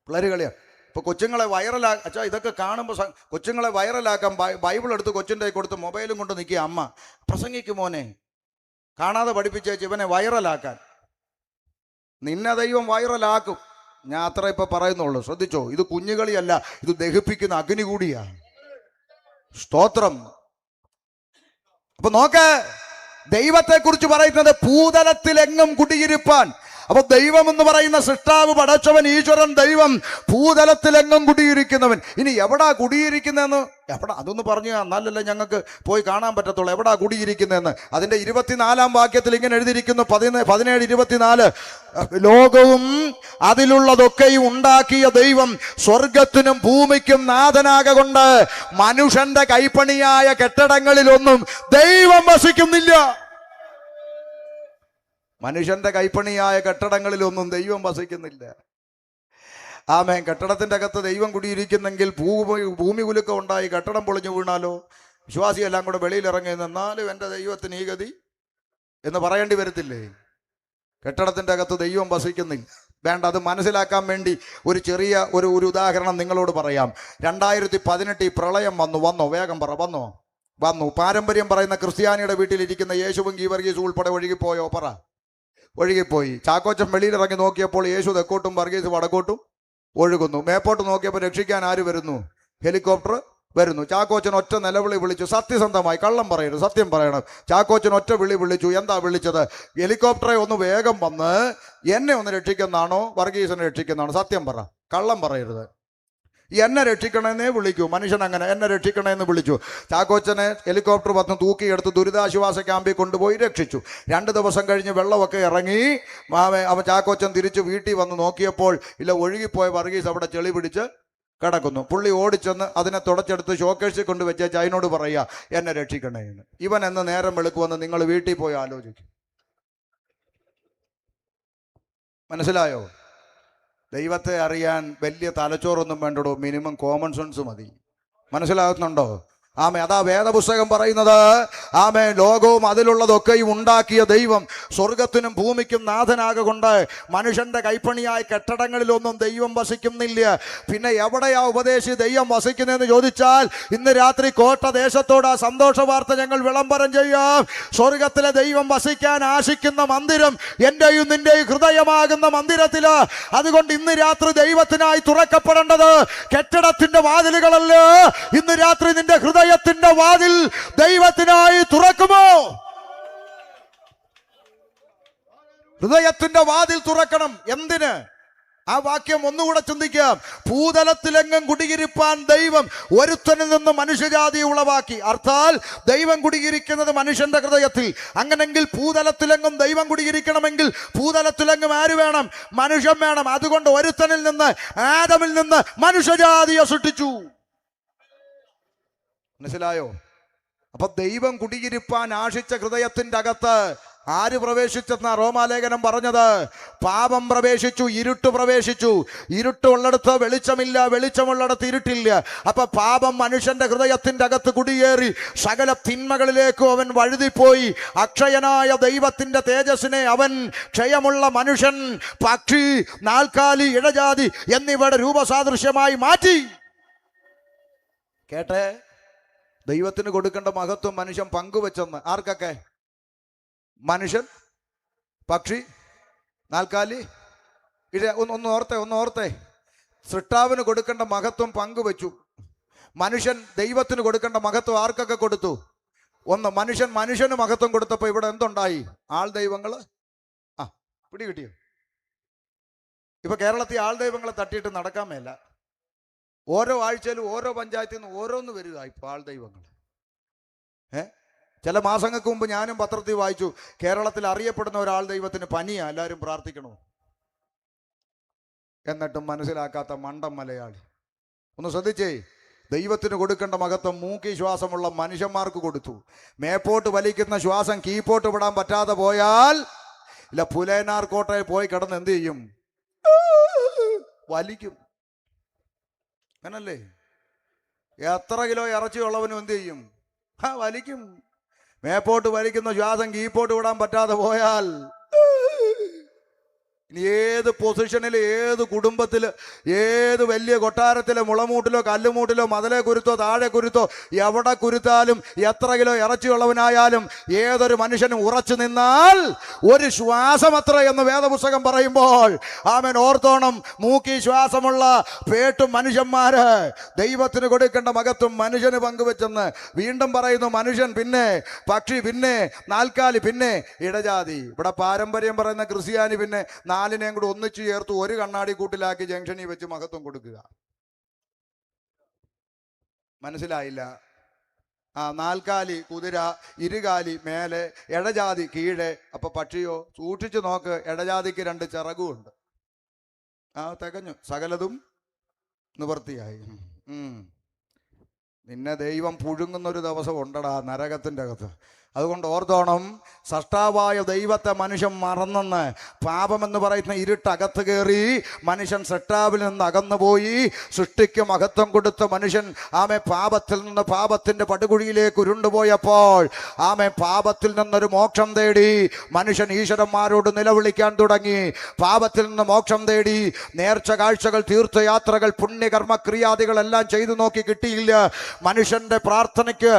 പിള്ളേർ കളിയാ. ഇപ്പൊ കൊച്ചുങ്ങളെ അച്ഛാ ഇതൊക്കെ കാണുമ്പോൾ കൊച്ചുങ്ങളെ വൈറലാക്കാൻ ബൈബിൾ എടുത്ത് കൊച്ചിൻ്റെ കൊടുത്ത് മൊബൈലും കൊണ്ട് നിൽക്കുക അമ്മ. പ്രസംഗിക്കും മോനെ, കാണാതെ പഠിപ്പിച്ചേച്ച് ഇവനെ വൈറലാക്കാൻ. നിന്നെ ദൈവം വൈറലാക്കും. ഞാൻ അത്ര ഇപ്പൊ പറയുന്നുള്ളൂ. ശ്രദ്ധിച്ചോ, ഇത് കുഞ്ഞുകളിയല്ല, ഇത് ദഹിപ്പിക്കുന്ന അഗ്നി കൂടിയാ. സ്തോത്രം. അപ്പൊ നോക്ക്, ദൈവത്തെ കുറിച്ച് പറയുന്നത് ഭൂതലത്തിലെങ്ങും കുടിയിരിപ്പാൻ. അപ്പൊ ദൈവം എന്ന് പറയുന്ന സൃഷ്ടാവ്, പടച്ചവൻ, ഈശ്വരൻ, ദൈവം ഭൂതലത്തിലെങ്ങും കുടിയിരിക്കുന്നവൻ. ഇനി എവിടാ കുടിയിരിക്കുന്നതെന്ന് അതൊന്ന് പറഞ്ഞു എന്നാലല്ലേ ഞങ്ങൾക്ക് പോയി കാണാൻ പറ്റത്തുള്ളൂ. എവിടാ കുടിയിരിക്കുന്നതെന്ന് അതിന്റെ 24-ാം വാക്യത്തിൽ ഇങ്ങനെ എഴുതിയിരിക്കുന്നു. 17-24 ലോകവും അതിലുള്ളതൊക്കെയും ഉണ്ടാക്കിയ ദൈവം സ്വർഗത്തിനും ഭൂമിക്കും നാഥനാകൊണ്ട് മനുഷ്യന്റെ കൈപ്പണിയായ കെട്ടിടങ്ങളിലൊന്നും ദൈവം വസിക്കുന്നില്ല. മനുഷ്യന്റെ കൈപ്പണിയായ കെട്ടിടങ്ങളിലൊന്നും ദൈവം വസിക്കുന്നില്ല. ആമേൻ. കെട്ടിടത്തിന്റെ അകത്ത് ദൈവം കുടിയിരിക്കുന്നെങ്കിൽ ഭൂമി കുലുക്കം ഉണ്ടായി കെട്ടിടം പൊളിഞ്ഞു വീണാലോ വിശ്വാസിയെല്ലാം കൂടെ വെളിയിൽ ഇറങ്ങി നിന്നാലും എൻ്റെ ദൈവത്തിന് ഈ ഗതി എന്ന് പറയേണ്ടി വരത്തില്ലേ? കെട്ടിടത്തിന്റെ അകത്ത് ദൈവം വസിക്കുന്നില്ല. വേണ്ട, അത് മനസ്സിലാക്കാൻ വേണ്ടി ഒരു ചെറിയ ഒരു ഉദാഹരണം നിങ്ങളോട് പറയാം. 2018 ഈ പ്രളയം വന്നോ വേഗം പറ. വന്നു. പാരമ്പര്യം പറയുന്ന ക്രിസ്ത്യാനിയുടെ വീട്ടിലിരിക്കുന്ന യേശുവും ഗീവർഗീസും ഉൾപ്പെടെ ഒഴുകിപ്പോയോ പറ? ഒഴുകിപ്പോയി. ചാക്കോച്ചൻ വെളിയിലിറങ്ങി നോക്കിയപ്പോൾ യേശു തെക്കോട്ടും വർഗീസ് വടക്കോട്ടും ഒഴുകുന്നു. മേപ്പോട്ട് നോക്കിയപ്പോൾ രക്ഷിക്കാൻ ആര് വരുന്നു? ഹെലികോപ്റ്റർ വരുന്നു. ചാക്കോച്ചൻ ഒറ്റ നിലവിളി വിളിച്ചു. സത്യസന്ധമായി, കള്ളം പറയരുത്, സത്യം പറയണം. ചാക്കോച്ചൻ ഒറ്റ വിളി വിളിച്ചു. എന്താ വിളിച്ചത്? ഹെലികോപ്റ്ററെ ഒന്ന് വേഗം വന്ന് എന്നെ ഒന്ന് രക്ഷിക്കുന്നതാണോ വർഗീസിനെ രക്ഷിക്കുന്നതാണോ? സത്യം പറ, കള്ളം പറയരുത്. എന്നെ രക്ഷിക്കണമെന്നേ വിളിക്കൂ. മനുഷ്യൻ അങ്ങനെ എന്നെ രക്ഷിക്കണമെന്ന് വിളിച്ചു. ചാക്കോച്ചനെ ഹെലികോപ്റ്റർ വന്ന് തൂക്കിയെടുത്ത് ദുരിതാശ്വാസ ക്യാമ്പിൽ കൊണ്ടുപോയി രക്ഷിച്ചു. 2 ദിവസം കഴിഞ്ഞ് വെള്ളമൊക്കെ ഇറങ്ങി അവൻ ചാക്കോച്ചൻ തിരിച്ച് വീട്ടിൽ വന്ന് നോക്കിയപ്പോൾ ഇല്ല, ഒഴുകിപ്പോയ വർഗീസ് അവിടെ ചെളി പിടിച്ച് കിടക്കുന്നു. പുള്ളി ഓടിച്ചെന്ന് അതിനെ തുടച്ചെടുത്ത് ഷോക്കേഴ്സിൽ കൊണ്ട് വെച്ചേച്ച് അതിനോട് പറയുക എന്നെ രക്ഷിക്കണേന്ന്. ഇവൻ എന്ന് നേരം വെളുക്കുമെന്ന് നിങ്ങൾ വീട്ടിൽ പോയി ആലോചിക്കും. മനസ്സിലായോ? ദൈവത്തെ അറിയാൻ വലിയ തലച്ചോറൊന്നും വേണ്ടടോ, മിനിമം കോമൺ സെൻസ് മതി. മനസ്സിലാകുന്നുണ്ടോ? ആമേ, അതാ വേദപുസ്തകം പറയുന്നത്. ആമേ, ലോകവും അതിലുള്ളതൊക്കെയും ഉണ്ടാക്കിയ ദൈവം സ്വർഗത്തിനും ഭൂമിക്കും നാഥനാകൊണ്ട് മനുഷ്യന്റെ കൈപ്പണിയായ കെട്ടിടങ്ങളിലൊന്നും ദൈവം വസിക്കുന്നില്ല. പിന്നെ എവിടെയാ ഉപദേശി ദൈവം വസിക്കുന്നതെന്ന് ചോദിച്ചാൽ ഇന്ന് രാത്രി കോട്ട ദേശത്തോട് ആ സന്തോഷ വാർത്ത ഞങ്ങൾ വിളംബരം ചെയ്യാം. സ്വർഗത്തിലെ ദൈവം വസിക്കാൻ ആശിക്കുന്ന മന്ദിരം എന്റെയും നിന്റെയും ഹൃദയമാകുന്ന മന്ദിരത്തില്. അതുകൊണ്ട് ഇന്ന് രാത്രി ദൈവത്തിനായി തുറക്കപ്പെടേണ്ടത് കെട്ടിടത്തിന്റെ വാതിലുകളല്ല. ഇന്ന് രാത്രി നിന്റെ ഹൃദയത്തിന്റെ വാതിൽ ദൈവത്തിനായി തുറക്കുമോ? ഹൃദയത്തിന്റെ വാതിൽ തുറക്കണം. എന്തിന്? ആ വാക്യം ഒന്നുകൂടെ ചിന്തിക്കാം. ഭൂതലത്തിലെങ്ങും കുടിയിരിപ്പാൻ ദൈവം ഒരുത്തനിൽ നിന്ന് മനുഷ്യജാതി ഉളവാക്കി. അർത്ഥാൽ ദൈവം കുടിയിരിക്കുന്നത് മനുഷ്യന്റെ ഹൃദയത്തിൽ. അങ്ങനെങ്കിൽ ഭൂതലത്തിലെങ്ങും ദൈവം കുടിയിരിക്കണമെങ്കിൽ ഭൂതലത്തിലെങ്ങും ആര് വേണം? മനുഷ്യൻ വേണം. അതുകൊണ്ട് ഒരുത്തനിൽ നിന്ന്, ആദമിൽ നിന്ന് മനുഷ്യജാതിയെ സൃഷ്ടിച്ചു. മനസ്സിലായോ? അപ്പൊ ദൈവം കുടിയിരിപ്പാൻ ആശിച്ച ഹൃദയത്തിന്റെ അകത്ത് ആര് പ്രവേശിച്ചെന്ന റോമാലേഖനം പറഞ്ഞത്? പാപം പ്രവേശിച്ചു, ഇരുട്ട് പ്രവേശിച്ചു. ഇരുട്ടുള്ളിടത്ത് വെളിച്ചമില്ല, വെളിച്ചമുള്ളിടത്ത് ഇരുട്ടില്ല. അപ്പൊ പാപം മനുഷ്യന്റെ ഹൃദയത്തിന്റെ അകത്ത് കുടിയേറി സകല തിന്മകളിലേക്കും അവൻ വഴുതിപ്പോയി. അക്ഷയനായ ദൈവത്തിന്റെ തേജസ്സിനെ അവൻ ക്ഷയമുള്ള മനുഷ്യൻ, പക്ഷി, നാൽക്കാലി, ഇഴജാതി എന്നിവയുടെ രൂപസാദൃശ്യമായി മാറ്റി. കേട്ടെ, ദൈവത്തിന് കൊടുക്കേണ്ട മഹത്വം മനുഷ്യൻ പങ്കുവെച്ചെന്ന്. ആർക്കൊക്കെ? മനുഷ്യൻ, പക്ഷി, നാൽക്കാലി, ഒന്ന് ഓർത്തേ. സൃഷ്ടാവിന് കൊടുക്കേണ്ട മഹത്വം പങ്കുവെച്ചു. മനുഷ്യൻ ദൈവത്തിന് കൊടുക്കേണ്ട മഹത്വം ആർക്കൊക്കെ കൊടുത്തു? ഒന്ന്, മനുഷ്യന് മഹത്വം കൊടുത്തപ്പോൾ ഇവിടെ എന്തുണ്ടായി? ആൾ ദൈവങ്ങള് പിടികിട്ടിയോ? ഇപ്പൊ കേരളത്തിൽ ആൾ ദൈവങ്ങളെ തട്ടിയിട്ട് നടക്കാൻ മേല. ഓരോ ആഴ്ചയിലും ഓരോ പഞ്ചായത്തിൽ നിന്ന് ഓരോന്ന് വരിക ഇപ്പോൾ ആൾ ദൈവങ്ങൾ. ചില മാസങ്ങൾക്ക് മുമ്പ് ഞാനും പത്രത്തിൽ വായിച്ചു, കേരളത്തിൽ അറിയപ്പെടുന്ന ഒരാൾ ദൈവത്തിന് പനിയാ, എല്ലാവരും പ്രാർത്ഥിക്കണോ. എന്നിട്ടും മനസ്സിലാക്കാത്ത മണ്ടൻ മലയാളി. ഒന്ന് ശ്രദ്ധിച്ചേ. ദൈവത്തിന് കൊടുക്കേണ്ട മഹത്വം മൂക്കി ശ്വാസമുള്ള മനുഷ്യന്മാർക്ക് കൊടുത്തു. മേപ്പോട്ട് വലിക്കുന്ന ശ്വാസം കീപ്പോട്ട് വിടാൻ പറ്റാതെ പോയാൽ ഇല്ല, പുലയനാർ കോട്ടയിൽ പോയി കിടന്ന് എന്ത് ചെയ്യും? വലിക്കും. അങ്ങനല്ലേ? എത്ര കിലോ ഇറച്ചി ഉള്ളവനും എന്ത് ചെയ്യും? വലിക്കും. മേപ്പോട്ട് വലിക്കുന്ന ശ്വാസം കീപ്പോട്ട് വിടാൻ പറ്റാതെ പോയാൽ ഇനി ഏത് പൊസിഷനിൽ, ഏത് കുടുംബത്തിൽ, ഏത് വലിയ കൊട്ടാരത്തിലോ മുളമൂട്ടിലോ കല്ലുമൂട്ടിലോ മതിലെ കുരുത്തോ താഴെ കുരുത്തോ എവിടെ കുരുത്താലും എത്ര കിലോ ഇറച്ചിയുള്ളവനായാലും ഏതൊരു മനുഷ്യനും ഉറച്ചു നിന്നാൽ ഒരു ശ്വാസം അത്ര എന്ന് വേദപുസ്തകം പറയുമ്പോൾ ആമേൻ ഓർത്തോണം. മൂക്കി ശ്വാസമുള്ള പേട്ടും മനുഷ്യന്മാര് ദൈവത്തിന് കൊടുക്കേണ്ട മഹത്വം മനുഷ്യന് പങ്കുവെച്ചെന്ന് വീണ്ടും പറയുന്നു. മനുഷ്യൻ, പിന്നെ പക്ഷി, പിന്നെ നാൽക്കാലി, പിന്നെ ഇടജാതി. ഇവിടെ പാരമ്പര്യം പറയുന്ന ക്രിസ്ത്യാനി പിന്നെ 4നെയും കൂടെ ഒന്നിച്ചു ചേർത്ത് ഒരു കണ്ണാടി കൂട്ടിലാക്കി ജംഗ്ഷനിൽ വെച്ച് മഹത്വം കൊടുക്കുക. മനസ്സിലായില്ല? നാൽക്കാലി കുതിര, ഇരുകാലി മേലെ, ഇടജാതി കീഴെ. അപ്പൊ പക്ഷിയോ? സൂക്ഷിച്ചു നോക്ക്, ഇടജാതിക്ക് 2 ചിറകുമുണ്ട്. തികഞ്ഞു, സകലതും നിവൃത്തിയായി. നിന്നെ ദൈവം പുഴുങ്ങുന്നൊരു ദിവസം ഉണ്ടടാ നരകത്തിൻ്റെ അകത്ത്. അതുകൊണ്ട് ഓർത്തോണം, സൃഷ്ടാവായ ദൈവത്തെ മനുഷ്യൻ മറന്നെന്ന്. പാപമെന്ന് പറയുന്ന ഇരുട്ടകത്ത് കയറി മനുഷ്യൻ സൃഷ്ടാവിൽ നിന്ന് അകന്നുപോയി. സൃഷ്ടിക്ക് മഹത്വം കൊടുത്ത മനുഷ്യൻ പാപത്തിൽ നിന്ന് പാപത്തിന്റെ പടുകുഴിയിലേക്ക് ഉരുണ്ടുപോയപ്പോൾ പാപത്തിൽ നിന്നൊരു മോക്ഷം തേടി മനുഷ്യൻ ഈശ്വരന്മാരോട് നിലവിളിക്കാൻ തുടങ്ങി. പാപത്തിൽ നിന്ന് മോക്ഷം തേടി നേർച്ച കാഴ്ചകൾ, തീർത്ഥയാത്രകൾ, പുണ്യകർമ്മക്രിയാദികളെല്ലാം ചെയ്തു നോക്കി കിട്ടിയില്ല. മനുഷ്യന്റെ പ്രാർത്ഥനയ്ക്ക്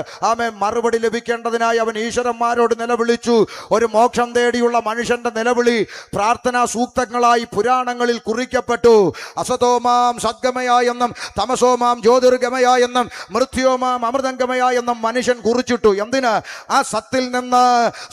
മറുപടി ലഭിക്കേണ്ടതിനായി അവൻ ഈശ്വരന്മാരോട് നിലവിളിച്ചു. ഒരു മോക്ഷം തേടിയുള്ള മനുഷ്യന്റെ നിലവിളി പ്രാർത്ഥനാ സൂക്തങ്ങളായി പുരാണങ്ങളിൽ കുറിക്കപ്പെട്ടു. അസതോമാം സദ്ഗമയ എന്നും തമസോമാം ജ്യോതിർഗമയ എന്നും മൃത്യോമാം അമൃതംഗമയ എന്നും മനുഷ്യൻ കുറിച്ചിട്ടു. എന്തിന്? ആ സത്തിൽ നിന്ന്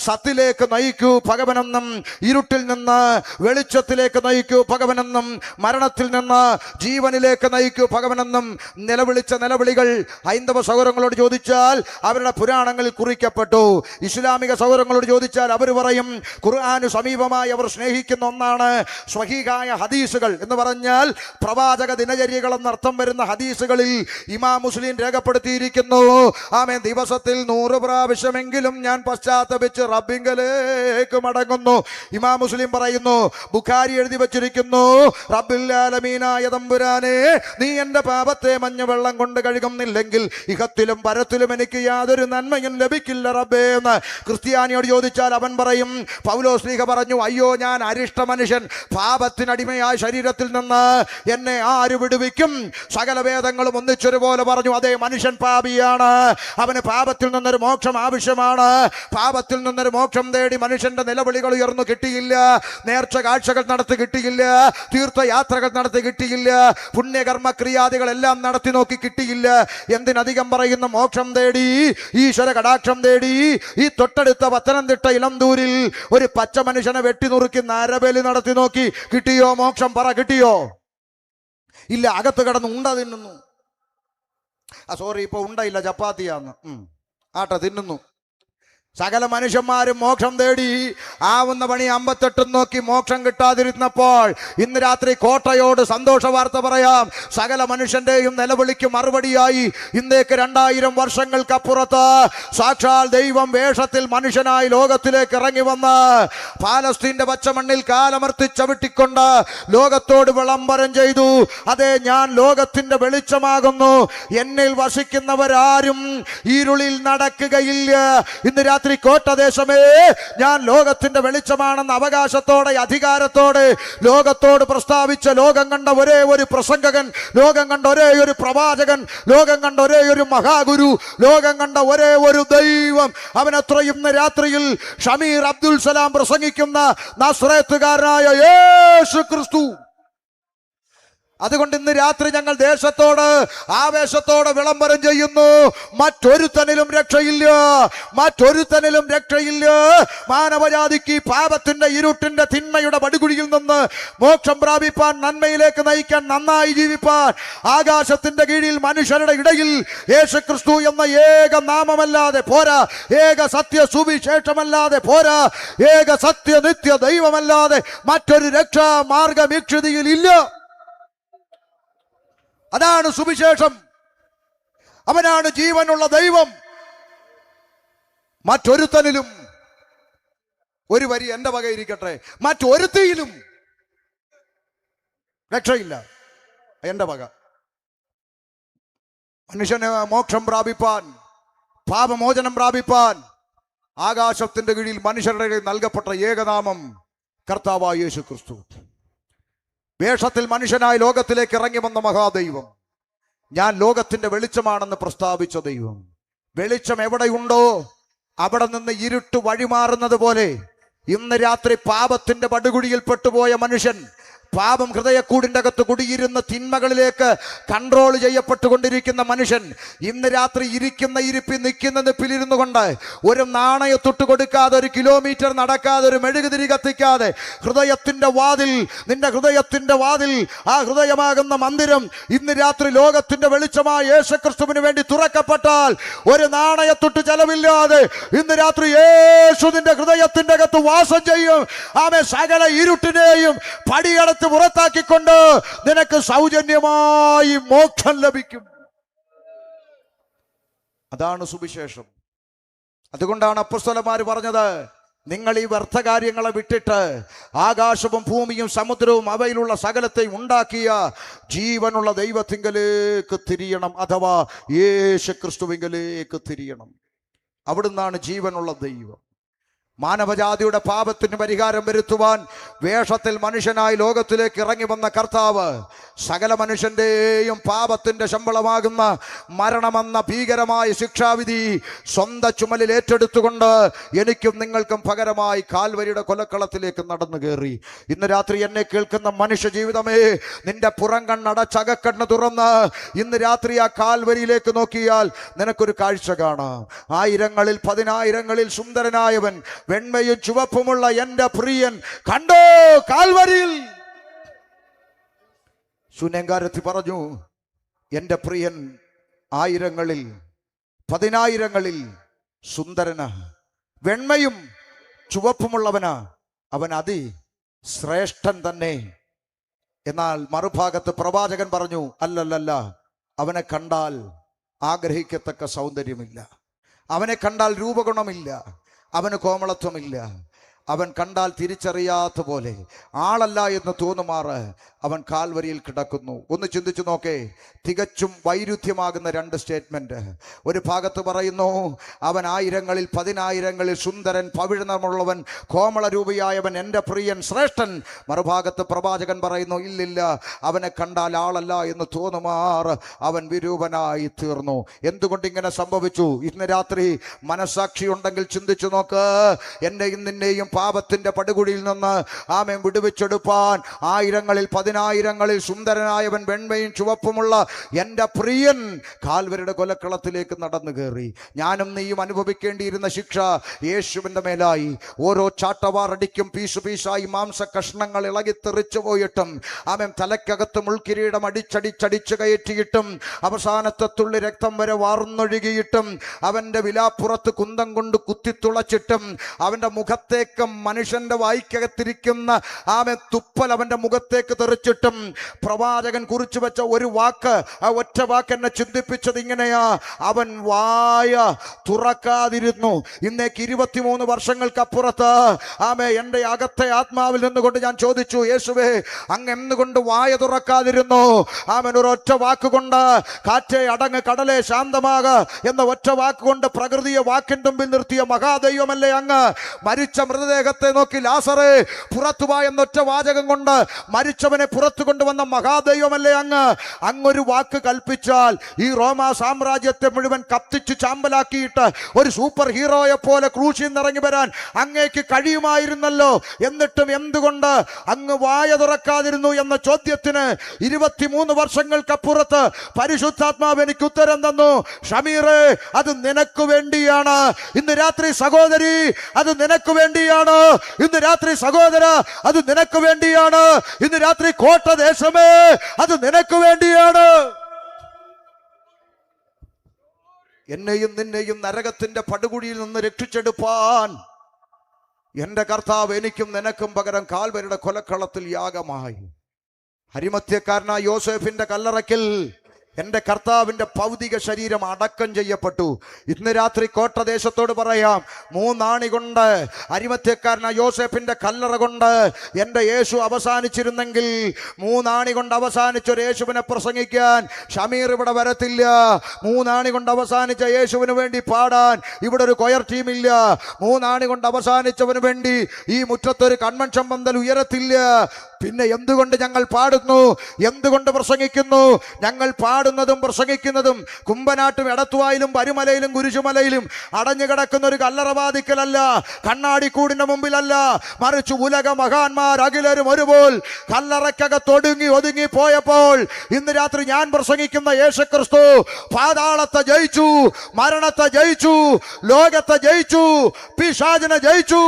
സത്തിലേക്ക് നയിക്കൂ ഭഗവനെന്നും, ഇരുട്ടിൽ നിന്ന് വെളിച്ചത്തിലേക്ക് നയിക്കൂ ഭഗവനെന്നും, മരണത്തിൽ നിന്ന് ജീവനിലേക്ക് നയിക്കൂ ഭഗവനെന്നും നിലവിളിച്ച നിലവിളികൾ ഹൈന്ദവ സഹോദരങ്ങളോട് ചോദിച്ചാൽ അവരുടെ പുരാണങ്ങളിൽ കുറിക്കപ്പെട്ടു. ഇസ്ലാമിക സഹോദരങ്ങളോട് ചോദിച്ചാൽ അവർ പറയും ഖുർആന് സമീപമായി അവർ സ്നേഹിക്കുന്ന ഒന്നാണ് സ്വഹീഹായ ഹദീസുകൾ എന്ന് പറഞ്ഞാൽ പ്രവാചക ദിനചര്യകൾ എന്നർത്ഥം വരുന്ന ഹദീസുകളിൽ ഇമാം മുസ്ലിം രേഖപ്പെടുത്തിയിരിക്കുന്നു. ആമേൻ, ദിവസത്തിൽ 100 പ്രാവശ്യമെങ്കിലും ഞാൻ പശ്ചാത്തപിച്ച് റബ്ബിങ്കലേക്ക് മടങ്ങുന്നു. ഇമാം മുസ്ലിം പറയുന്നു, ബുഖാരി എഴുതി വച്ചിരിക്കുന്നു, റബ്ബുൽ ആലമീനായ തമ്പുരാനെ, നീ എന്റെ പാപത്തെ മഞ്ഞവെള്ളം കൊണ്ട് കഴുകുന്നില്ലെങ്കിൽ ഇഹത്തിലും പരത്തിലും എനിക്ക് യാതൊരു നന്മയും ലഭിക്കില്ല റബ്ബേ എന്ന്. ക്രിസ്ത്യാനിയോട് ചോദിച്ചാൽ അവൻ പറയും, പൗലോസ് ശ്ലീഹ പറഞ്ഞു, അയ്യോ ഞാൻ അരിഷ്ട മനുഷ്യൻ, പാപത്തിനടിമയായ ശരീരത്തിൽ നിന്ന് എന്നെ ആര് വിടുവിക്കും? സകല വേദങ്ങളും ഒന്നിച്ചൊരുപോലെ പറഞ്ഞു, അതേ മനുഷ്യൻ പാപിയാണ്, അവന് പാപത്തിൽ നിന്നൊരു മോക്ഷം ആവശ്യമാണ്. പാപത്തിൽ നിന്നൊരു മോക്ഷം തേടി മനുഷ്യന്റെ നിലവിളികൾ ഉയർന്നു കിട്ടിയില്ല, നേർച്ച കാഴ്ചകൾ നടത്തി കിട്ടിയില്ല, തീർത്ഥയാത്രകൾ നടത്തി കിട്ടിയില്ല, പുണ്യകർമ്മക്രിയാദികളെല്ലാം നടത്തി നോക്കി കിട്ടിയില്ല. എന്തിനധികം പറയുന്ന മോക്ഷം തേടി, ഈശ്വര കടാക്ഷം തേടി ഈ തൊട്ടടുത്ത പത്തനംതിട്ട ഇളംതൂരിൽ ഒരു പച്ച മനുഷ്യനെ വെട്ടിനുറുക്കി നരബലി നടത്തി നോക്കി. കിട്ടിയോ മോക്ഷം? പറ, കിട്ടിയോ? ഇല്ല, അകത്ത് കിടന്ന് ഉണ്ട തിന്നുന്നു. സോറി, ഇപ്പൊ ഉണ്ടയില്ല, ചപ്പാത്തിയാന്ന്. ആട്ടെ, തിന്നുന്നു. സകല മനുഷ്യന്മാരും മോക്ഷം തേടി ആവുന്ന പണി 58 നോക്കി മോക്ഷം കിട്ടാതിരുന്നപ്പോൾ ഇന്ന് രാത്രി കോട്ടയോട് സന്തോഷ വാർത്ത പറയാം. സകല മനുഷ്യന്റെയും നിലവിളിക്ക് മറുപടിയായി ഇന്നേക്ക് 2000 വർഷങ്ങൾക്കപ്പുറത്ത് സാക്ഷാൽ ദൈവം വേഷത്തിൽ മനുഷ്യനായി ലോകത്തിലേക്ക് ഇറങ്ങി വന്ന് പാലസ്തീന്റെ പച്ചമണ്ണിൽ കാലമർത്തി ചവിട്ടിക്കൊണ്ട് ലോകത്തോട് വിളംബരം ചെയ്തു, അതെ ഞാൻ ലോകത്തിന്റെ വെളിച്ചമാകുന്നു, എന്നിൽ വസിക്കുന്നവരാരും ഇരുളിൽ നടക്കുകയില്ല. ഇന്ന് രാത്രി കോട്ടദേശമേ, ഞാൻ ലോകത്തിന്റെ വെളിച്ചമാണെന്ന അവകാശത്തോടെ അധികാരത്തോടെ ലോകത്തോട് പ്രസ്താവിച്ച ലോകം കണ്ട ഒരേ ഒരു പ്രസംഗകൻ, ലോകം കണ്ട ഒരേ ഒരു പ്രവാചകൻ, ലോകം കണ്ട ഒരേ ഒരു മഹാഗുരു, ലോകം കണ്ട ഒരേ ഒരു ദൈവം, അവനത്രയും ഇന്ന് രാത്രിയിൽ ഷമീർ അബ്ദുൽ സലാം പ്രസംഗിക്കുന്ന നസ്രത്തുകാരനായ യേശു ക്രിസ്തു. അതുകൊണ്ട് ഇന്ന് രാത്രി ഞങ്ങൾ ദേശത്തോട് ആവേശത്തോടെ വിളംബരം ചെയ്യുന്നു, മറ്റൊരുത്തനിലും രക്ഷയില്ല, മറ്റൊരുത്തനിലും രക്ഷയില്ല. മാനവജാതിക്ക് പാപത്തിന്റെ ഇരുട്ടിന്റെ തിന്മയുടെ പടുകുഴിയിൽ നിന്ന് മോക്ഷം പ്രാപിപ്പാൻ, നന്മയിലേക്ക് നയിക്കാൻ, നന്നായി ജീവിപ്പാൻ ആകാശത്തിന്റെ കീഴിൽ മനുഷ്യരുടെ ഇടയിൽ യേശുക്രിസ്തു എന്ന ഏക നാമമല്ലാതെ പോരാ, ഏക സത്യ സുവിശേഷമല്ലാതെ പോരാ, ഏക സത്യ നിത്യ ദൈവമല്ലാതെ മറ്റൊരു രക്ഷാ മാർഗം ഇക്ഷതിയിൽ ഇല്ല. അതാണ് സുവിശേഷം. അവനാണ് ജീവനുള്ള ദൈവം. മറ്റൊരുത്തനിലും, ഒരു വരി എന്റെ വക ഇരിക്കട്ടെ, മറ്റൊരുത്തിയിലും രക്ഷയില്ല. എന്റെ വക. മനുഷ്യന് മോക്ഷം പ്രാപിപ്പാൻ, പാപമോചനം പ്രാപിപ്പാൻ ആകാശത്തിന്റെ കീഴിൽ മനുഷ്യരുടെ നൽകപ്പെട്ട ഏകനാമം കർത്താവായ യേശു ക്രിസ്തു. വേഷത്തിൽ മനുഷ്യനായി ലോകത്തിലേക്ക് ഇറങ്ങി വന്ന മഹാദൈവം, ഞാൻ ലോകത്തിന്റെ വെളിച്ചമാണെന്ന് പ്രസ്താവിച്ച ദൈവം. വെളിച്ചം എവിടെയുണ്ടോ അവിടെ നിന്ന് ഇരുട്ട് വഴിമാറുന്നത് പോലെ ഇന്ന് രാത്രി പാപത്തിന്റെ പടുകുഴിയിൽ പെട്ടുപോയ മനുഷ്യൻ, പാപം ഹൃദയക്കൂടിൻ്റെ അകത്ത് കുടിയിരുന്ന തിന്മകളിലേക്ക് കൺട്രോൾ ചെയ്യപ്പെട്ടുകൊണ്ടിരിക്കുന്ന മനുഷ്യൻ ഇന്ന് രാത്രി ഇരിക്കുന്ന ഇരിപ്പി, നിൽക്കുന്ന നിപ്പിലിരുന്നു കൊണ്ട് ഒരു നാണയത്തൊട്ട് കൊടുക്കാതെ, ഒരു കിലോമീറ്റർ നടക്കാതെ, ഒരു മെഴുകുതിരി കത്തിക്കാതെ ഹൃദയത്തിന്റെ വാതിൽ, നിന്റെ ഹൃദയത്തിന്റെ വാതിൽ, ആ ഹൃദയമാകുന്ന മന്ദിരം ഇന്ന് രാത്രി ലോകത്തിന്റെ വെളിച്ചമായ യേശുക്രിസ്തുവിന് വേണ്ടി തുറക്കപ്പെട്ടാൽ ഒരു നാണയത്തൊട്ട് ചെലവില്ലാതെ ഇന്ന് രാത്രി യേശു നിന്റെ ഹൃദയത്തിന്റെ അകത്ത് വാസം ചെയ്യും. ആമേ, സകല ഇരുട്ടിനെയും പടിയടത്ത് പുറത്താക്കിക്കൊണ്ട് നിനക്ക് സൗജന്യമായി മോക്ഷം ലഭിക്കും. അതാണ് സുവിശേഷം. അതുകൊണ്ടാണ് അപ്പോസ്തലന്മാർ പറഞ്ഞത്, നിങ്ങൾ ഈ വ്യർത്ഥകാര്യങ്ങളെ വിട്ടിട്ട് ആകാശവും ഭൂമിയും സമുദ്രവും അവയിലുള്ള സകലത്തെ ഉണ്ടാക്കിയ ജീവനുള്ള ദൈവത്തിങ്കലേക്ക് തിരിയണം, അഥവാ യേശു ക്രിസ്തുവിങ്കലേക്ക് തിരിയണം. അവിടുന്നാണ് ജീവനുള്ള ദൈവം. മാനവജാതിയുടെ പാപത്തിന് പരിഹാരം വരുത്തുവാൻ വേഷത്തിൽ മനുഷ്യനായി ലോകത്തിലേക്ക് ഇറങ്ങി വന്ന കർത്താവ് സകല മനുഷ്യന്റെയും പാപത്തിന്റെ ശമ്പളമാകുന്ന മരണമെന്ന ഭീകരമായ ശിക്ഷാവിധി സ്വന്തം ചുമലിൽ ഏറ്റെടുത്തുകൊണ്ട് എനിക്കും നിങ്ങൾക്കും പകരമായി കാൽവരിയുടെ കൊലക്കളത്തിലേക്ക് നടന്നു കയറി. ഇന്ന് രാത്രി എന്നെ കേൾക്കുന്ന മനുഷ്യ ജീവിതമേ, നിന്റെ പുറം കണ്ണടച്ചകക്കണ്ണ് തുറന്ന് ഇന്ന് രാത്രി ആ കാൽവരിയിലേക്ക് നോക്കിയാൽ നിനക്കൊരു കാഴ്ച കാണാം. ആയിരങ്ങളിൽ പതിനായിരങ്ങളിൽ സുന്ദരനായവൻ, വെണ്മയും ചുവപ്പുമുള്ള എന്റെ പ്രിയൻ കണ്ടോ കാൽവരിയിൽ. ശൂന്യങ്കാരത്തി പറഞ്ഞു, എന്റെ പ്രിയൻ ആയിരങ്ങളിൽ പതിനായിരങ്ങളിൽ സുന്ദരന, വെണ്മയും ചുവപ്പുമുള്ളവനാ, അവൻ ശ്രേഷ്ഠൻ തന്നെ. എന്നാൽ മറുഭാഗത്ത് പ്രവാചകൻ പറഞ്ഞു, അല്ലല്ല, അവനെ കണ്ടാൽ ആഗ്രഹിക്കത്തക്ക സൗന്ദര്യമില്ല, അവനെ കണ്ടാൽ രൂപഗുണമില്ല, അവന് കോമളത്വമില്ല, അവൻ കണ്ടാൽ തിരിച്ചറിയാത്ത പോലെ, ആളല്ല എന്ന് തോന്നുമാറ് അവൻ കാൽവരിയിൽ കിടക്കുന്നു. ഒന്ന് ചിന്തിച്ചു നോക്കേ, തികച്ചും വൈരുദ്ധ്യമാകുന്ന രണ്ട് സ്റ്റേറ്റ്മെന്റ്. ഒരു ഭാഗത്ത് പറയുന്നു അവൻ ആയിരങ്ങളിൽ പതിനായിരങ്ങളിൽ സുന്ദരൻ, പവിഴനമുള്ളവൻ, കോമളരൂപിയായവൻ, എൻ്റെ പ്രിയൻ, ശ്രേഷ്ഠൻ. മറുഭാഗത്ത് പ്രവാചകൻ പറയുന്നു, ഇല്ലില്ല, അവനെ കണ്ടാൽ ആളല്ല എന്ന് തോന്നുമാറ് അവൻ വിരൂപനായി തീർന്നു. എന്തുകൊണ്ട് ഇങ്ങനെ സംഭവിച്ചു? ഇന്ന് രാത്രി മനസാക്ഷി ഉണ്ടെങ്കിൽ ചിന്തിച്ചു നോക്ക്. എന്നെയും നിന്നെയും പാപത്തിന്റെ പടുകുഴിയിൽ നിന്ന് ആമേൻ വിടുവിച്ചെടുപ്പാൻ ആയിരങ്ങളിൽ പതിനായിരങ്ങളിൽ സുന്ദരനായവൻ, വെണ്മയും ചുവപ്പുമുള്ള എൻ്റെ പ്രിയൻ കാൽവരിയുടെ കൊലക്കളത്തിലേക്ക് നടന്നു കയറി. ഞാനും നീയും അനുഭവിക്കേണ്ടിയിരുന്ന ശിക്ഷ യേശുവിൻ്റെ മേലായി. ഓരോ ചാട്ടവാറടിക്കും പീസ് പീസായി മാംസ കഷ്ണങ്ങൾ ഇളകിത്തെറിച്ചു പോയിട്ടും ആമേൻ തലയ്ക്കകത്ത് മുൾക്കിരീടം അടിച്ചടിച്ചടിച്ച് കയറ്റിയിട്ടും അവസാനത്തെ തുള്ളി രക്തം വരെ വാർന്നൊഴുകിയിട്ടും അവൻ്റെ വിലാപ്പുറത്ത് കുന്തം കൊണ്ട് കുത്തിത്തുളച്ചിട്ടും അവൻ്റെ മുഖത്തേക്ക് മനുഷ്യന്റെ വായിക്കകത്തിരിക്കുന്ന ആമേൻ തുപ്പൽ അവൻ്റെ മുഖത്തേക്ക് തെറിച്ചിട്ടും പ്രവാചകൻ കുറിച്ചു വെച്ച ഒരു വാക്ക്, ആ ഒറ്റ വാക്ക് എന്നെ ചിന്തിപ്പിച്ചത് ഇങ്ങനെയാ, അവൻ വായ തുറക്കാതിരുന്നു. ഇന്നേക്ക് 23 വർഷങ്ങൾക്കപ്പുറത്ത് ആമേ എൻ്റെ അകത്തെ ആത്മാവിൽ നിന്നുകൊണ്ട് ഞാൻ ചോദിച്ചു, യേശുവേ, അങ്ങ് എന്തുകൊണ്ട് വായ തുറക്കാതിരുന്നു? ആമേൻ ഒരൊറ്റ വാക്കുകൊണ്ട് കാറ്റേ അടങ്ങ്, കടലേ ശാന്തമാക എന്ന ഒറ്റ വാക്കുകൊണ്ട് പ്രകൃതിയെ വാക്കിൻ്റെ മുമ്പിൽ നിർത്തിയ മഹാദൈവമല്ലേ അങ്ങ്? മരിച്ച മൃതദേഹത്തെ നോക്കി ലാസറേ പുറത്തു വാ എന്നൊറ്റ വാചകം കൊണ്ട് മരിച്ചവനെ പുറത്തു കൊണ്ടുവന്ന മഹാദൈവമല്ലേ അങ്ങ്? അങ്ങൊരു വാക്ക് കൽപ്പിച്ചാൽ ഈ റോമാ സാമ്രാജ്യത്തെ മുഴുവൻ കത്തിച്ച് ചാമ്പലാക്കിയിട്ട് ഒരു സൂപ്പർ ഹീറോയെ പോലെ ക്രൂശിൽ നിന്നിറങ്ങി വരാൻ അങ്ങേക്ക് കഴിയുമായിരുന്നല്ലോ. എന്നിട്ടും എന്തുകൊണ്ട് അങ്ങ് വായ തുറക്കാതിരുന്നു എന്ന ചോദ്യത്തിന് 23 വർഷങ്ങൾക്കപ്പുറത്ത് പരിശുദ്ധാത്മാവ് എനിക്ക് ഉത്തരം തന്നു. ഷമീറേ, അത് നിനക്ക് വേണ്ടിയാണ്. ഇന്ന് രാത്രി സഹോദരി, അത് നിനക്ക് വേണ്ടിയാണ്. ഇന്ന് രാത്രി സഹോദര, അത് നിനക്ക് വേണ്ടിയാണ്. ഇന്ന് രാത്രി കോട്ടദേശമേ, അത് നിനക്ക് വേണ്ടിയാണ്. എന്നെയും നിന്നെയും നരകത്തിന്റെ പടുകുഴിയിൽ നിന്ന് രക്ഷിച്ചെടുപ്പാൻ എന്റെ കർത്താവ് എനിക്കും നിനക്കും പകരം കാൽവരിയുടെ കൊലക്കളത്തിൽ യാഗമായി. അരിമത്യക്കാരനായ യോസേഫിന്റെ കല്ലറയ്ക്കൽ എൻ്റെ കർത്താവിൻ്റെ ഭൗതിക ശരീരം അടക്കം ചെയ്യപ്പെട്ടു. ഇന്ന് രാത്രി കോട്ടദേശത്തോട് പറയാം, 3 ആണി കൊണ്ട് അരിമത്യക്കാരനായ യോസേഫിൻ്റെ കല്ലറ കൊണ്ട് എൻ്റെ യേശു അവസാനിച്ചിരുന്നെങ്കിൽ 3 ആണി കൊണ്ട് അവസാനിച്ചൊരു യേശുവിനെ പ്രസംഗിക്കാൻ ഷമീർ ഇവിടെ വരത്തില്ല. 3 ആണി കൊണ്ട് അവസാനിച്ച യേശുവിന് വേണ്ടി പാടാൻ ഇവിടെ ഒരു കൊയർ ടീമില്ല. 3 ആണി കൊണ്ട് അവസാനിച്ചവന് വേണ്ടി ഈ മുറ്റത്തൊരു കൺവെൻഷൻ പന്തൽ ഉയരത്തില്ല. പിന്നെ എന്തുകൊണ്ട് ഞങ്ങൾ പാടുന്നു? എന്തുകൊണ്ട് പ്രസംഗിക്കുന്നു? ഞങ്ങൾ പാടുന്നതും പ്രസംഗിക്കുന്നതും കുമ്പനാട്ടും എടത്തുവായിലും പരുമലയിലും കുരിശുമലയിലും അടഞ്ഞു കിടക്കുന്ന ഒരു കല്ലറവാദിക്കലല്ല, കണ്ണാടിക്കൂടിന്റെ മുമ്പിലല്ല, മറിച്ച് ഉലക മഹാന്മാർ അഖിലരും ഒരുപോൽ കല്ലറയ്ക്കകത്തൊടുങ്ങി ഒതുങ്ങി പോയപ്പോൾ ഇന്ന് രാത്രി ഞാൻ പ്രസംഗിക്കുന്ന യേശുക്രിസ്തു പാതാളത്തെ ജയിച്ചു, മരണത്തെ ജയിച്ചു, ലോകത്തെ ജയിച്ചു, പിശാചിനെ ജയിച്ചു.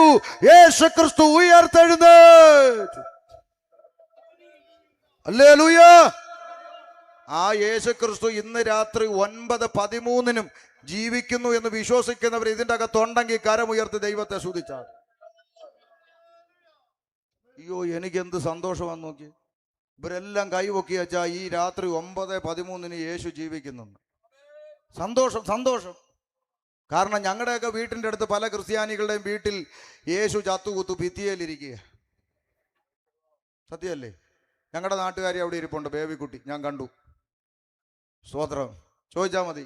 യേശുക്രിസ്തു ഉയർത്തെഴുന്നേറ്റു. ഹല്ലേലൂയ. ആ യേശുക്രിസ്തു ഇന്ന് രാത്രി 9:13 ജീവിക്കുന്നു എന്ന് വിശ്വസിക്കുന്നവർ ഇതിൻ്റെ അകത്തുണ്ടെങ്കിൽ കരമുയർത്തി ദൈവത്തെ സ്തുതിച്ചാൽ. അയ്യോ, എനിക്ക് എന്ത് സന്തോഷമാണെന്ന് നോക്കി. ഇവരെല്ലാം കൈവൊക്കി വെച്ചാൽ ഈ രാത്രി 9:13 യേശു ജീവിക്കുന്നു. സന്തോഷം, സന്തോഷം. കാരണം ഞങ്ങളുടെയൊക്കെ വീട്ടിൻ്റെ അടുത്ത് പല ക്രിസ്ത്യാനികളുടെയും വീട്ടിൽ യേശു ചത്തുകുത്തു ഭിത്തിയിലിരിക്കുക. സത്യമല്ലേ? ഞങ്ങളുടെ നാട്ടുകാരി അവിടെ ഇരിപ്പുണ്ട്, ബേബിക്കുട്ടി, ഞാൻ കണ്ടു. സ്തോത്രം. ചോദിച്ചാൽ മതി.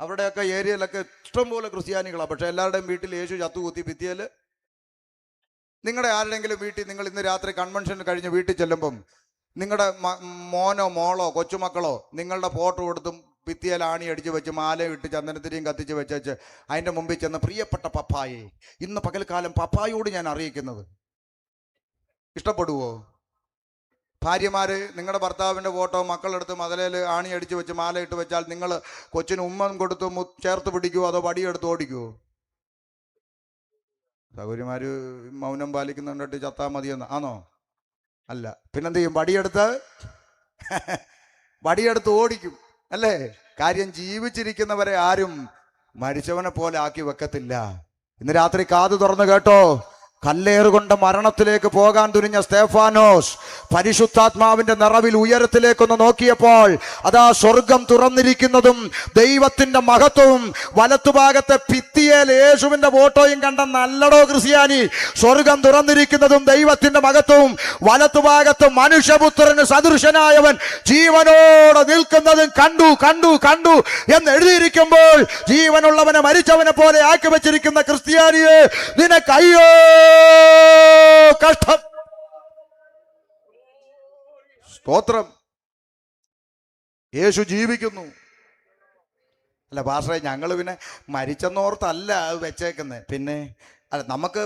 അവിടെയൊക്കെ ഏരിയയിലൊക്കെ ഇഷ്ടംപോലെ ക്രിസ്ത്യാനികളാണ്. പക്ഷെ എല്ലാവരുടെയും വീട്ടിൽ യേശു ചത്തുകുത്തി ഭിത്തിയിൽ നിങ്ങളുടെ ആരുടെങ്കിലും വീട്ടിൽ നിങ്ങൾ ഇന്ന് രാത്രി കൺവെൻഷൻ കഴിഞ്ഞ് വീട്ടിൽ ചെല്ലുമ്പം നിങ്ങളുടെ മോനോ മോളോ കൊച്ചുമക്കളോ നിങ്ങളുടെ ഫോട്ടോ കൊടുത്തും ഭിത്തിയിൽ ആണി അടിച്ച് വെച്ച് മാല ഇട്ട് ചന്ദനത്തിരിയും കത്തിച്ച് വെച്ചേച്ച് അതിൻ്റെ മുമ്പിൽ ചെന്ന് പ്രിയപ്പെട്ട പപ്പായെ ഇന്ന് പകൽക്കാലം പപ്പായോട് ഞാൻ അറിയിക്കുന്നത്, ഇഷ്ടപ്പെടുവോ? ഭാര്യമാര് നിങ്ങളുടെ ഭർത്താവിൻ്റെ ഫോട്ടോ മക്കളെടുത്ത് മതിലേൽ ആണി അടിച്ച് വെച്ച് മാല ഇട്ട് വെച്ചാൽ നിങ്ങൾ കൊച്ചിന് ഉമ്മൻ കൊടുത്ത് ചേർത്ത് പിടിക്കുവോ അതോ വടിയെടുത്ത് ഓടിക്കുവോ? സൗകര്യമാര് മൗനം പാലിക്കുന്നുണ്ടിട്ട് ചത്താ മതിയെന്ന് ആണോ? അല്ല, പിന്നെന്ത് ചെയ്യും? വടിയെടുത്ത് ഓടിക്കും അല്ലേ? കാര്യം ജീവിച്ചിരിക്കുന്നവരെ ആരും മരിച്ചവനെ പോലെ ആക്കി വെക്കത്തില്ല. ഇന്ന് രാത്രി കാത് തുറന്ന് കേട്ടോ, കല്ലേറുകൊണ്ട് മരണത്തിലേക്ക് പോകാൻ തുനിഞ്ഞ സ്തേഫാനോസ് പരിശുദ്ധാത്മാവിന്റെ നിറവിൽ ഉയരത്തിലേക്കൊന്ന് നോക്കിയപ്പോൾ അതാ സ്വർഗം തുറന്നിരിക്കുന്നതും ദൈവത്തിന്റെ മഹത്വവും വലത്തുഭാഗത്തെ ഭിത്തിയേൽ യേശുവിന്റെ ഫോട്ടോയും കണ്ട നല്ലടോ ക്രിസ്ത്യാനി, സ്വർഗം തുറന്നിരിക്കുന്നതും ദൈവത്തിന്റെ മഹത്വവും വലത്തുഭാഗത്ത് മനുഷ്യപുത്രന് സദൃശനായവൻ ജീവനോടെ നിൽക്കുന്നതും കണ്ടു കണ്ടു കണ്ടു എന്ന് എഴുതിയിരിക്കുമ്പോൾ ജീവനുള്ളവനെ മരിച്ചവനെ പോലെ ആക്കി വെച്ചിരിക്കുന്ന ക്രിസ്ത്യാനിയെ നിനക്ക് അയ്യോ കഷ്ടം. സ്തോത്രം. യേശു ജീവിക്കുന്നു. അല്ല പാസ്റ്ററെ, ഞങ്ങൾ പിന്നെ മരിച്ചെന്നോർത്തല്ല അത് വെച്ചേക്കുന്നത്. പിന്നെ അല്ല, നമുക്ക്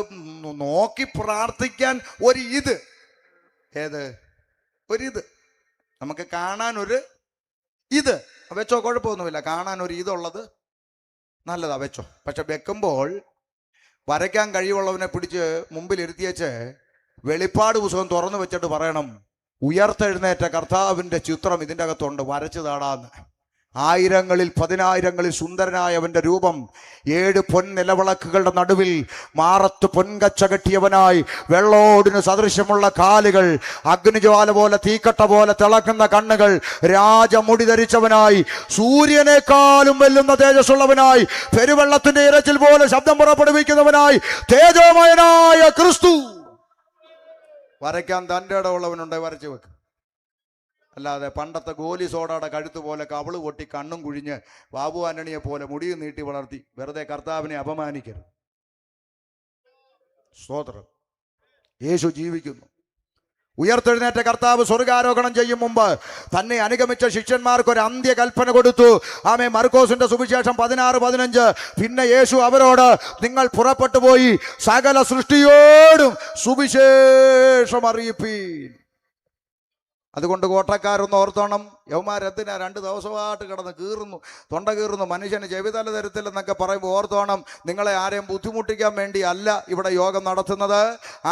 നോക്കി പ്രാർത്ഥിക്കാൻ ഒരു നമുക്ക് കാണാൻ ഒരു വെച്ചോ, കുഴപ്പമൊന്നുമില്ല. കാണാൻ ഒരു ഇതുള്ളത് നല്ലതാ, വെച്ചോ. പക്ഷെ വെക്കുമ്പോൾ വരയ്ക്കാൻ കഴിവുള്ളവനെ പിടിച്ച് മുമ്പിൽ ഇരുത്തിയേച്ച് വെളിപ്പാട് പുസ്തകം തുറന്നു വെച്ചിട്ട് പറയണം, ഉയർത്തെഴുന്നേറ്റ കർത്താവിൻ്റെ ചിത്രം ഇതിൻ്റെ അകത്തുണ്ട്, വരച്ചു താടാന്ന്. ആയിരങ്ങളിൽ പതിനായിരങ്ങളിൽ സുന്ദരനായവന്റെ രൂപം 7 പൊൻനിലവിളക്കുകളുടെ നടുവിൽ മാറത്ത് പൊൻകച്ച കെട്ടിയവനായി, വെള്ളോടിന് സദൃശ്യമുള്ള കാലുകൾ, അഗ്നിജ്വാല പോലെ തീക്കട്ട പോലെ തിളക്കുന്ന കണ്ണുകൾ, രാജമുടി ധരിച്ചവനായി, സൂര്യനേക്കാളും വെല്ലുന്ന തേജസ്സുള്ളവനായി, പെരുവെള്ളത്തിന്റെ ഇരച്ചിൽ പോലെ ശബ്ദം പുറപ്പെടുവിക്കുന്നവനായി, തേജോമയനായ ക്രിസ്തു. വരയ്ക്കാൻ തൻ്റെ ഇടമുള്ളവനുണ്ട്, വരച്ചു വെക്ക്. അല്ലാതെ പണ്ടത്തെ ഗോലി സോഡയുടെ കഴുത്ത് പോലെ കവള് പൊട്ടി കണ്ണും കുഴിഞ്ഞ് ബാബു ആന്റണിയെ പോലെ മുടിയും നീട്ടി വളർത്തി വെറുതെ കർത്താവിനെ അപമാനിക്കരുത്. സ്തോത്രം. യേശു ജീവിക്കുന്നു. ഉയർത്തെഴുന്നേറ്റ കർത്താവ് സ്വർഗാരോഹണം ചെയ്യും മുമ്പ് തന്നെ അനുഗമിച്ച ശിഷ്യന്മാർക്ക് ഒരു അന്ത്യകൽപ്പന കൊടുത്തു. ആമേ. മർക്കോസിന്റെ സുവിശേഷം 16:15. പിന്നെ യേശു അവരോട്, നിങ്ങൾ പുറപ്പെട്ടു പോയി സകല സൃഷ്ടിയോടും സുവിശേഷം അറിയിപ്പീൻ. അതുകൊണ്ട് കോട്ടക്കാരൊന്ന് ഓർത്തോണം, യവന്മാരെന്തിനാ 2 ദിവസമായിട്ട് കിടന്ന് തൊണ്ട കീറുന്നു, മനുഷ്യന് ചെവിതല തരത്തില്ലെന്നൊക്കെ പറയുമ്പോൾ ഓർത്തോണം, നിങ്ങളെ ആരെയും ബുദ്ധിമുട്ടിക്കാൻ വേണ്ടിയല്ല ഇവിടെ യോഗം നടത്തുന്നത്,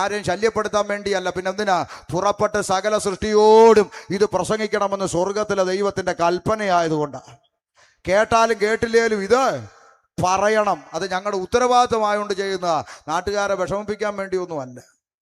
ആരെയും ശല്യപ്പെടുത്താൻ വേണ്ടിയല്ല. പിന്നെ എന്തിനാ? പുറപ്പെട്ട് സകല സൃഷ്ടിയോടും ഇത് പ്രസംഗിക്കണമെന്ന് സ്വർഗത്തിലെ ദൈവത്തിന്റെ കൽപ്പനയായതുകൊണ്ടാണ്. കേട്ടാലും കേട്ടില്ലേലും ഇത് പറയണം. അത് ഞങ്ങളുടെ ഉത്തരവാദിത്തമായോണ്ട് ചെയ്യുന്ന, നാട്ടുകാരെ വിഷമിപ്പിക്കാൻ വേണ്ടിയൊന്നുമല്ല.